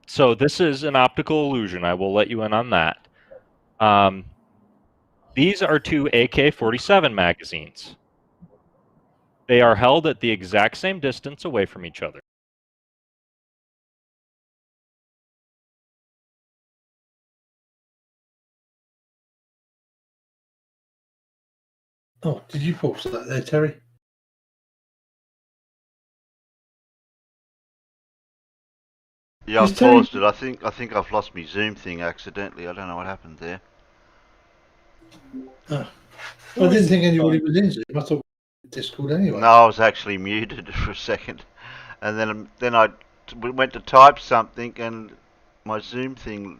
so this is an optical illusion. I will let you in on that. These are two AK-47 magazines. They are held at the exact same distance away from each other. Oh, did you pause that there, Terry? Yeah, I paused it. I think I've lost my Zoom thing accidentally. I don't know what happened there. Oh. I didn't think anybody was in Zoom. I thought Discord anyway. No, I was actually muted for a second, and then I went to type something, and my Zoom thing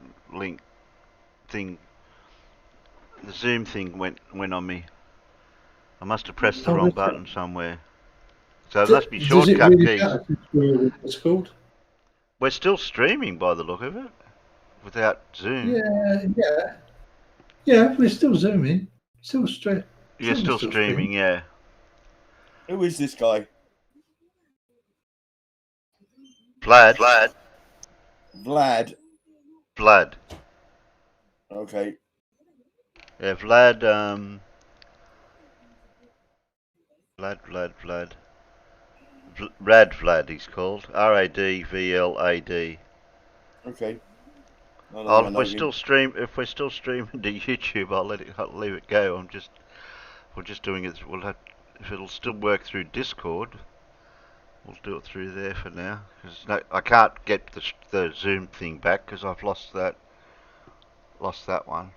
the Zoom thing went on me. I must have pressed the wrong button somewhere. So it must be shortcut keys. Discord? We're still streaming by the look of it, without Zoom. Yeah, we're still zooming. Still straight. You're still streaming, yeah. Who is this guy? Vlad. Vlad. Okay. Yeah, Vlad, Vlad, he's called. RADVLAD. Okay. If we're still streaming to YouTube, I'll leave it go. We're just doing it. If it'll still work through Discord, we'll do it through there for now. Because I can't get the Zoom thing back because I've lost that one.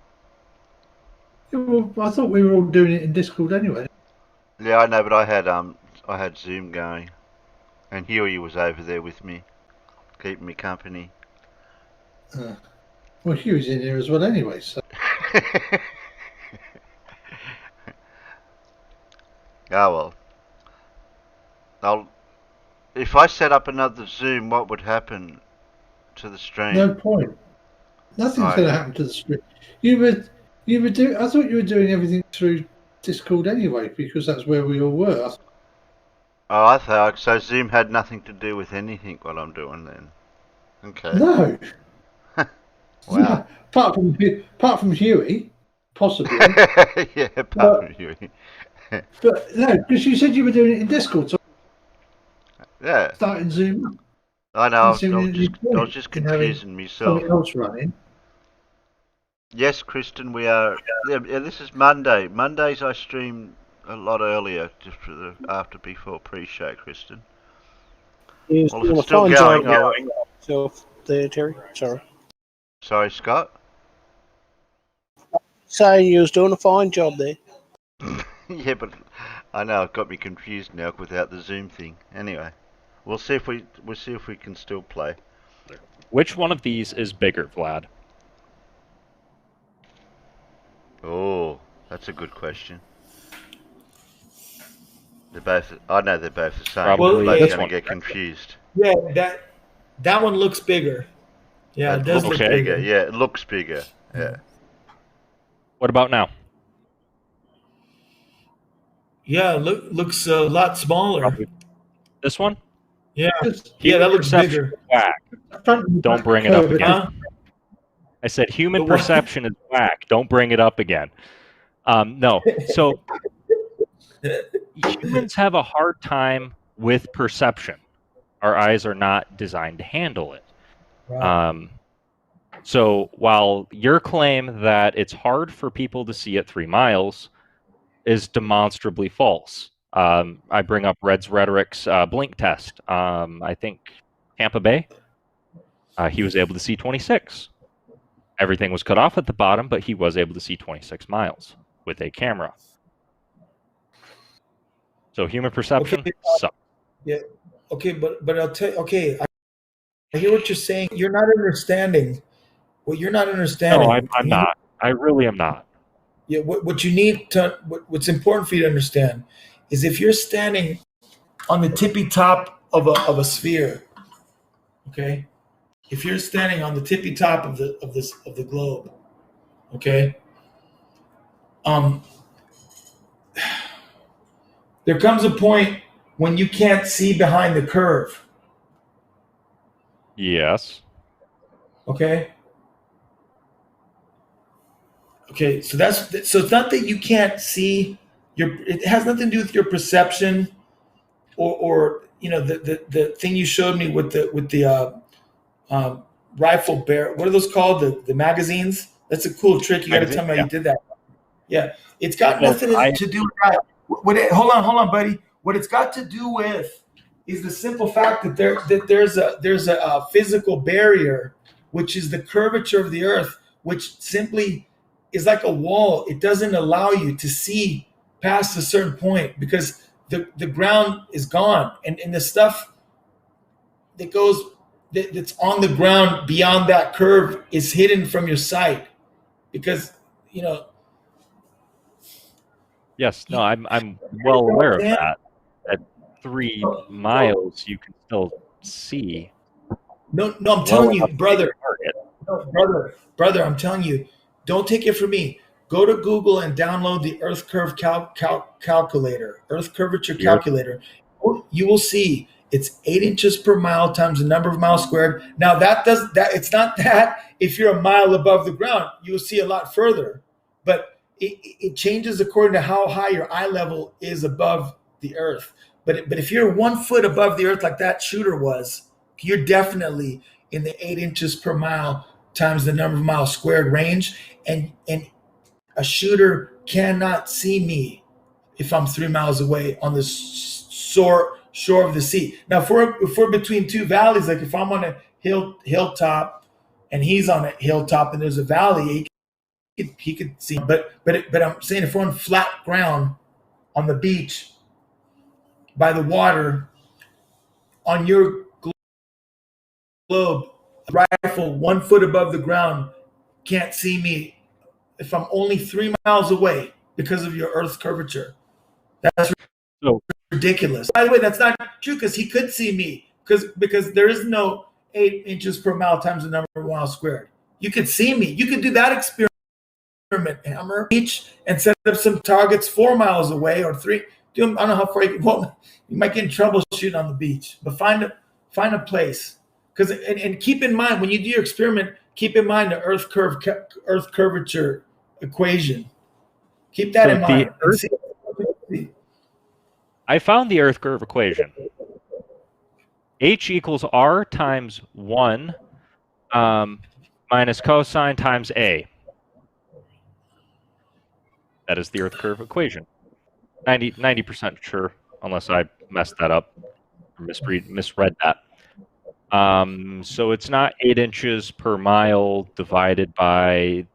Yeah, well, I thought we were all doing it in Discord anyway. Yeah, I know, but I had Zoom going, and Huey was over there with me, keeping me company. Well, Huey's in here as well anyway, so. Oh well. If I set up another Zoom, what would happen? to the stream? No point. Nothing's going to happen to the stream. You were doing. I thought you were doing everything through Discord anyway, because that's where we all were. Oh, I thought so. Zoom had nothing to do with anything what I'm doing then. Okay. No. Wow. apart from Huey, possibly. Yeah, apart from Huey. But no, because you said you were doing it in Discord. So yeah. Starting Zoom up. I know. I was just confusing myself. Something else running. Yes, Kristen, we are. Yeah, this is Monday. Mondays I stream a lot earlier, just for the before pre-show, Kristen. Well, if it's still going, so there, Terry. Sorry, Scott. Say you was doing a fine job there. Yeah, but I know it got me confused now without the Zoom thing. Anyway, we'll see if we can still play. Which one of these is bigger, Vlad? Oh, that's a good question. They're both. I know they're both the same. Probably but this gonna one. get confused. Yeah, that one looks bigger. Yeah, it does look bigger. Yeah, it looks bigger. Yeah. What about now? Yeah, looks a lot smaller. Probably this one? Yeah, that looks bigger. Whack. Don't bring it up again. Huh? I said human perception is whack. Don't bring it up again. No. So humans have a hard time with perception. Our eyes are not designed to handle it. Right. So while your claim that it's hard for people to see at 3 miles is demonstrably false. I bring up Red's Rhetoric's blink test. I think Tampa Bay. He was able to see 26. Everything was cut off at the bottom, but he was able to see 26 miles with a camera. So human perception sucks. Yeah. Okay, but I'll tell you. Okay, I hear what you're saying. You're not understanding. What you're not understanding. No, I'm not. I really am not. Yeah. What you need to. What's important for you to understand is if you're standing on the tippy top of a sphere. Okay. If you're standing on the tippy top of the globe, okay, there comes a point when you can't see behind the curve. Yes. Okay. Okay, so it's not that you can't see it has nothing to do with your perception or the thing you showed me with the rifle bear. What are those called? The magazines? That's a cool trick. You got to tell me how you did that. Yeah. It's got nothing to do with that. Hold on, buddy. What it's got to do with is the simple fact that there's a physical barrier, which is the curvature of the earth, which simply is like a wall. It doesn't allow you to see past a certain point because the ground is gone. And the stuff that's on the ground beyond that curve is hidden from your sight because, Yes, no, I'm well aware of that. At 3 miles, you can still see. No, I'm telling you, brother. No, brother, I'm telling you, don't take it from me. Go to Google and download the Earth Curve calculator, Earth Curvature calculator. You will see it's 8 inches per mile times the number of miles squared. Now it's not that if you're a mile above the ground, you'll see a lot further, but it changes according to how high your eye level is above the earth. But if you're 1 foot above the earth like that shooter was, you're definitely in the 8 inches per mile times the number of miles squared range. And a shooter cannot see me if I'm 3 miles away on the shore of the sea. Now, if we're between two valleys, like if I'm on a hilltop and he's on a hilltop and there's a valley, he could see. But I'm saying if we're on flat ground on the beach by the water on your globe, a rifle 1 foot above the ground can't see me if I'm only 3 miles away because of your Earth's curvature. That's ridiculous. By the way, that's not true because he could see me because there is no 8 inches per mile times the number of miles squared. You could see me. You could do that experiment, hammer each, and set up some targets 4 miles away or 3. I don't know how far you can. Well, you might get in trouble shooting on the beach, but find a place. Because and keep in mind when you do your experiment, keep in mind the Earth curvature equation. Keep that in mind. I found the Earth curve equation. H equals R times 1 minus cosine times A. That is the Earth curve equation. 90% sure, unless I messed that up or misread that. So it's not 8 inches per mile divided by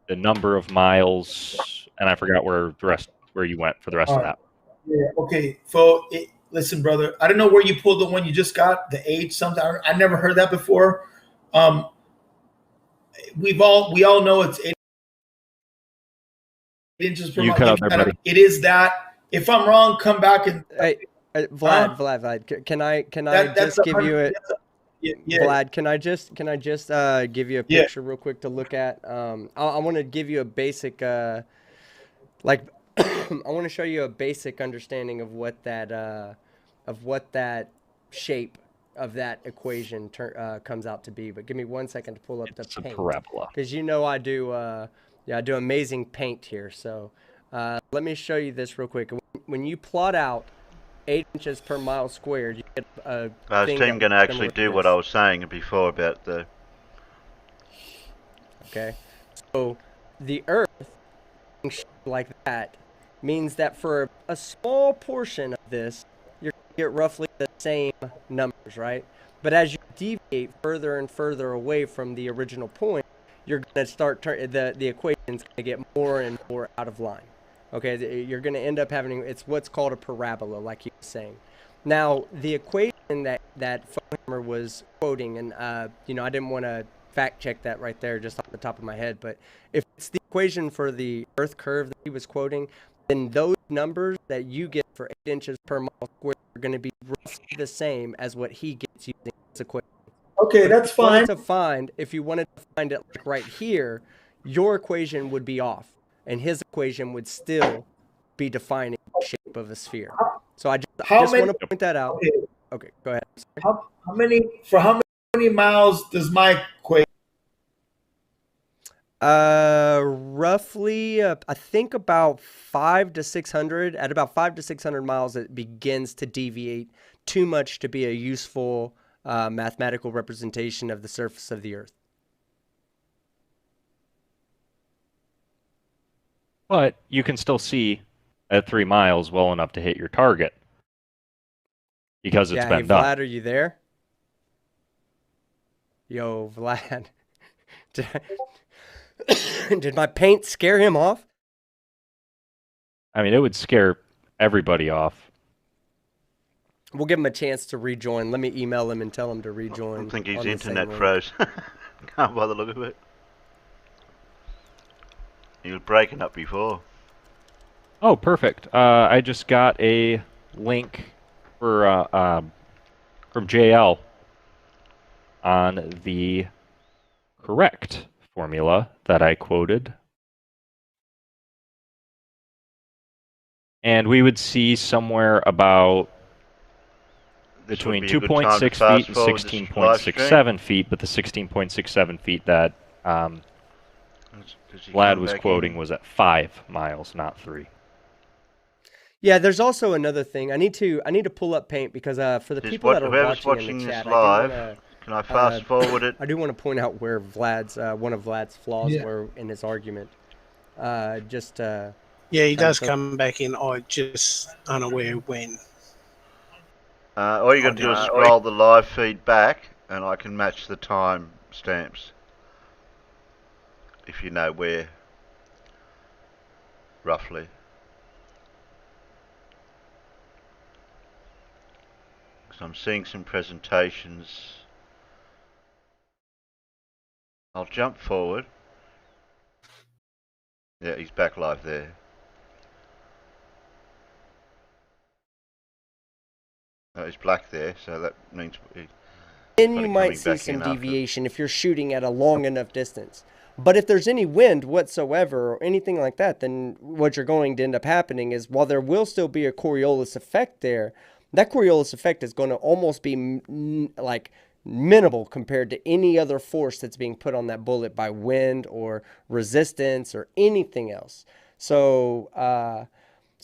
the number of miles, and I forgot where you went for the rest of that. Yeah. Okay. So listen, brother. I don't know where you pulled the one you just got. The age something. I never heard that before. We all know it's 8 inches per mile. Cut out there, buddy. It is that. If I'm wrong, come back and. Hey, Vlad. Can I just give you a? Vlad, can I just give you a picture real quick to look at? I want to give you a basic I want to show you a basic understanding of what that shape of that equation comes out to be. But give me 1 second to pull up the paint. A parabola. Because I do I do amazing paint here. So let me show you this real quick. When you plot out 8 inches per mile squared, you get a I was going to actually do what I was saying before about the... Okay. So the Earth like that means that for a small portion of this, you're going to get roughly the same numbers, right? But as you deviate further and further away from the original point, you're going to start the equation's going to get more and more out of line. Okay, you're going to end up having, it's what's called a parabola, like you were saying. Now, the equation that Fohammer was quoting, and I didn't want to fact check that right there just off the top of my head, but if it's the equation for the Earth curve that he was quoting, then those numbers that you get for 8 inches per mile squared are going to be roughly the same as what he gets using this equation. Okay, that's fine. If you wanted to find it like right here, your equation would be off, and his equation would still be defining the shape of a sphere. So I just want to point that out. Okay, go ahead. How many miles does my equation? Roughly, I think about 500 to 600. At about 500 to 600 miles, it begins to deviate too much to be a useful mathematical representation of the surface of the Earth. But you can still see at 3 miles well enough to hit your target because it's been done. Vlad, are you there? Yo, Vlad. Did my paint scare him off? I mean, it would scare everybody off. We'll give him a chance to rejoin. Let me email him and tell him to rejoin. I think his internet froze. Can't bother look at it. He was breaking up before. Oh, perfect. I just got a link for from JL on the correct formula that I quoted. And we would see somewhere about between 2.6 feet and 16.67 feet, but the 16.67 feet that Vlad was quoting was at 5 miles, not 3. Yeah, there's also another thing. I need to pull up paint because for the people that are watching in the chat, live, can I fast forward it? I do want to point out where Vlad's one of Vlad's flaws were in his argument. Yeah, he does come back in. I'm just unaware when. All you got to do is scroll the live feed back, and I can match the time stamps. If you know where, roughly. Because I'm seeing some presentations. I'll jump forward. Yeah, he's back live there. Oh, he's black there, so that means then you might see some deviation if you're shooting at a long enough distance. But if there's any wind whatsoever or anything like that, then what you're going to end up happening is, while there will still be a Coriolis effect there, that Coriolis effect is going to almost be like minimal compared to any other force that's being put on that bullet by wind or resistance or anything else. So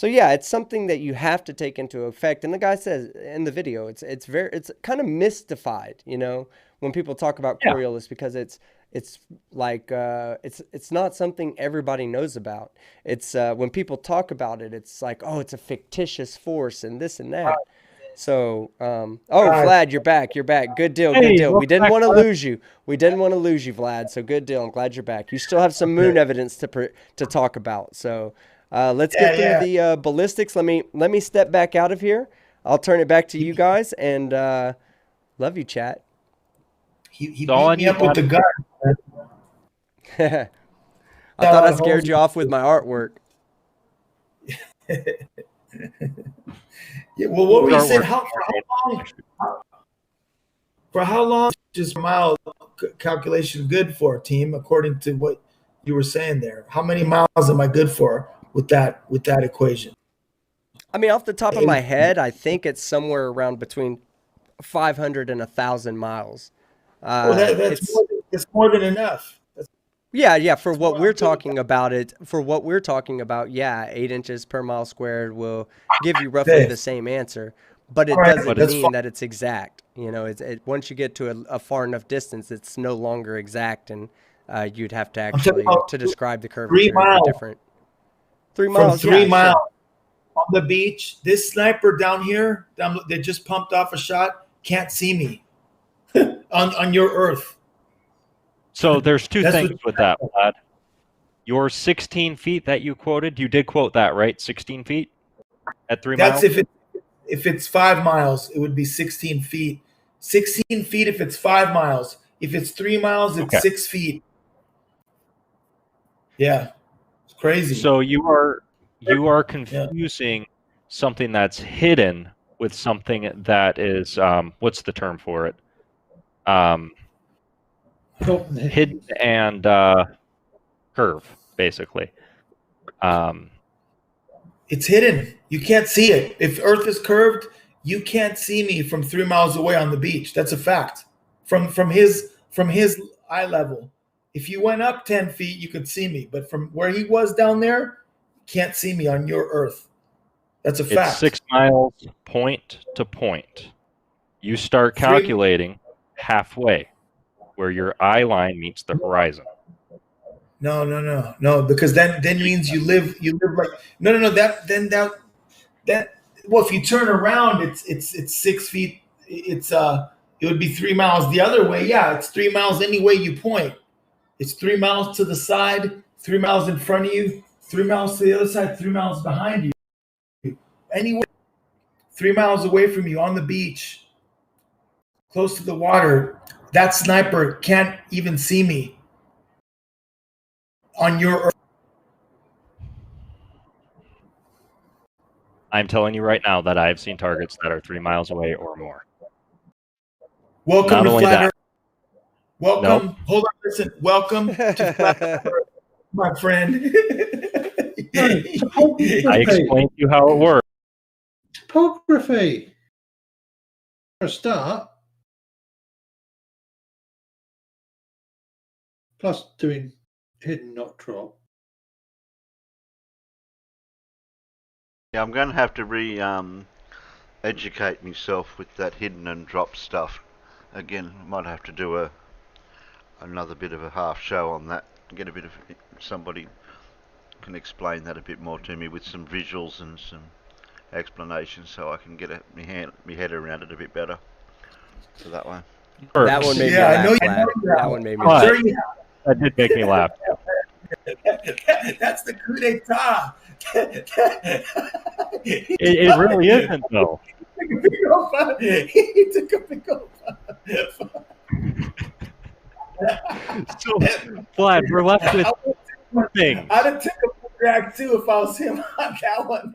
yeah, it's something that you have to take into effect. And the guy says in the video, it's kind of mystified, you know, when people talk about Coriolis, because it's like it's not something everybody knows about. It's when people talk about it, it's like, oh, it's a fictitious force and this and that. So Vlad, you're back. Good deal. We didn't want to lose you. Vlad. So good deal. I'm glad you're back. You still have some moon evidence to talk about. So let's get through the ballistics. Let me step back out of here. I'll turn it back to you guys, and love you, chat. He beat me up with the gun. I thought I scared you off with my artwork. Yeah, well, what were you saying? For how long is mile calculation good for, team? According to what you were saying there, how many miles am I good for with that equation? I mean, off the top of my head, I think it's somewhere around between 500 and 1,000 miles. Well, that's more than enough. Yeah. For what we're talking about, yeah, 8 inches per mile squared will give you roughly the same answer, but it doesn't mean that it's exact. You know, once you get to a far enough distance, it's no longer exact, and you'd have to actually to describe the curvature be different. 3 miles. From 3 miles on the beach. This sniper down here, they just pumped off a shot, can't see me on your Earth. So there's two things with that, Vlad. Your 16 feet that you quoted, you did quote that, right? 16 feet at 3 miles? That's if it's 5 miles, it would be 16 feet. 16 feet if it's 5 miles. If it's 3 miles, it's 6 feet. Yeah, it's crazy. So you are confusing something that's hidden with something that is what's the term for it? Hidden and curve, basically. It's hidden. You can't see it. If Earth is curved, you can't see me from 3 miles away on the beach. That's a fact. From his eye level. If you went up 10 feet, you could see me. But from where he was down there, you can't see me on your Earth. That's a fact. It's 6 miles point to point. You start calculating halfway, where your eye line meets the horizon. No, because then means you live like no. That well, if you turn around, it's 6 feet. It would be 3 miles the other way. Yeah, it's 3 miles any way you point. It's 3 miles to the side, 3 miles in front of you, 3 miles to the other side, 3 miles behind you. Anyway, 3 miles away from you on the beach, close to the water. That sniper can't even see me on your Earth. I'm telling you right now that I've seen targets that are 3 miles away or more. Welcome to Flat Earth. Welcome. Nope. Hold on, listen. Welcome to Flat Earth, my friend. I explained to you how it works. Topography. For a start. Plus doing hidden, not drop. Yeah, I'm going to have to educate myself with that hidden and drop stuff. Again, I might have to do another bit of a half show on that. Get a bit of somebody can explain that a bit more to me with some visuals and some explanations, so I can get my head around it a bit better. So that one. That one made me laugh. That one made me laugh. That did make me laugh. That's the coup d'etat. It really isn't, though. He took a big old So, Vlad, we're left with things. I'd have took a big drag too if I was him on that one.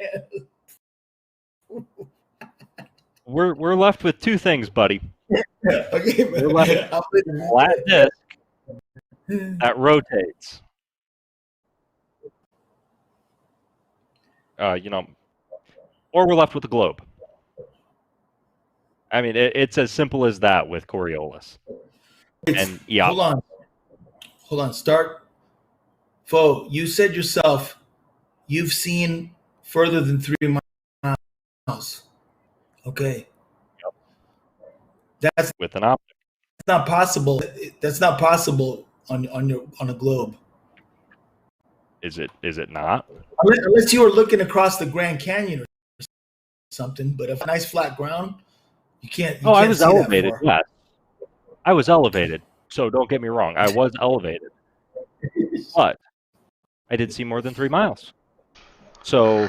We're left with two things, buddy. Okay, We're left with a flat disc that rotates. Or we're left with a globe. I mean, it's as simple as that with Coriolis. And yeah. Hold on. Start. Fo, you said yourself, you've seen further than 3 miles. Okay. That's with an optic. That's not possible. That's not possible on a globe. Is it not? Unless you were looking across the Grand Canyon or something, but if nice flat ground, you can't. You I can't was see elevated. that far. Yes, I was elevated. So don't get me wrong. I was elevated, but I did see more than 3 miles. So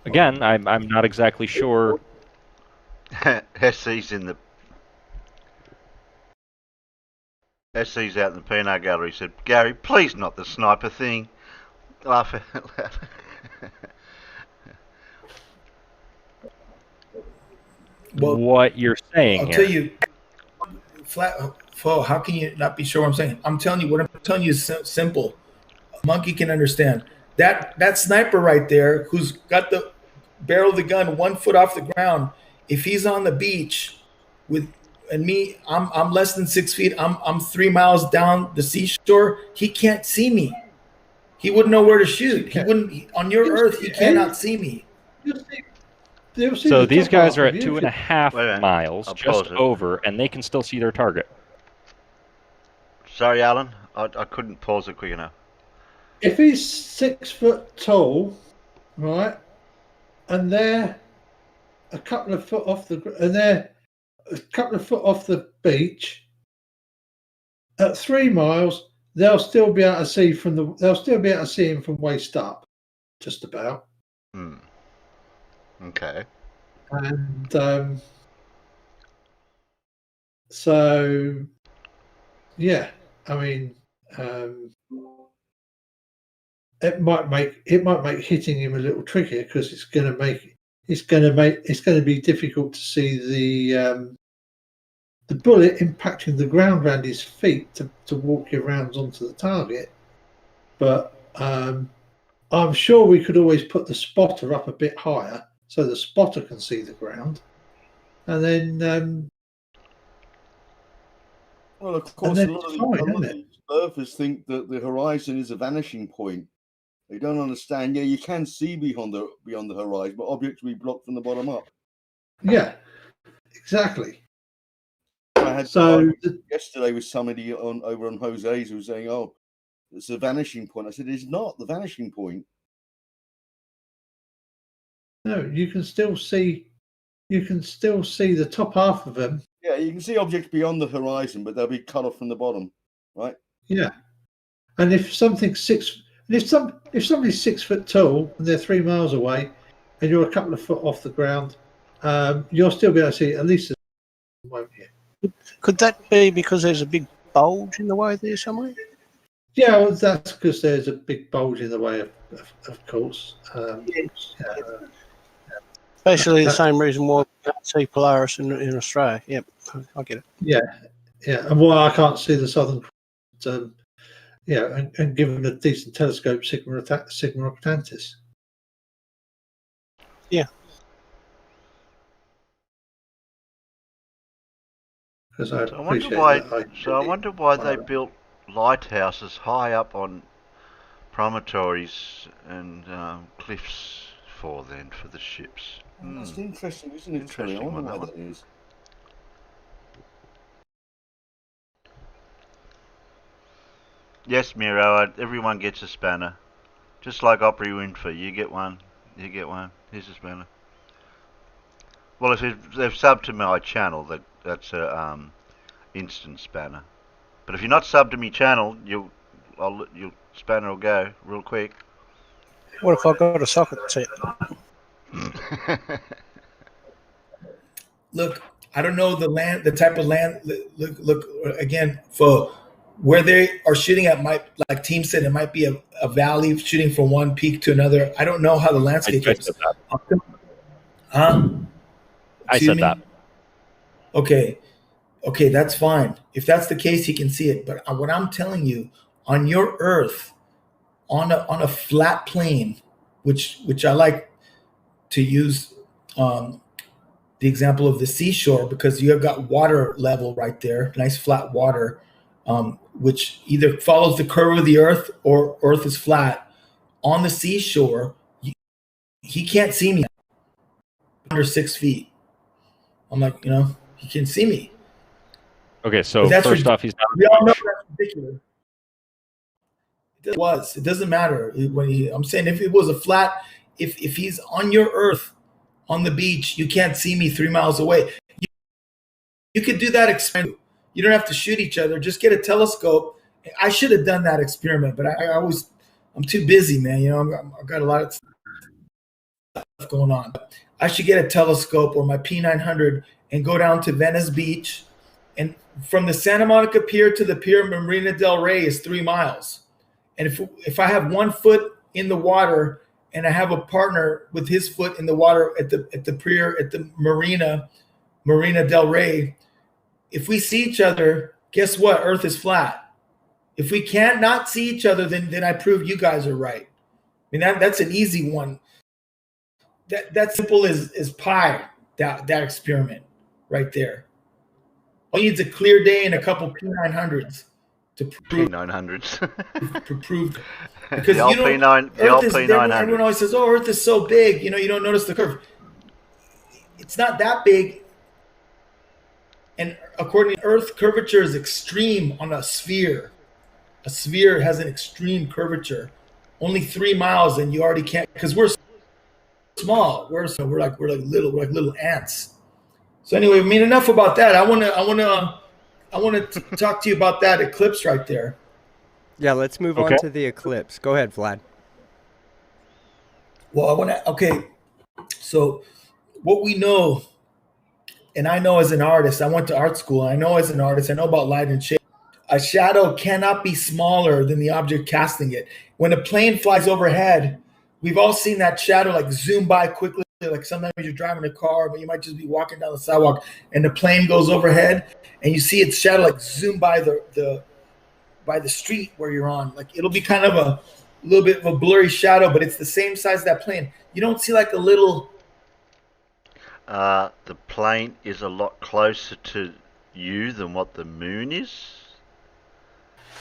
again, I'm not exactly sure. SC's out in the peanut gallery. Said, Gary, please not the sniper thing. Laugh out loud. Well, what you're saying I'll here. tell you, how can you not be sure what I'm saying? I'm telling you, what I'm telling you is simple. A monkey can understand. That sniper right there, who's got the barrel of the gun 1 foot off the ground, if he's on the beach and me, I'm less than 6 feet. I'm 3 miles down the seashore. He can't see me. He wouldn't know where to shoot. He wouldn't on your Earth. He cannot see me. So these guys are at 2.5 miles, just over, and they can still see their target. Sorry, Alan, I couldn't pause it quick enough. If he's 6 foot tall, right, and they're a couple of foot off the beach, at 3 miles, they'll still be able to see him from waist up, just about. Okay. And so, yeah, I mean, it might make hitting him a little trickier because it's going to be difficult to see the bullet impacting the ground around his feet to walk you around onto the target. But I'm sure we could always put the spotter up a bit higher so the spotter can see the ground, and then. Well, of course, a lot of these surfers think that the horizon is a vanishing point. They don't understand. Yeah, you can see beyond the horizon, but objects will be blocked from the bottom up. Yeah, exactly. I had yesterday with somebody over on Jose's who was saying, "Oh, it's a vanishing point." I said, "It's not the vanishing point." No, you can still see the top half of them. Yeah, you can see objects beyond the horizon, but they'll be cut off from the bottom, right? Yeah, and if somebody's 6 foot tall and they're 3 miles away, and you're a couple of foot off the ground, you'll still be able to see at least, won't you? Could that be because there's a big bulge in the way there somewhere? Yeah, well, that's because there's a big bulge in the way, of course. Basically, the same reason why we can't see Polaris in Australia. Yep, I get it. Yeah, and why I can't see the southern Cross, and given a decent telescope, Sigma Octantis. Yeah. Because I wonder why they built lighthouses high up on promontories and cliffs for the ships. That's interesting, isn't it? Interesting. I wonder why that is. Yes, Miro, everyone gets a spanner. Just like Opry Winfrey, you get one. Here's a spanner. Well, if they've subbed to my channel, that's a instant spanner. But if you're not subbed to my channel, your spanner will go real quick. What if I got a socket set? Look, I don't know the type of land. Look again, for where they are shooting at, like Team said, it might be a valley shooting from one peak to another. I don't know how the landscape is. I said that. Okay, that's fine. If that's the case, he can see it. But what I'm telling you, on your Earth, on a flat plane, which I like to use the example of the seashore, because you have got water level right there, nice flat water, which either follows the curve of the Earth or Earth is flat. On the seashore, he can't see me under 6 feet. I'm like, he can see me. Okay, so first off, he's not. We all know that's ridiculous. It doesn't matter I'm saying if it was a flat, if he's on your Earth, on the beach, you can't see me 3 miles away. You could do that experiment. You don't have to shoot each other. Just get a telescope. I should have done that experiment, but I'm too busy, man. I've got a lot of stuff going on. I should get a telescope or my P900 and go down to Venice Beach. And from the Santa Monica Pier to the pier of Marina del Rey is 3 miles. And if I have 1 foot in the water and I have a partner with his foot in the water at the pier at the Marina del Rey, if we see each other, guess what? Earth is flat. If we can't not see each other, then I prove you guys are right. I mean that's an easy one. That simple as pie. That experiment right there. All you need is a clear day and a couple P900s to prove. P900s. To prove. Because the old P900. Everyone always says, "Oh, Earth is so big." You don't notice the curve. It's not that big. And according to Earth, curvature is extreme on a sphere. A sphere has an extreme curvature. Only 3 miles, and you already can't, because we're small. We're like little ants. So anyway, enough about that. I want to talk to you about that eclipse right there. Yeah, let's move on to the eclipse. Go ahead, Vlad. Well, so what we know, and I know as an artist, I went to art school. I know as an artist, I know about light and shade. A shadow cannot be smaller than the object casting it. When a plane flies overhead, we've all seen that shadow like zoom by quickly. Like sometimes you're driving a car, but you might just be walking down the sidewalk and the plane goes overhead and you see its shadow like zoom by the street where you're on. Like it'll be kind of a little bit of a blurry shadow, but it's the same size as that plane. You don't see like a little... the plane is a lot closer to you than what the moon is.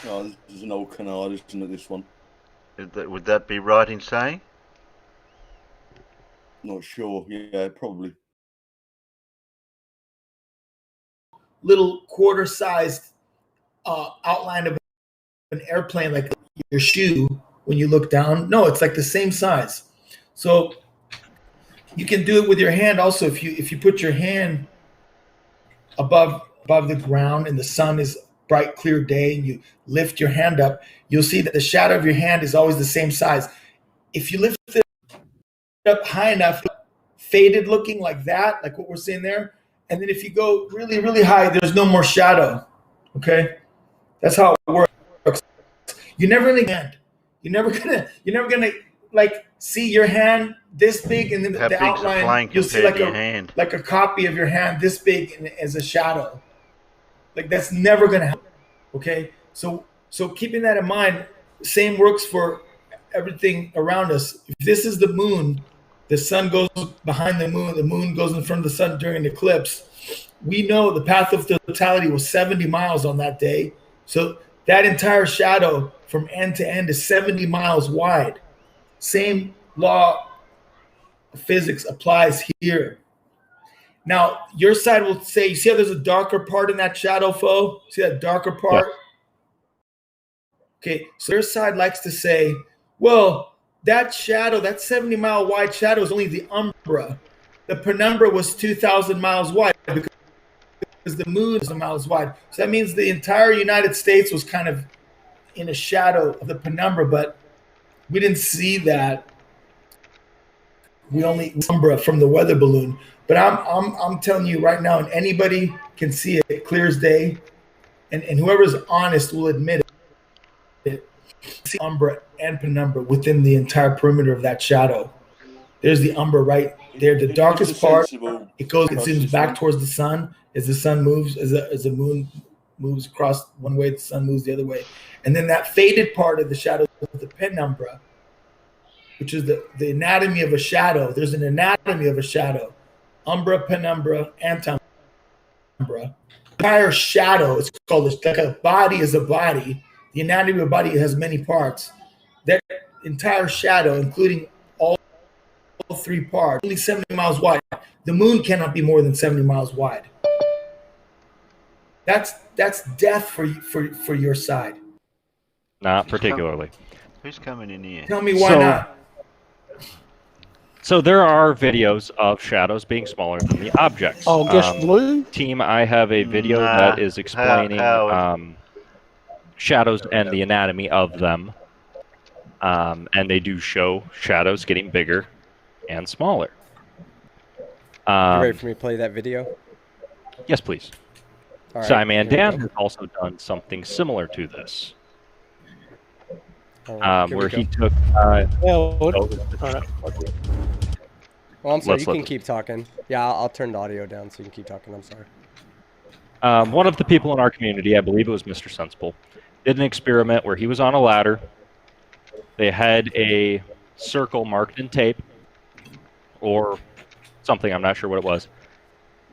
Oh, this is an old canard, isn't it, this one? Would that be right in saying? Not sure. Yeah, probably. Little quarter-sized outline of an airplane, like your shoe when you look down. No, it's like the same size. So you can do it with your hand also. If you put your hand above the ground and the sun is bright, clear day, and you lift your hand up, you'll see that the shadow of your hand is always the same size. If you lift it up high enough, faded looking like that, like what we're seeing there, and then if you go really, really high, there's no more shadow. Okay, that's how it works. You're never gonna like see your hand this big, and then the outline you'll see like a copy of your hand this big as a shadow. Like that's never gonna happen. Okay, so keeping that in mind, same works for everything around us. If this is the moon, the sun goes behind the moon goes in front of the sun during an eclipse. We know the path of totality was 70 miles on that day. So that entire shadow from end to end is 70 miles wide. Same law of physics applies here. Now, your side will say, you see how there's a darker part in that shadow, Fo? See that darker part? Yeah. Okay, so your side likes to say, well, that shadow, that 70-mile wide shadow is only the umbra. The penumbra was 2,000 miles wide because the moon is miles wide. So that means the entire United States was kind of in a shadow of the penumbra, but we didn't see that. We only umbra from the weather balloon. But I'm telling you right now, and anybody can see it clear as day, and whoever's honest will admit it. See umbra and penumbra within the entire perimeter of that shadow. There's the umbra right there, the darkest part. it zooms back towards the sun as the sun moves, as the moon moves across one way, the sun moves the other way. And then that faded part of the shadow of the penumbra, which is the anatomy of a shadow. There's an anatomy of a shadow. Umbra, penumbra, antenumbra. The entire shadow is called, like a body is a body. The anatomy of a body has many parts. That entire shadow, including all 3 parts, only 70 miles wide. The moon cannot be more than 70 miles wide. That's death for your side. Not particularly. Who's coming in here? Tell me why not. So there are videos of shadows being smaller than the objects. Oh, guess blue? Team, I have a video that is explaining shadows and the anatomy of them. And they do show shadows getting bigger and smaller. You ready for me to play that video? Yes, please. All right, Simon Dan has also done something similar to this. Right, where he took... Well, I'm sorry, you can keep talking. Yeah, I'll turn the audio down so you can keep talking. I'm sorry. One of the people in our community, I believe it was Mr. Sensible, did an experiment where he was on a ladder. They had a circle marked in tape or something, I'm not sure what it was.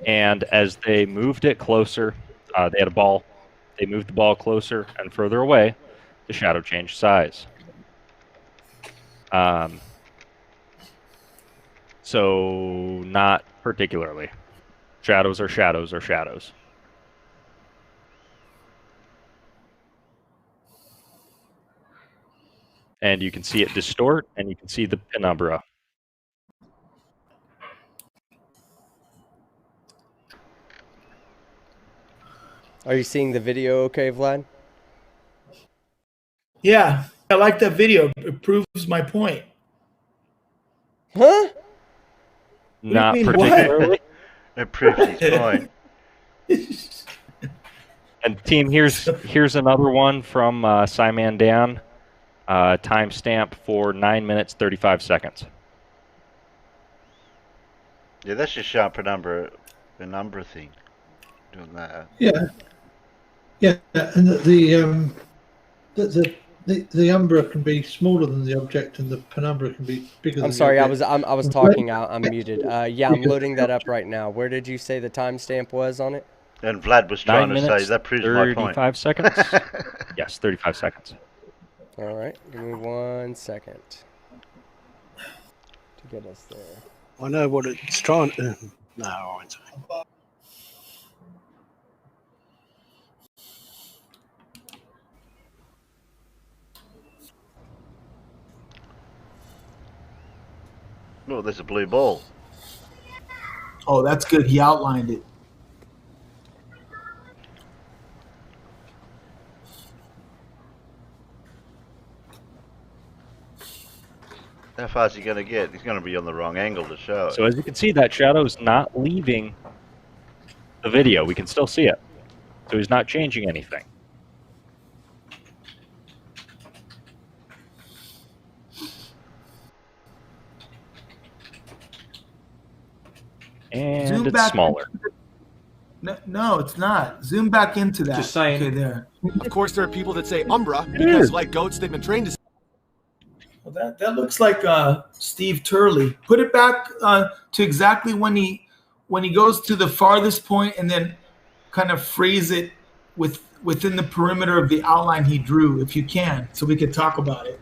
And as they moved it closer, they had a ball. They moved the ball closer and further away. The shadow changed size. So not particularly. Shadows are shadows are shadows. And you can see it distort, and you can see the penumbra. Are you seeing the video okay, Vlad? Yeah, I like that video. It proves my point. Huh? Not particularly. It proves his point. And team, here's another one from Simon Dan. Timestamp for 9 minutes 35 seconds. Yeah, that's just sharp penumbra thing. Doing that. Yeah, and the umbra can be smaller than the object, and the penumbra can be bigger. I'm sorry, I was talking. I'm muted. Yeah, I'm loading that up right now. Where did you say the timestamp was on it? And Vlad was trying to say that proves my point. 35 seconds. Yes, 35 seconds. All right, give me 1 second to get us there. I know what it's trying to. No, I won't say. Oh, there's a blue ball. Oh, that's good. He outlined it. How far is he going to get? He's going to be on the wrong angle to show it. So as you can see, that shadow is not leaving the video. We can still see it. So he's not changing anything. And Zoom it's back smaller. No, it's not. Zoom back into that. Just saying. Okay, there. Of course, there are people that say Umbra because, like goats, they've been trained to. Well, that looks like Steve Turley. Put it back to exactly when he goes to the farthest point, and then kind of freeze it within the perimeter of the outline he drew, if you can, so we could talk about it.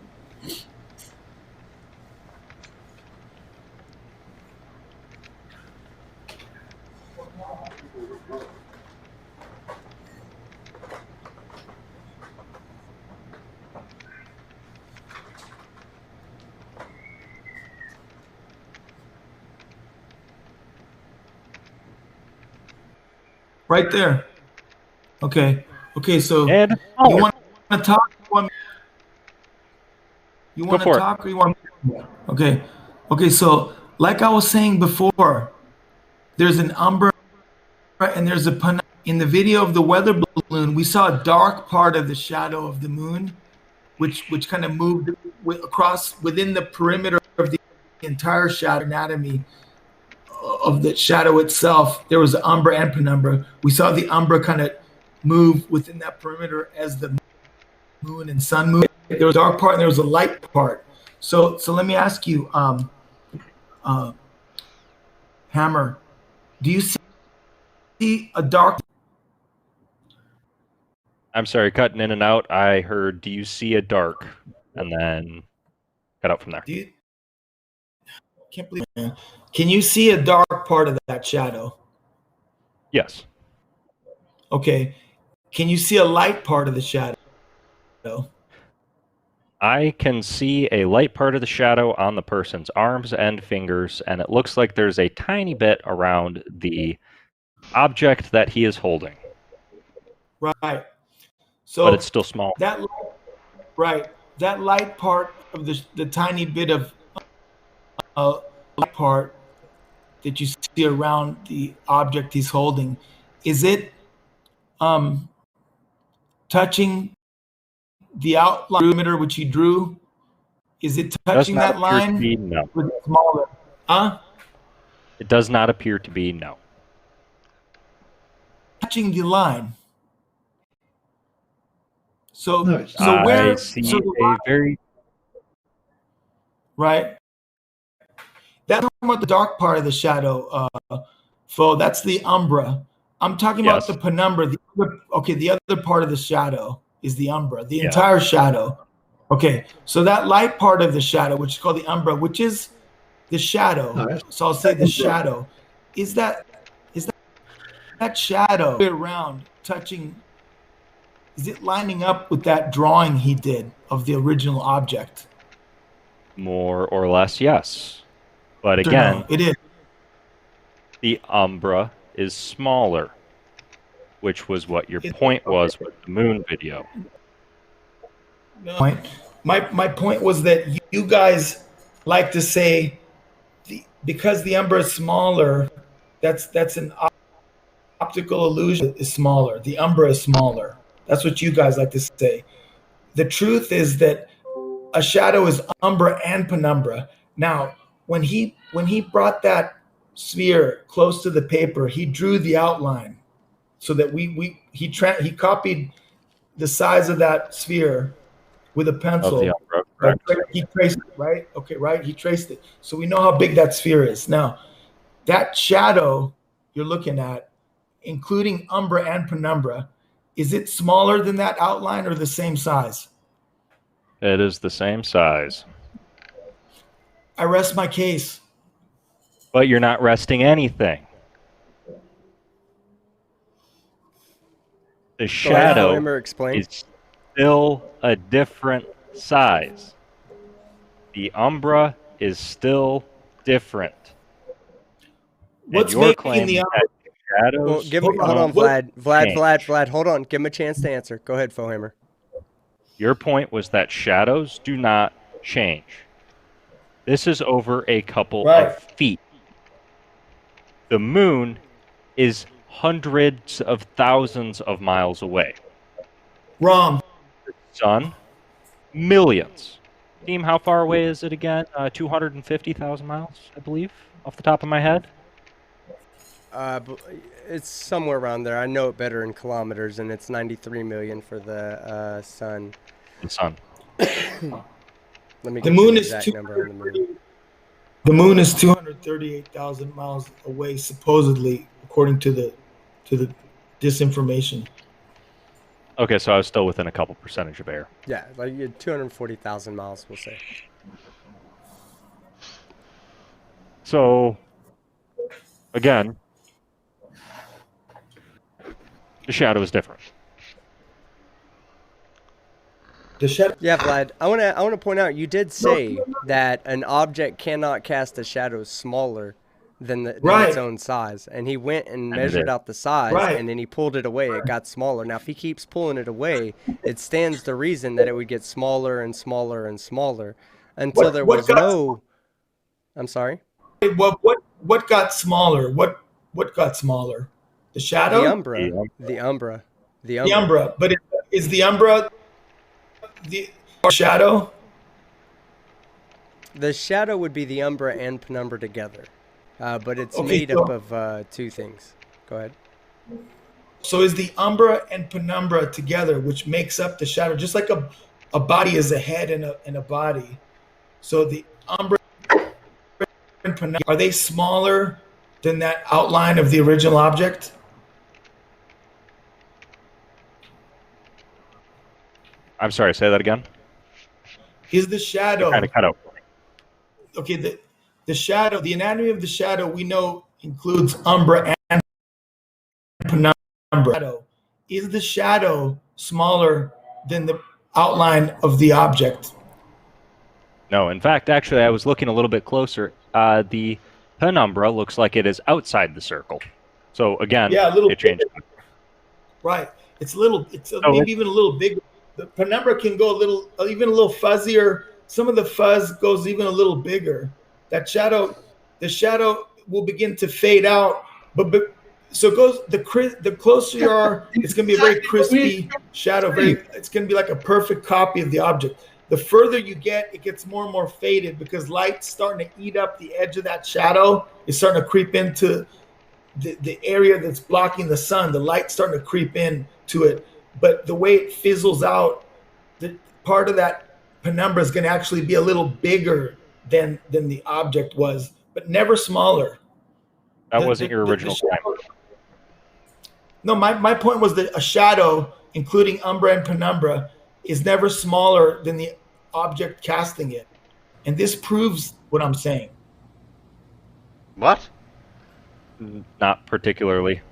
Right there. Okay. So you want to talk? You want to talk, or you want? Okay. So, like I was saying before, there's an umbra and there's a penumbra. In the video of the weather balloon, we saw a dark part of the shadow of the moon, which kind of moved across within the perimeter of the entire shadow anatomy of the shadow itself, there was umbra and penumbra. We saw the umbra kind of move within that perimeter as the moon and sun moved. There was a dark part and there was a light part. So let me ask you, Hammer, do you see a dark? I'm sorry, cutting in and out. I heard, do you see a dark? And then cut out from there. Can't believe it, man. Can you see a dark part of that shadow? Yes. Okay. Can you see a light part of the shadow? I can see a light part of the shadow on the person's arms and fingers, and it looks like there's a tiny bit around the object that he is holding. Right. So, but it's still small. That light part of the tiny bit of light part that you see around the object he's holding, is it touching the outline perimeter which he drew? Is it touching that line? No. Smaller. Huh? It does not appear to be, no. Touching the line. So, no, so where? I see a very right. That's about the dark part of the shadow, Fo. That's the umbra. I'm talking about the penumbra. The other part of the shadow is the umbra. The entire shadow. Okay, so that light part of the shadow, which is called the umbra, which is the shadow. No, so I'll say the shadow. Is that shadow around touching? Is it lining up with that drawing he did of the original object? More or less, yes. But again, no, it is. The umbra is smaller, which was what your point was with the moon video. No, my point was that you guys like to say because the umbra is smaller, that's an optical illusion. Is smaller. The umbra is smaller. That's what you guys like to say. The truth is that a shadow is umbra and penumbra. Now, when he brought that sphere close to the paper, he drew the outline so that he copied the size of that sphere with a pencil. Of the umbra, correct. He traced it, right? Okay, right? He traced it. So we know how big that sphere is. Now, that shadow you're looking at, including umbra and penumbra, is it smaller than that outline or the same size? It is the same size. I rest my case. But you're not resting anything. The shadow is still a different size. The umbra is still different. What's making the umbra? Shadows. Well, hold on, Vlad. Hold on. Give him a chance to answer. Go ahead, Fohammer. Your point was that shadows do not change. This is over a couple of feet. The moon is hundreds of thousands of miles away. Wrong. The sun, millions. Team, how far away is it again? 250,000 miles, I believe, off the top of my head. It's somewhere around there. I know it better in kilometers, and it's 93 million for the sun. The sun. Let me get the moon the is exact number on the moon. The moon is 238,000 miles away, supposedly, according to the disinformation. Okay, so I was still within a couple percentage of error. Yeah, like 240,000 miles, we'll say. So, again, the shadow is different. The shadow. Yeah, Vlad. I want to point out you did say that an object cannot cast a shadow smaller than its own size, and he went and measured out the size, and then he pulled it away. It got smaller. Now, if he keeps pulling it away, it stands to reason that it would get smaller and smaller and smaller until there was no. I'm sorry. What got smaller? What got smaller? The shadow. The umbra. The umbra. The umbra. But is the umbra the shadow? The shadow would be the umbra and penumbra together. but it's Okay, made up of two things. Go ahead. So is the umbra and penumbra together, which makes up the shadow, just like a body is a head and a body. So the umbra and penumbra, are they smaller than that outline of the original object? I'm sorry, say that again. Is the shadow kind of cut out? Okay, the shadow, the anatomy of the shadow we know includes umbra and penumbra. Is the shadow smaller than the outline of the object? No, in fact, actually, I was looking a little bit closer. The penumbra looks like it is outside the circle. So again, Yeah, a little it changed. Right. It's maybe even a little bigger. The penumbra can go even a little fuzzier. Some of the fuzz goes even a little bigger. The shadow will begin to fade out. But so it goes. The closer you are, it's going to be a very crispy shadow. It's going to be like a perfect copy of the object. The further you get, it gets more and more faded because light's starting to eat up the edge of that shadow. It's starting to creep into the area that's blocking the sun. The light's starting to creep in to it, but the way it fizzles out, the part of that penumbra is going to actually be a little bigger than the object was, but never smaller. That wasn't your original claim. No, my point was that a shadow, including umbra and penumbra, is never smaller than the object casting it, and this proves what I'm saying. What? Not particularly.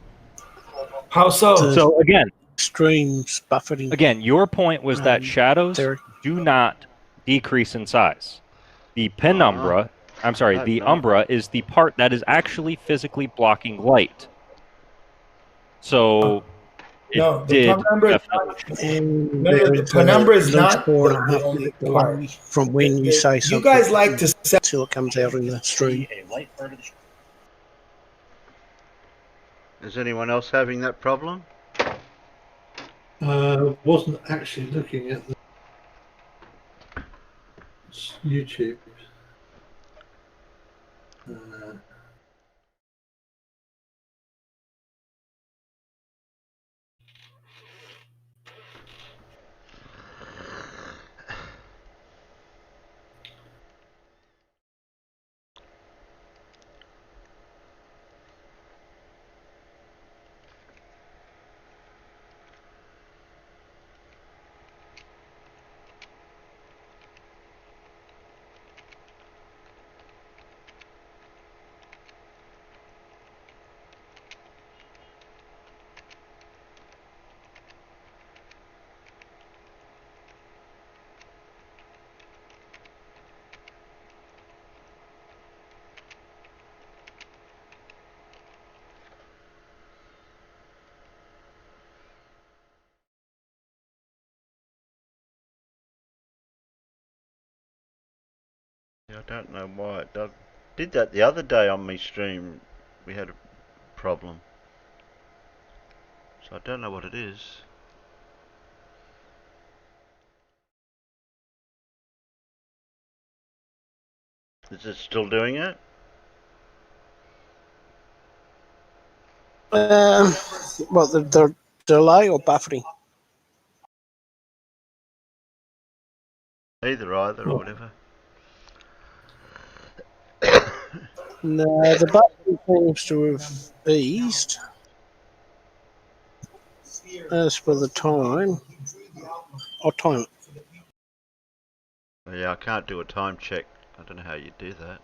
How so? So again, streams buffeting. Again, your point was that shadows do not decrease in size. The penumbra, the umbra is the part that is actually physically blocking light. So no, the penumbra is not the only part. From when you say something, you guys like to say until it comes out in the stream. Is anyone else having that problem? Wasn't actually looking at the YouTube. I don't know why it did that the other day on my stream. We had a problem, so I don't know what it is. Is it still doing it? Well, the delay or buffering? Either or whatever. No, the buffering seems to have eased. As for the time, I'll time it. Yeah, I can't do a time check. I don't know how you do that.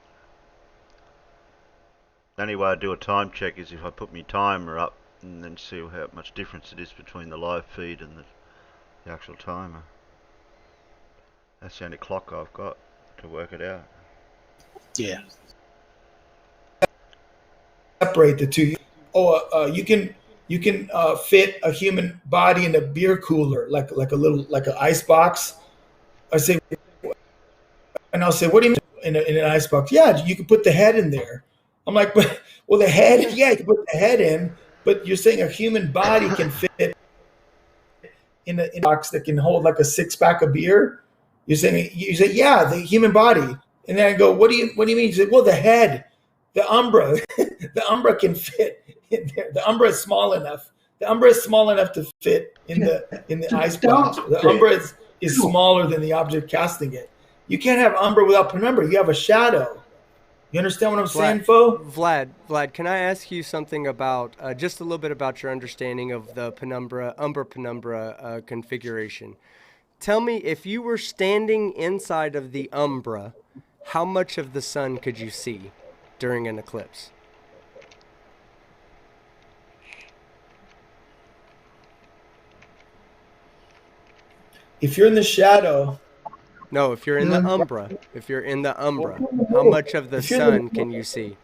The only way I do a time check is if I put my timer up and then see how much difference it is between the live feed and the actual timer. That's the only clock I've got to work it out. Yeah. Separate the two. You can fit a human body in a beer cooler, like an ice box. I'll say, what do you mean in an ice box? Yeah, you can put the head in there. I'm like, well, the head, yeah, you can put the head in, but you're saying a human body can fit in a box that can hold like a 6-pack of beer. You say, yeah, the human body. And then I go, what do you mean? You say, well, the head. the Umbra, the Umbra can fit in there. The Umbra is small enough. The Umbra is small enough to fit in the icebox. The Umbra is smaller than the object casting it. You can't have Umbra without penumbra. You have a shadow. You understand what I'm saying, Fo? Vlad, can I ask you something about just a little bit about your understanding of the Umbra-Penumbra configuration? Tell me, if you were standing inside of the Umbra, how much of the sun could you see during an eclipse? If you're in the shadow. No, if you're in the Umbra. If you're in the Umbra, how much of the sun can you see?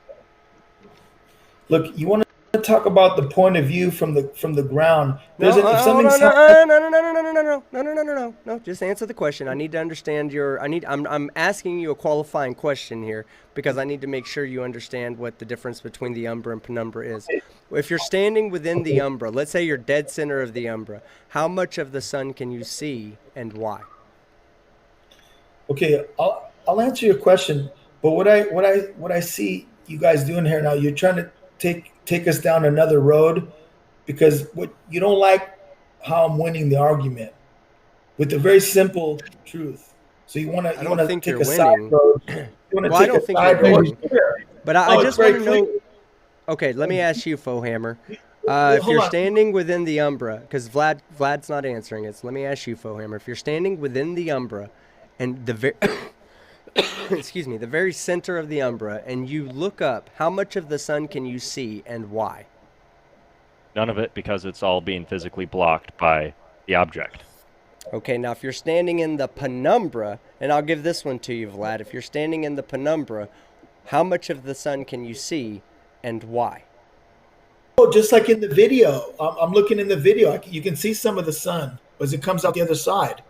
Look, you want to talk about the point of view from the ground. No, just answer the question. I need to understand I'm asking you a qualifying question here because I need to make sure you understand what the difference between the Umbra and Penumbra is. If you're standing within the Umbra, let's say you're dead center of the Umbra, how much of the sun can you see and why? Okay, I'll answer your question, but what I see you guys doing here now, you're trying to take us down another road because what you don't like how I'm winning the argument with a very simple truth. So you want to take a side road. Well, I don't think you're winning. But I just want to know. Okay, let me ask you, Fohammer. If you're standing within the Umbra, because Vlad's not answering it, so let me ask you, Fohammer. If you're standing within the Umbra, and the the very center of the Umbra, and you look up, how much of the sun can you see and why? None of it, because it's all being physically blocked by the object. Okay, now if you're standing in the Penumbra, and I'll give this one to you, Vlad. If you're standing in the Penumbra, how much of the sun can you see and why? Oh, just like in the video. I'm looking in the video. You can see some of the sun as it comes out the other side.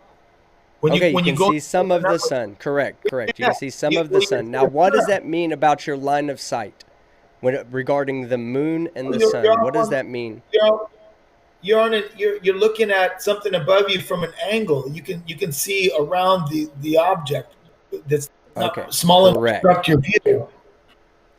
You can see some of the sun. Correct. You can see some of the sun. Now, what does that mean about your line of sight regarding the moon and the sun? What does that mean? You're looking at something above you from an angle. You can see around the object that's not small enough to obstruct your view.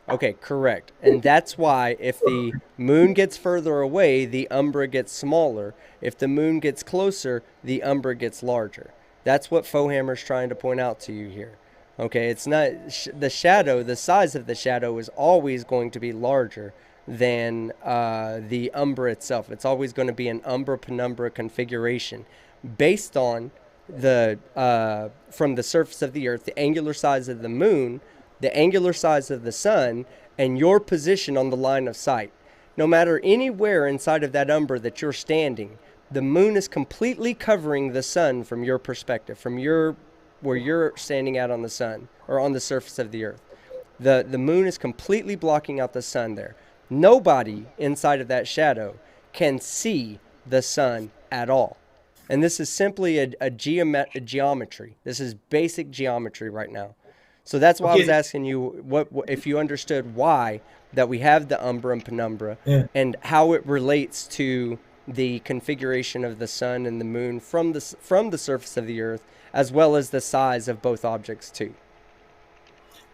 Okay, correct. And that's why if the moon gets further away, the Umbra gets smaller. If the moon gets closer, the Umbra gets larger. That's what Fohammer's trying to point out to you here. Okay, it's not the shadow, the size of the shadow is always going to be larger than the Umbra itself. It's always going to be an Umbra-Penumbra configuration based on from the surface of the Earth, the angular size of the moon, the angular size of the sun, and your position on the line of sight. No matter anywhere inside of that Umbra that you're standing, the moon is completely covering the sun from your perspective, from where you're standing out on the sun or on the surface of the Earth. The moon is completely blocking out the sun there. Nobody inside of that shadow can see the sun at all. And this is simply a geometry. This is basic geometry right now. So that's why I was asking you what if you understood why that we have the Umbra and Penumbra and how it relates to the configuration of the sun and the moon from the surface of the Earth, as well as the size of both objects too.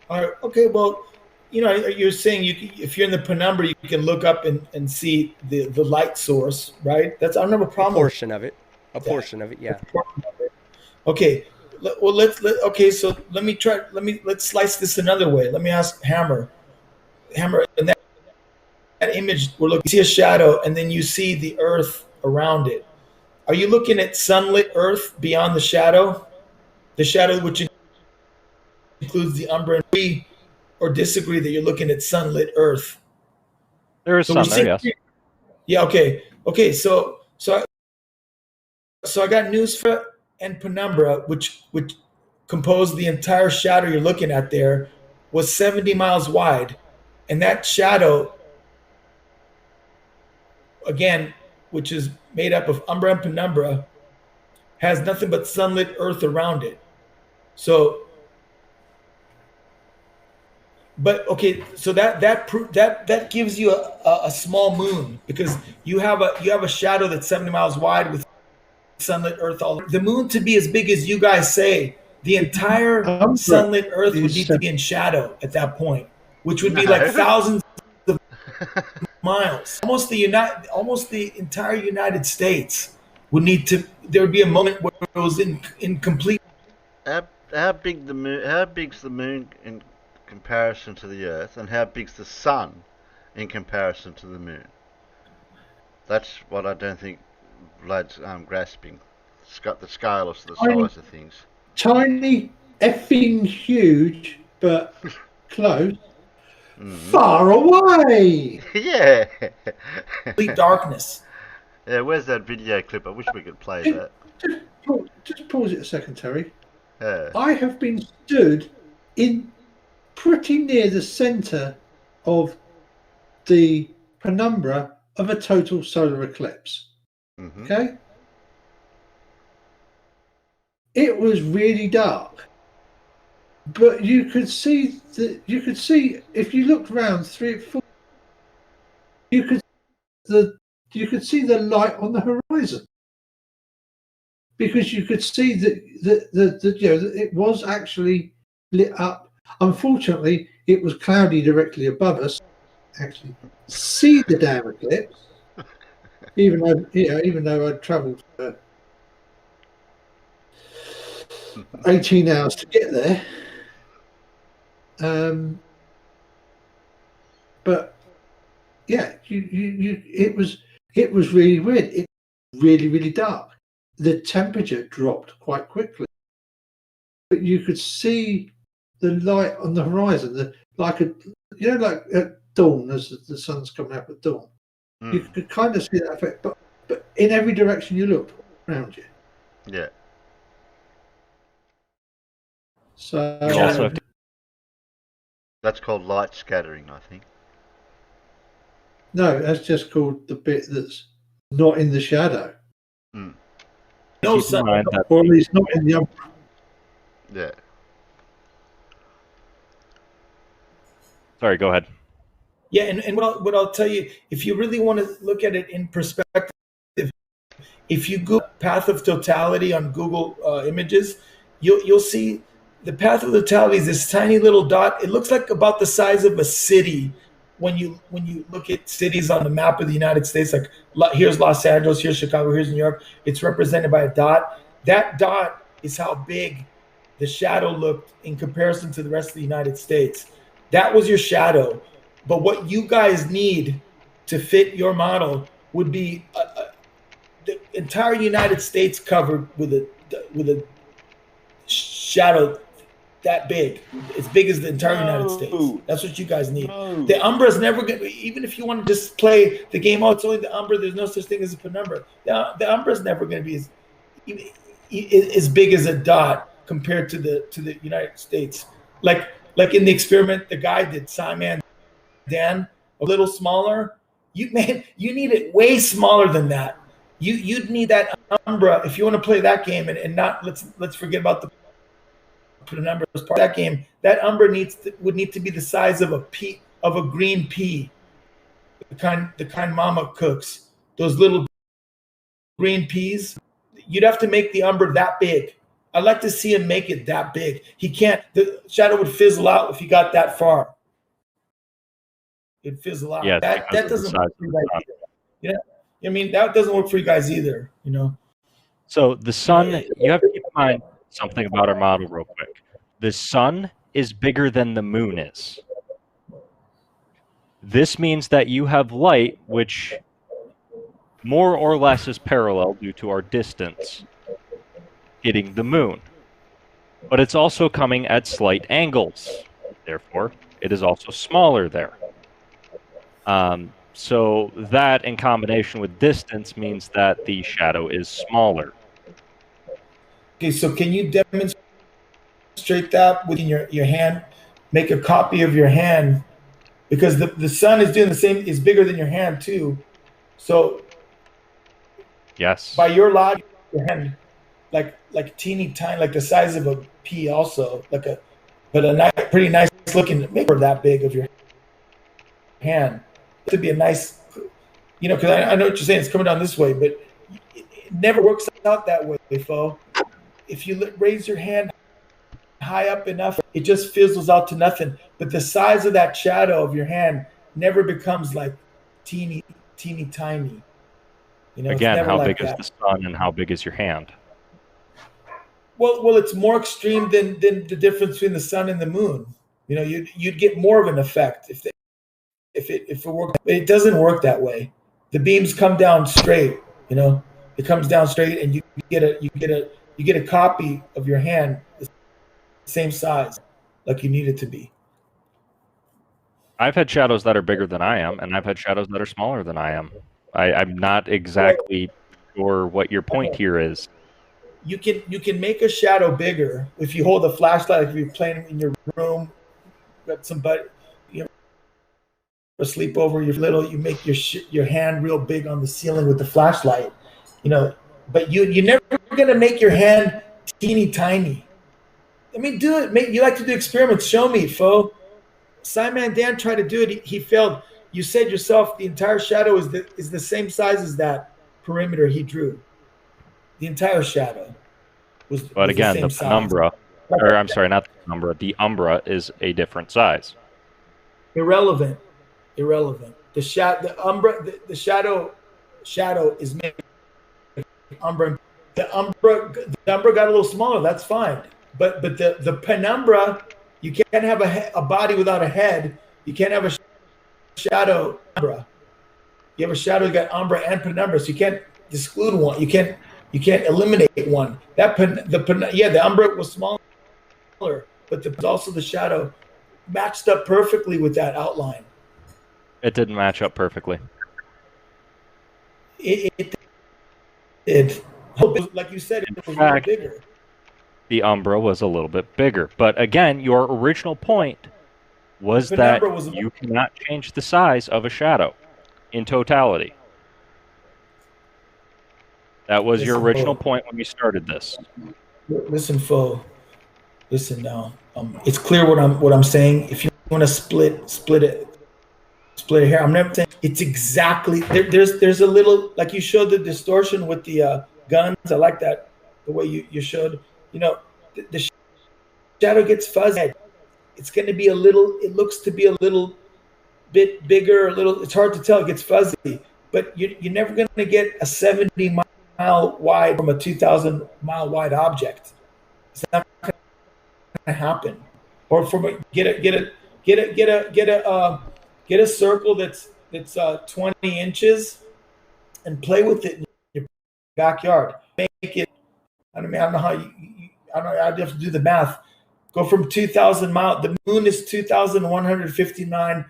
All right. Okay. Well, you're saying if you're in the Penumbra, you can look up and see the light source, right? I don't have a problem. A portion of it, yeah. Okay. Well, so let's slice this another way. Let me ask Hammer, in that image we're looking, you see a shadow and then you see the Earth around it. Are you looking at sunlit Earth beyond the shadow which includes the Umbra? And agree or disagree that you're looking at sunlit Earth? There is sun there, yes. Yeah, okay. So I got news for and Penumbra, which composed the entire shadow you're looking at there, was 70 miles wide. And that shadow, again, which is made up of Umbra and Penumbra, has nothing but sunlit Earth around it. So, but okay, so that gives you a small moon because you have a shadow that's 70 miles wide with sunlit Earth all. The moon to be as big as you guys say, the entire sunlit Earth would need to be in shadow at that point. which would be like thousands of miles. Almost the entire United States would need to. There would be a moment where it was in complete. How big the moon? How big's the moon in comparison to the Earth, and how big's the sun in comparison to the moon? That's what I don't think Vlad's grasping. The scale of the size of things. Tiny, effing huge, but close. Far away. Yeah. Complete darkness. Yeah, where's that video clip? I wish we could play that. Just pause it a second, Terry. Yeah. I have been stood in pretty near the centre of the penumbra of a total solar eclipse. Mm-hmm. Okay? It was really dark. But you could see if you looked round 3 or 4, you could see the light on the horizon, because you could see that it was actually lit up. Unfortunately, it was cloudy directly above us. Actually, see the damn eclipse, even though I'd travelled for 18 hours to get there. But yeah, it was really weird. It was really, really dark. The temperature dropped quite quickly, but you could see the light on the horizon, like at dawn, as the sun's coming up at dawn. You could kind of see that effect, but in every direction you looked around you. Yeah. So that's called light scattering, I think. No, that's just called the bit that's not in the shadow. No, or at least not in the umbra. Yeah. Sorry, go ahead. Yeah, and what I'll tell you, if you really want to look at it in perspective, if you Google path of totality on Google Images, you'll see the path of totality is this tiny little dot. It looks like about the size of a city when you look at cities on the map of the United States. Like here's Los Angeles, here's Chicago, here's New York. It's represented by a dot. That dot is how big the shadow looked in comparison to the rest of the United States. That was your shadow. But what you guys need to fit your model would be the entire United States covered with a shadow that big, as big as the entire United States. That's what you guys need. The Umbra's never going to, even if you want to just play the game, it's only the Umbra, there's no such thing as a penumbra. The Umbra's never going to be as big as a dot compared to the United States. Like in the experiment the guy did, Simon Dan, a little smaller. You need it way smaller than that. You'd need that Umbra if you want to play that game, and not let's forget about the penumbra as part of that game. That Umbra would need to be the size of a green pea, the kind Mama cooks. Those little green peas. You'd have to make the Umbra that big. I'd like to see him make it that big. He can't. The shadow would fizzle out if he got that far. It'd fizzle out. Yeah, that doesn't work for you guys either. Yeah, I mean that doesn't work for you guys either. So the sun, you have to keep in mind something about our model real quick. The sun is bigger than the moon is. This means that you have light which more or less is parallel due to our distance hitting the moon. But it's also coming at slight angles. Therefore, it is also smaller there. So that in combination with distance means that the shadow is smaller. Okay, so can you demonstrate that with your hand? Make a copy of your hand, because the sun is doing the same, is bigger than your hand too. So yes, by your logic, your hand like teeny tiny, like the size of a pea, also pretty nice looking. Make her that big of your hand. To be a nice, because I know what you're saying. It's coming down this way, but it never works out that way, Fo. If you raise your hand high up enough, it just fizzles out to nothing. But the size of that shadow of your hand never becomes like teeny tiny. You know, Again, it's never how like big is that. the sun and how big is your hand? Well, it's more extreme than the difference between the sun and the moon. You know, you'd get more of an effect if it worked. But it doesn't work that way. The beams come down straight. You know, it comes down straight, and you get a copy of your hand the same size, like you need it to be. I've had shadows that are bigger than I am, and I've had shadows that are smaller than I am. I'm not exactly sure what your point here is. You can make a shadow bigger if you hold a flashlight. If you're playing in your room, got somebody, you know, a sleepover, you're little, you make your hand real big on the ceiling with the flashlight, you know. But you're never gonna make your hand teeny tiny. I mean, do it. You like to do experiments. Show me, fo. Simon Dan tried to do it. He failed. You said yourself the entire shadow is the same size as that perimeter he drew. The entire shadow was. But again, the the same penumbra, size. or I'm sorry, not the penumbra. The umbra is a different size. Irrelevant. The shadow is made. Umbra. The umbra got a little smaller. That's fine. But the penumbra, you can't have a body without a head. You can't have a shadow umbra. You have a shadow, you got umbra and penumbra, so you can't exclude one. You can't eliminate one. The umbra was smaller, but also the shadow matched up perfectly with that outline. It didn't match up perfectly. It like you said, it was a little bigger. The umbra was a little bit bigger. But again, your original point was that you cannot change the size of a shadow in totality. That was your original point when we started this. Listen, Fo. Listen now. It's clear what I'm saying. If you want to split it here. I'm never saying it's exactly there's a little, like you showed the distortion with the guns. I like that, the way you showed. You know, the shadow gets fuzzy. It's going to be it looks to be a little bit bigger, it's hard to tell. It gets fuzzy, but you're never going to get a 70-mile wide from a 2,000-mile wide object. It's not going to happen. Or get a circle that's 20 inches and play with it in your backyard. Make it. I don't know how I'd have to do the math. Go from 2,000 miles. The moon is 2,159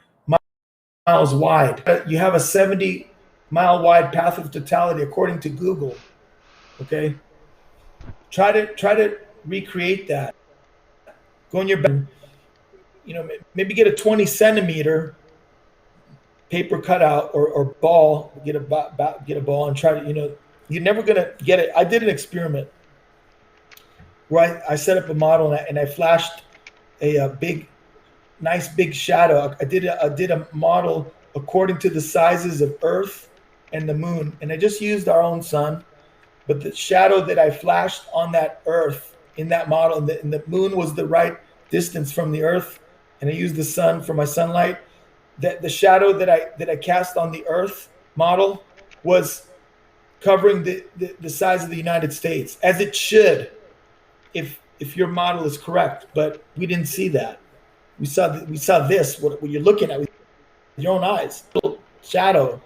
miles wide. You have a 70-mile wide path of totality according to Google. Okay. Try to recreate that. Go in your bedroom. You know, maybe get a 20-centimeter paper cutout or ball. Get a ball and try to. You know, you're never gonna get it. I did an experiment where I set up a model and I flashed a nice big shadow. I did a model according to the sizes of Earth and the moon, and I just used our own sun. But the shadow that I flashed on that Earth in that model, and the moon was the right distance from the Earth, and I used the sun for my sunlight. That the shadow that I cast on the Earth model was covering the size of the United States, as it should, if your model is correct. But we didn't see that. We saw this. What you're looking at with your own eyes, little shadow.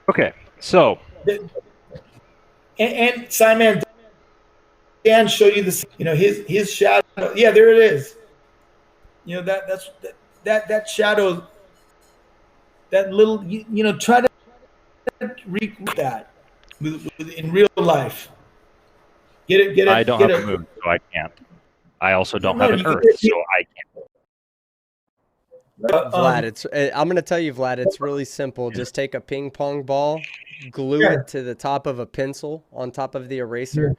Okay, so and Simon Dan showed you this. You know, his shadow. Yeah, there it is. You know, that shadow, that little. You know, try to recreate that in real life. Get it. I don't have a moon, so I can't. I also don't have an Earth, so I can't. Vlad, I'm going to tell you, Vlad, it's really simple. Just take a ping pong ball, glue it to the top of a pencil on top of the eraser,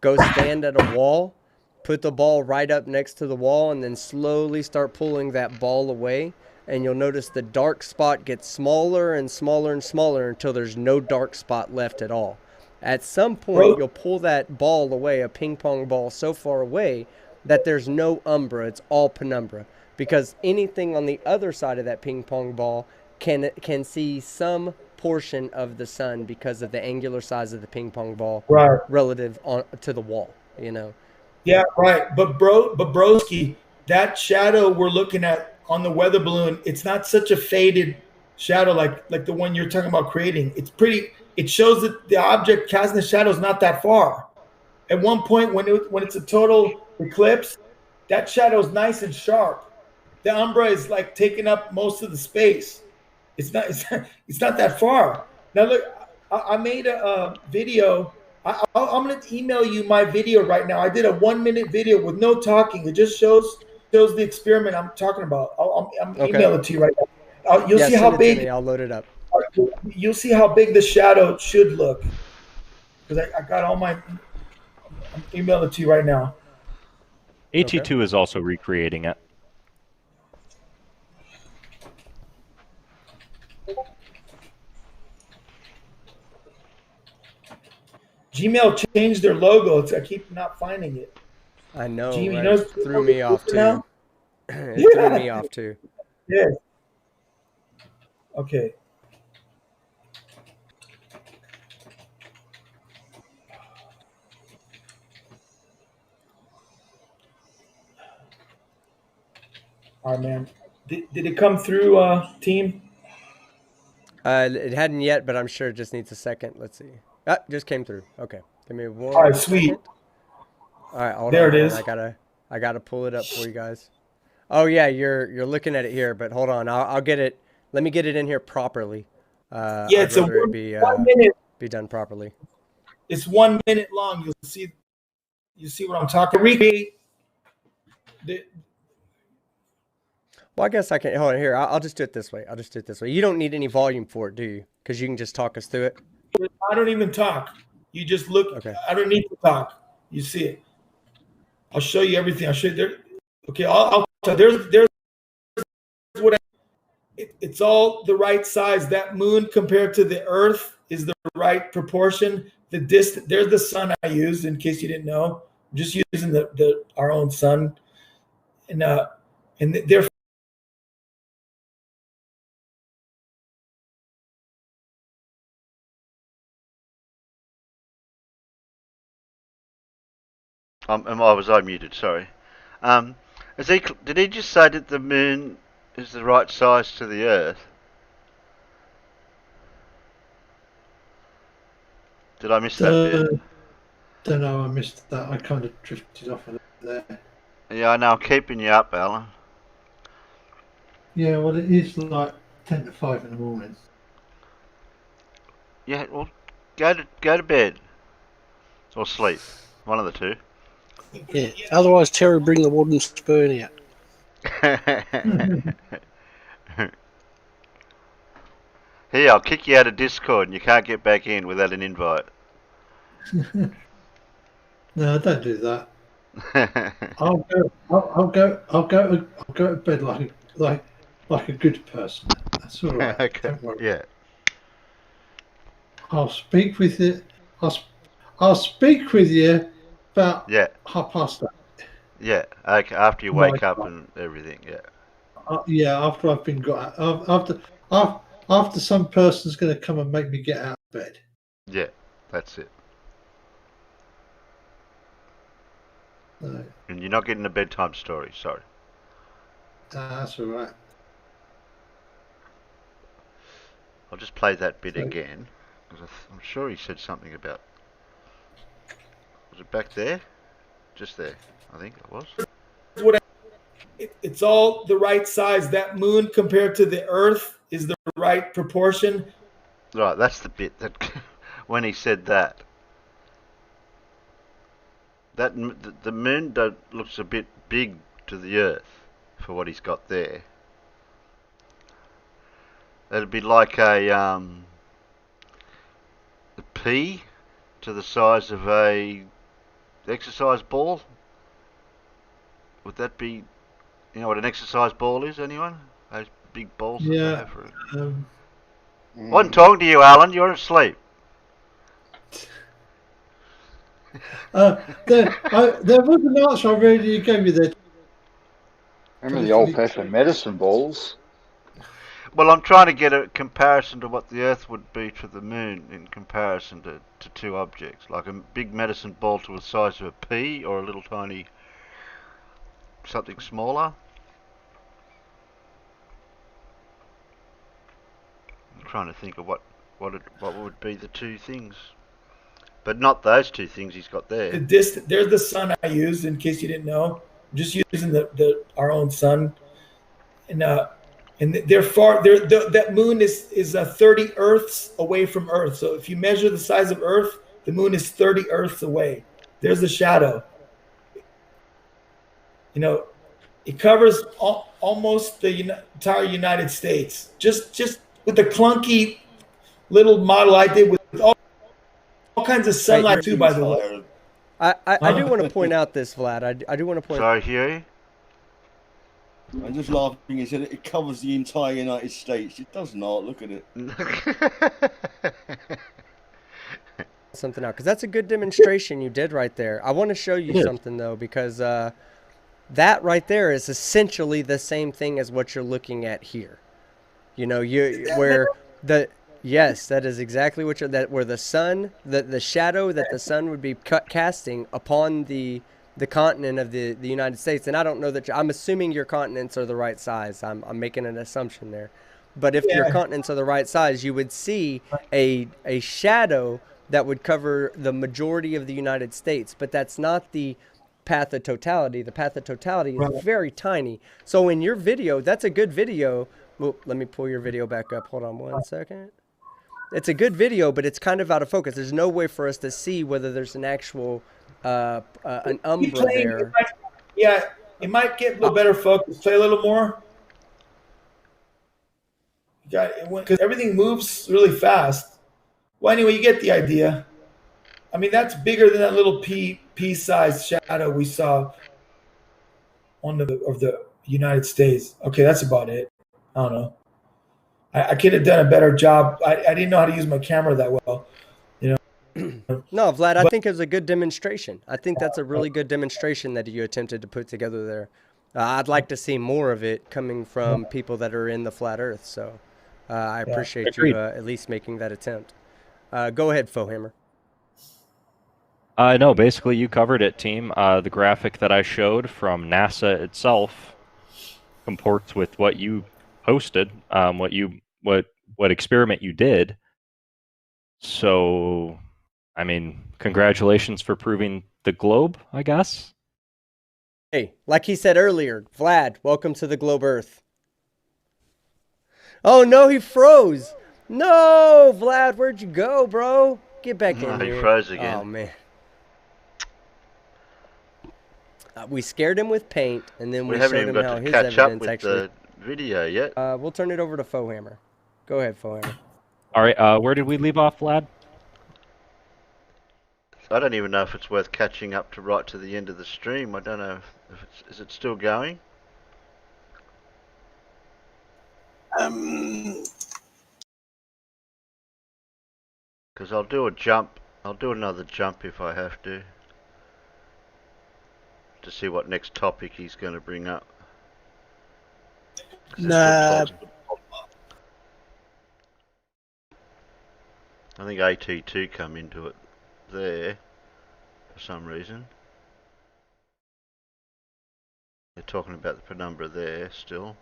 go stand at a wall, put the ball right up next to the wall, and then slowly start pulling that ball away. And you'll notice the dark spot gets smaller and smaller and smaller until there's no dark spot left at all. At some point, you'll pull that ball away, a ping pong ball, so far away that there's no umbra. It's all penumbra. Because anything on the other side of that ping pong ball can see some portion of the sun because of the angular size of the ping pong ball relative to the wall, you know. Yeah, right. But broski, that shadow we're looking at on the weather balloon, it's not such a faded shadow like the one you're talking about creating. It's pretty. It shows that the object casting the shadow is not that far. At one point, when it's a total eclipse, that shadow is nice and sharp. The umbra is like taking up most of the space. It's not that far. Now look, I made a video. I'm going to email you my video right now. I did a 1-minute video with no talking. It just shows the experiment I'm talking about. I'm emailing it to you right now. You'll see how big. I'll load it up. You'll see how big the shadow should look. Because I got all my. I'm emailing it to you right now. AT2 is also recreating it. Gmail changed their logo. I keep not finding it. I know. Gmail, right? It threw me off too. It threw me off too. Yes. Okay. All right, man. Did it come through, team? It hadn't yet, but I'm sure it just needs a second. Let's see. Ah, just came through. Okay. Give me one. All right, sweet. Second. All right, hold there on. It is. I gotta pull it up for you guys. Oh yeah, you're looking at it here, but hold on. I'll get it. Let me get it in here properly. Yeah, it's a 1 minute. Be done properly. It's 1 minute long. You see what I'm talking. Recreate. Well, I guess I can. Hold on here. I'll just do it this way. You don't need any volume for it, do you? Because you can just talk us through it. I don't even talk. You just look. Okay. I don't need to talk. You see it. I'll show you everything. I'll show you there. Okay. I'll there's what it's all the right size. That moon compared to the Earth is the right proportion. The distance. There's the sun I used in case you didn't know. I'm just using our own sun, and they're. Was I muted? Sorry. Did he just say that the moon is the right size to the Earth? Did I miss that bit? Don't know. I missed that. I kind of drifted off a little there. Yeah, I know. I'm keeping you up, Alan. Yeah, well, it is like 10 to 5 in the morning. Yeah, well, go to bed or sleep. One of the two. Yeah. Otherwise, Terry, bring the wooden spoon out. Here, I'll kick you out of Discord, and you can't get back in without an invite. No, don't do that. I'll go to bed like a good person. That's all right. Okay. Don't worry. Yeah. I'll speak with you. I'll speak with you about 8:30. Yeah. Okay. After you wake up and everything. Yeah. Yeah. After I've been got out. After some person's going to come and make me get out of bed. Yeah. That's it. No. And you're not getting a bedtime story. Sorry. That's all right. I'll just play that bit again, because I'm sure he said something about. Was it back there? Just there, I think it was. It's all the right size. That moon compared to the Earth is the right proportion. Right, that's the bit that when he said that. The moon looks a bit big to the Earth for what he's got there. It'd be like a pea to the size of a exercise ball. Would that be, you know what an exercise ball is? Anyone? Those big balls. Yeah. That they have for I wasn't talking to you, Alan. You're asleep. There was an answer I read you gave me there. Remember the old-fashioned medicine balls? Well, I'm trying to get a comparison to what the Earth would be to the Moon in comparison to two objects, like a big medicine ball to the size of a pea, or a little tiny something smaller. I'm trying to think of what would be the two things, but not those two things he's got there. There's the sun I used in case you didn't know. I'm just using our own sun, and they're far. That moon is 30 Earths away from Earth. So if you measure the size of Earth, the moon is 30 Earths away. There's the shadow. You know, it covers almost the entire United States. Just with the clunky little model I did with all kinds of sunlight too, by the way. I do want to point out this, Vlad. I do want to point. Sorry, Huey. I'm just laughing. He said it covers the entire United States. It does not. Look at it. Something out, because that's a good demonstration you did right there. I want to show you something though, because that right there is essentially the same thing as what you're looking at here. You know, yes, that is exactly what where the sun, the shadow that the sun would be casting upon the continent of the United States. And I don't know that I'm assuming your continents are the right size. I'm making an assumption there. But if your continents are the right size, you would see a shadow that would cover the majority of the United States. But that's not the path of totality. The path of totality is very tiny. So in your video, that's a good video. Well, let me pull your video back up. Hold on one second. It's a good video, but it's kind of out of focus. There's no way for us to see whether there's an actual an umbra there. It might get a little better focus. Play a little more. Because everything moves really fast. Well, anyway, you get the idea. I mean, that's bigger than that little pea-sized shadow we saw on of the United States. Okay, that's about it. I don't know. I could have done a better job. I didn't know how to use my camera that well. You know. No, Vlad, I think it was a good demonstration. I think that's a really good demonstration that you attempted to put together there. I'd like to see more of it coming from people that are in the flat Earth. So I appreciate you at least making that attempt. Go ahead, Fohammer. No, basically you covered it, team. The graphic that I showed from NASA itself comports with what you posted, what experiment you did. So, I mean, congratulations for proving the globe, I guess. Hey, like he said earlier, Vlad, welcome to the globe Earth. Oh no, he froze. No, Vlad, where'd you go, bro? Get back in here. He froze again. Oh man. We scared him with paint, and then we showed him how his evidence actually. The video yet? We'll turn it over to Fohammer. Go ahead, Fohammer. All right. Where did we leave off, Vlad? I don't even know if it's worth catching up to right to the end of the stream. I don't know if is it still going? Because I'll do a jump. I'll do another jump if I have to see what next topic he's going to bring up. Nah. I think AT2 come into it there for some reason. They're talking about the penumbra there still.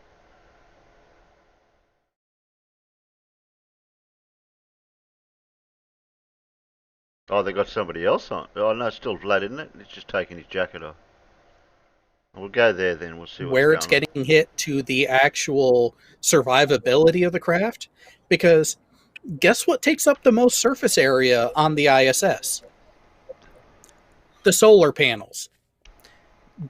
Oh, they got somebody else on. Oh no, it's still Vlad, isn't it? It's just taking his jacket off. We'll go there then. We'll see where it's getting hit to the actual survivability of the craft. Because guess what takes up the most surface area on the ISS? The solar panels.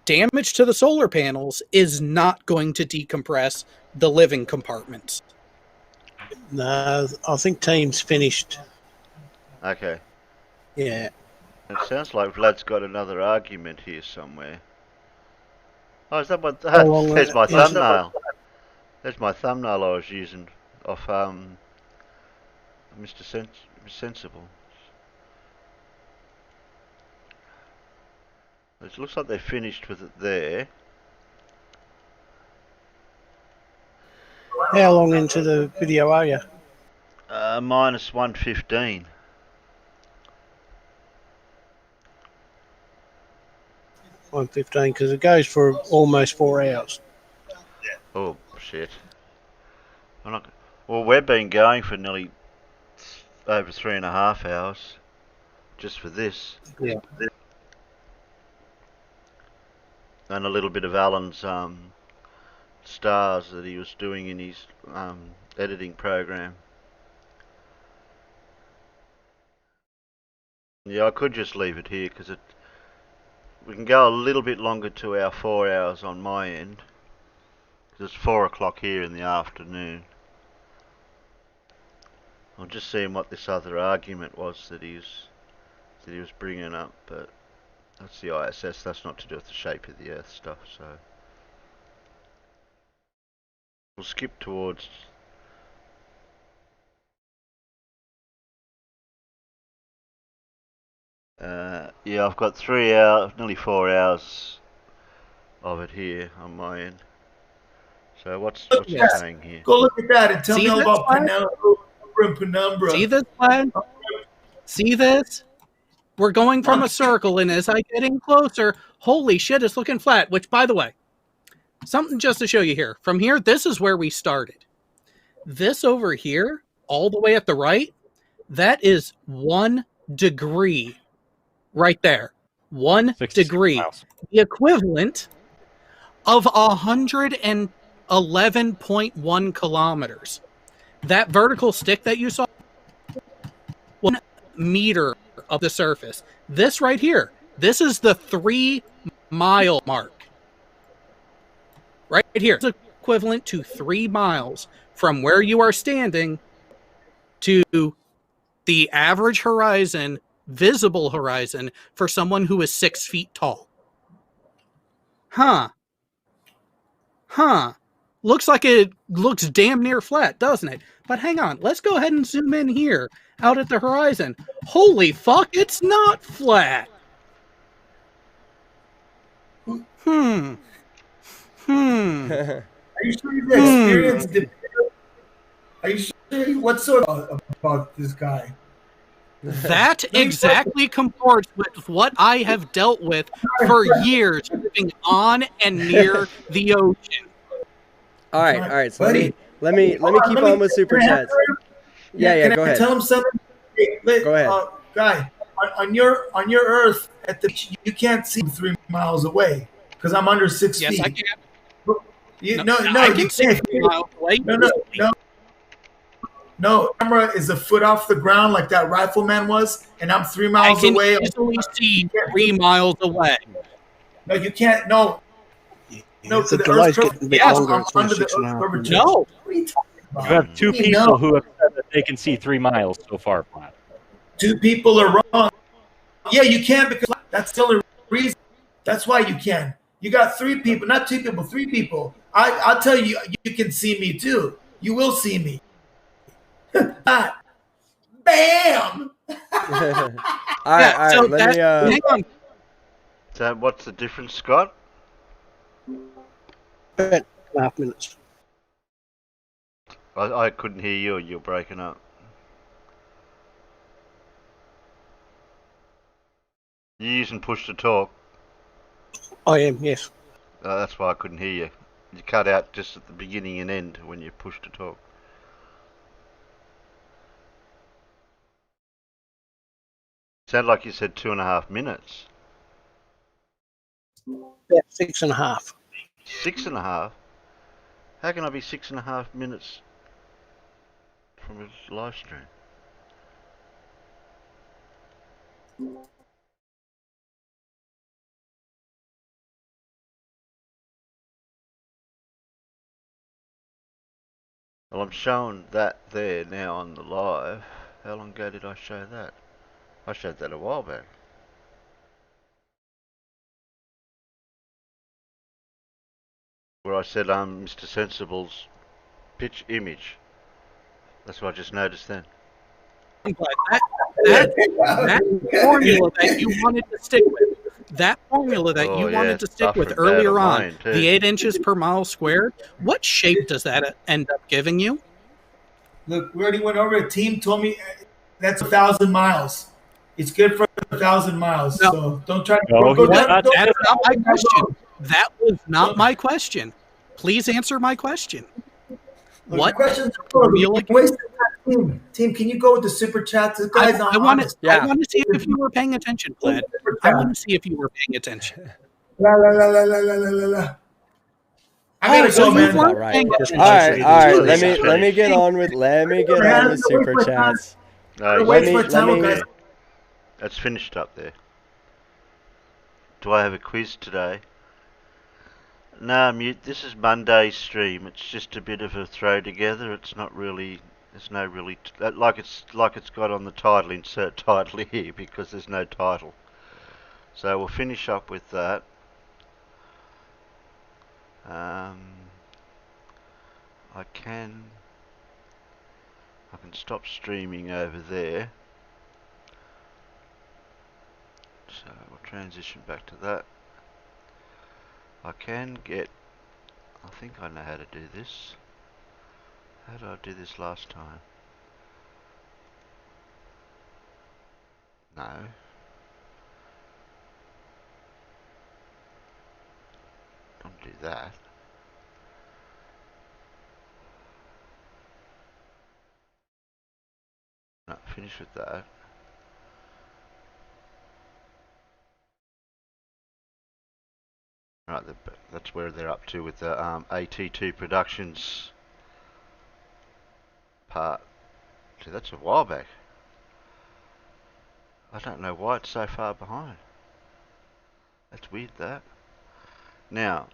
Damage to the solar panels is not going to decompress the living compartments. No, I think team's finished. Okay. Yeah. It sounds like Vlad's got another argument here somewhere. Oh, is that what? There's my thumbnail. There's my thumbnail I was using off Mr. Sensible. It looks like they finished with it there. How long into the video are you? Minus 115. $1.15 because it goes for almost 4 hours. Oh shit! I'm not. Well, we've been going for nearly over 3.5 hours just for this. Yeah. And a little bit of Alan's stars that he was doing in his editing program. Yeah, I could just leave it here because we can go a little bit longer to our 4 hours on my end. Because it's 4 o'clock here in the afternoon. I'm just seeing what this other argument was that he was bringing up, but that's the ISS. That's not to do with the shape of the Earth stuff. So we'll skip towards. Yeah, I've got 3 hours, nearly 4 hours of it here on my end. So what's it saying here? Go look at that and tell me all about Penumbra. See this plan? See this? We're going from a circle, and as I get in closer, holy shit, it's looking flat. Which, by the way, something just to show you here. From here, this is where we started. This over here, all the way at the right, that is 1 degree right there. 1 degree. Miles. The equivalent of 111.1 kilometers. That vertical stick that you saw, 1 meter of the surface. This right here, this is the 3-mile mark. Right here. It's equivalent to 3 miles from where you are standing to the average horizon, visible horizon, for someone who is 6 feet tall. Huh. Looks like it looks damn near flat, doesn't it? But hang on, let's go ahead and zoom in here, out at the horizon. Holy fuck, it's not flat! Are you sure you've experienced it? Are you sure? What's so about this guy? That exactly comports with what I have dealt with for years, living on and near the ocean. All right. So let me keep on with super chats. Yeah. Go ahead. Tell him something. Go ahead, guy. On your Earth at the beach, you can't see 3 miles away because I'm under 6 feet. Yes, I can. No, I can see 3 miles away. No, camera is a foot off the ground like that rifleman was, and I'm 3 miles away. I can easily see 3 miles away. No, you can't. No, the delay's getting a bit longer. It's under the 6.5 Earth. No. You have 2 people who have said that they can see 3 miles so far, Platt. 2 people are wrong. Yeah, you can because that's the only reason. That's why you can. You got 3 people, not 2 people, 3 people. I'll tell you, you can see me too. You will see me. Bam! All right. So Let me. hang on. So what's the difference, Scott? 2.5 minutes. I couldn't hear you. You're breaking up. You're using push to talk. I am, yes. That's why I couldn't hear you. You cut out just at the beginning and end when you push to talk. Sounded like you said 2.5 minutes. Yeah, 6.5. 6.5? How can I be 6.5 minutes from a live stream? Well, I'm showing that there now on the live. How long ago did I show that? I showed that a while back. Where I said, Mr. Sensible's pitch image. That's what I just noticed then. That formula that you wanted to stick with, That formula that Oh, you yeah, wanted to it's stick tough with and bad earlier on on, mine, too. the 8 inches per mile squared, what shape does that end up giving you? Look, we already went over it. Team told me that's 1,000 miles. It's good for 1,000 miles. No. So don't try to No, go he's down. not. That's not my question. That was not my question. Please answer my question. Look, What questions formula? wasted time. Team, can you go with the super chat? This guy's not I want honest. to. I want to see if you were paying attention, Vlad. I want to see if you were paying attention. La la la la la la la la la. I gotta so go, you man. weren't Right. paying All attention. right, all right. Finish. Let me get on with super chats. No, that's finished up there. Do I have a quiz today? No, mute. This is Monday's stream. It's just a bit of a throw together. It's not really. There's no really like it's got on the title. Insert title here because there's no title. So we'll finish up with that. I can stop streaming over there. So we'll transition back to that. I can get. I think I know how to do this. How did I do this last time? No. Don't do that. No, finish with that. Right, that's where they're up to with the AT2 Productions part. See, that's a while back. I don't know why it's so far behind. That's weird, that. Now,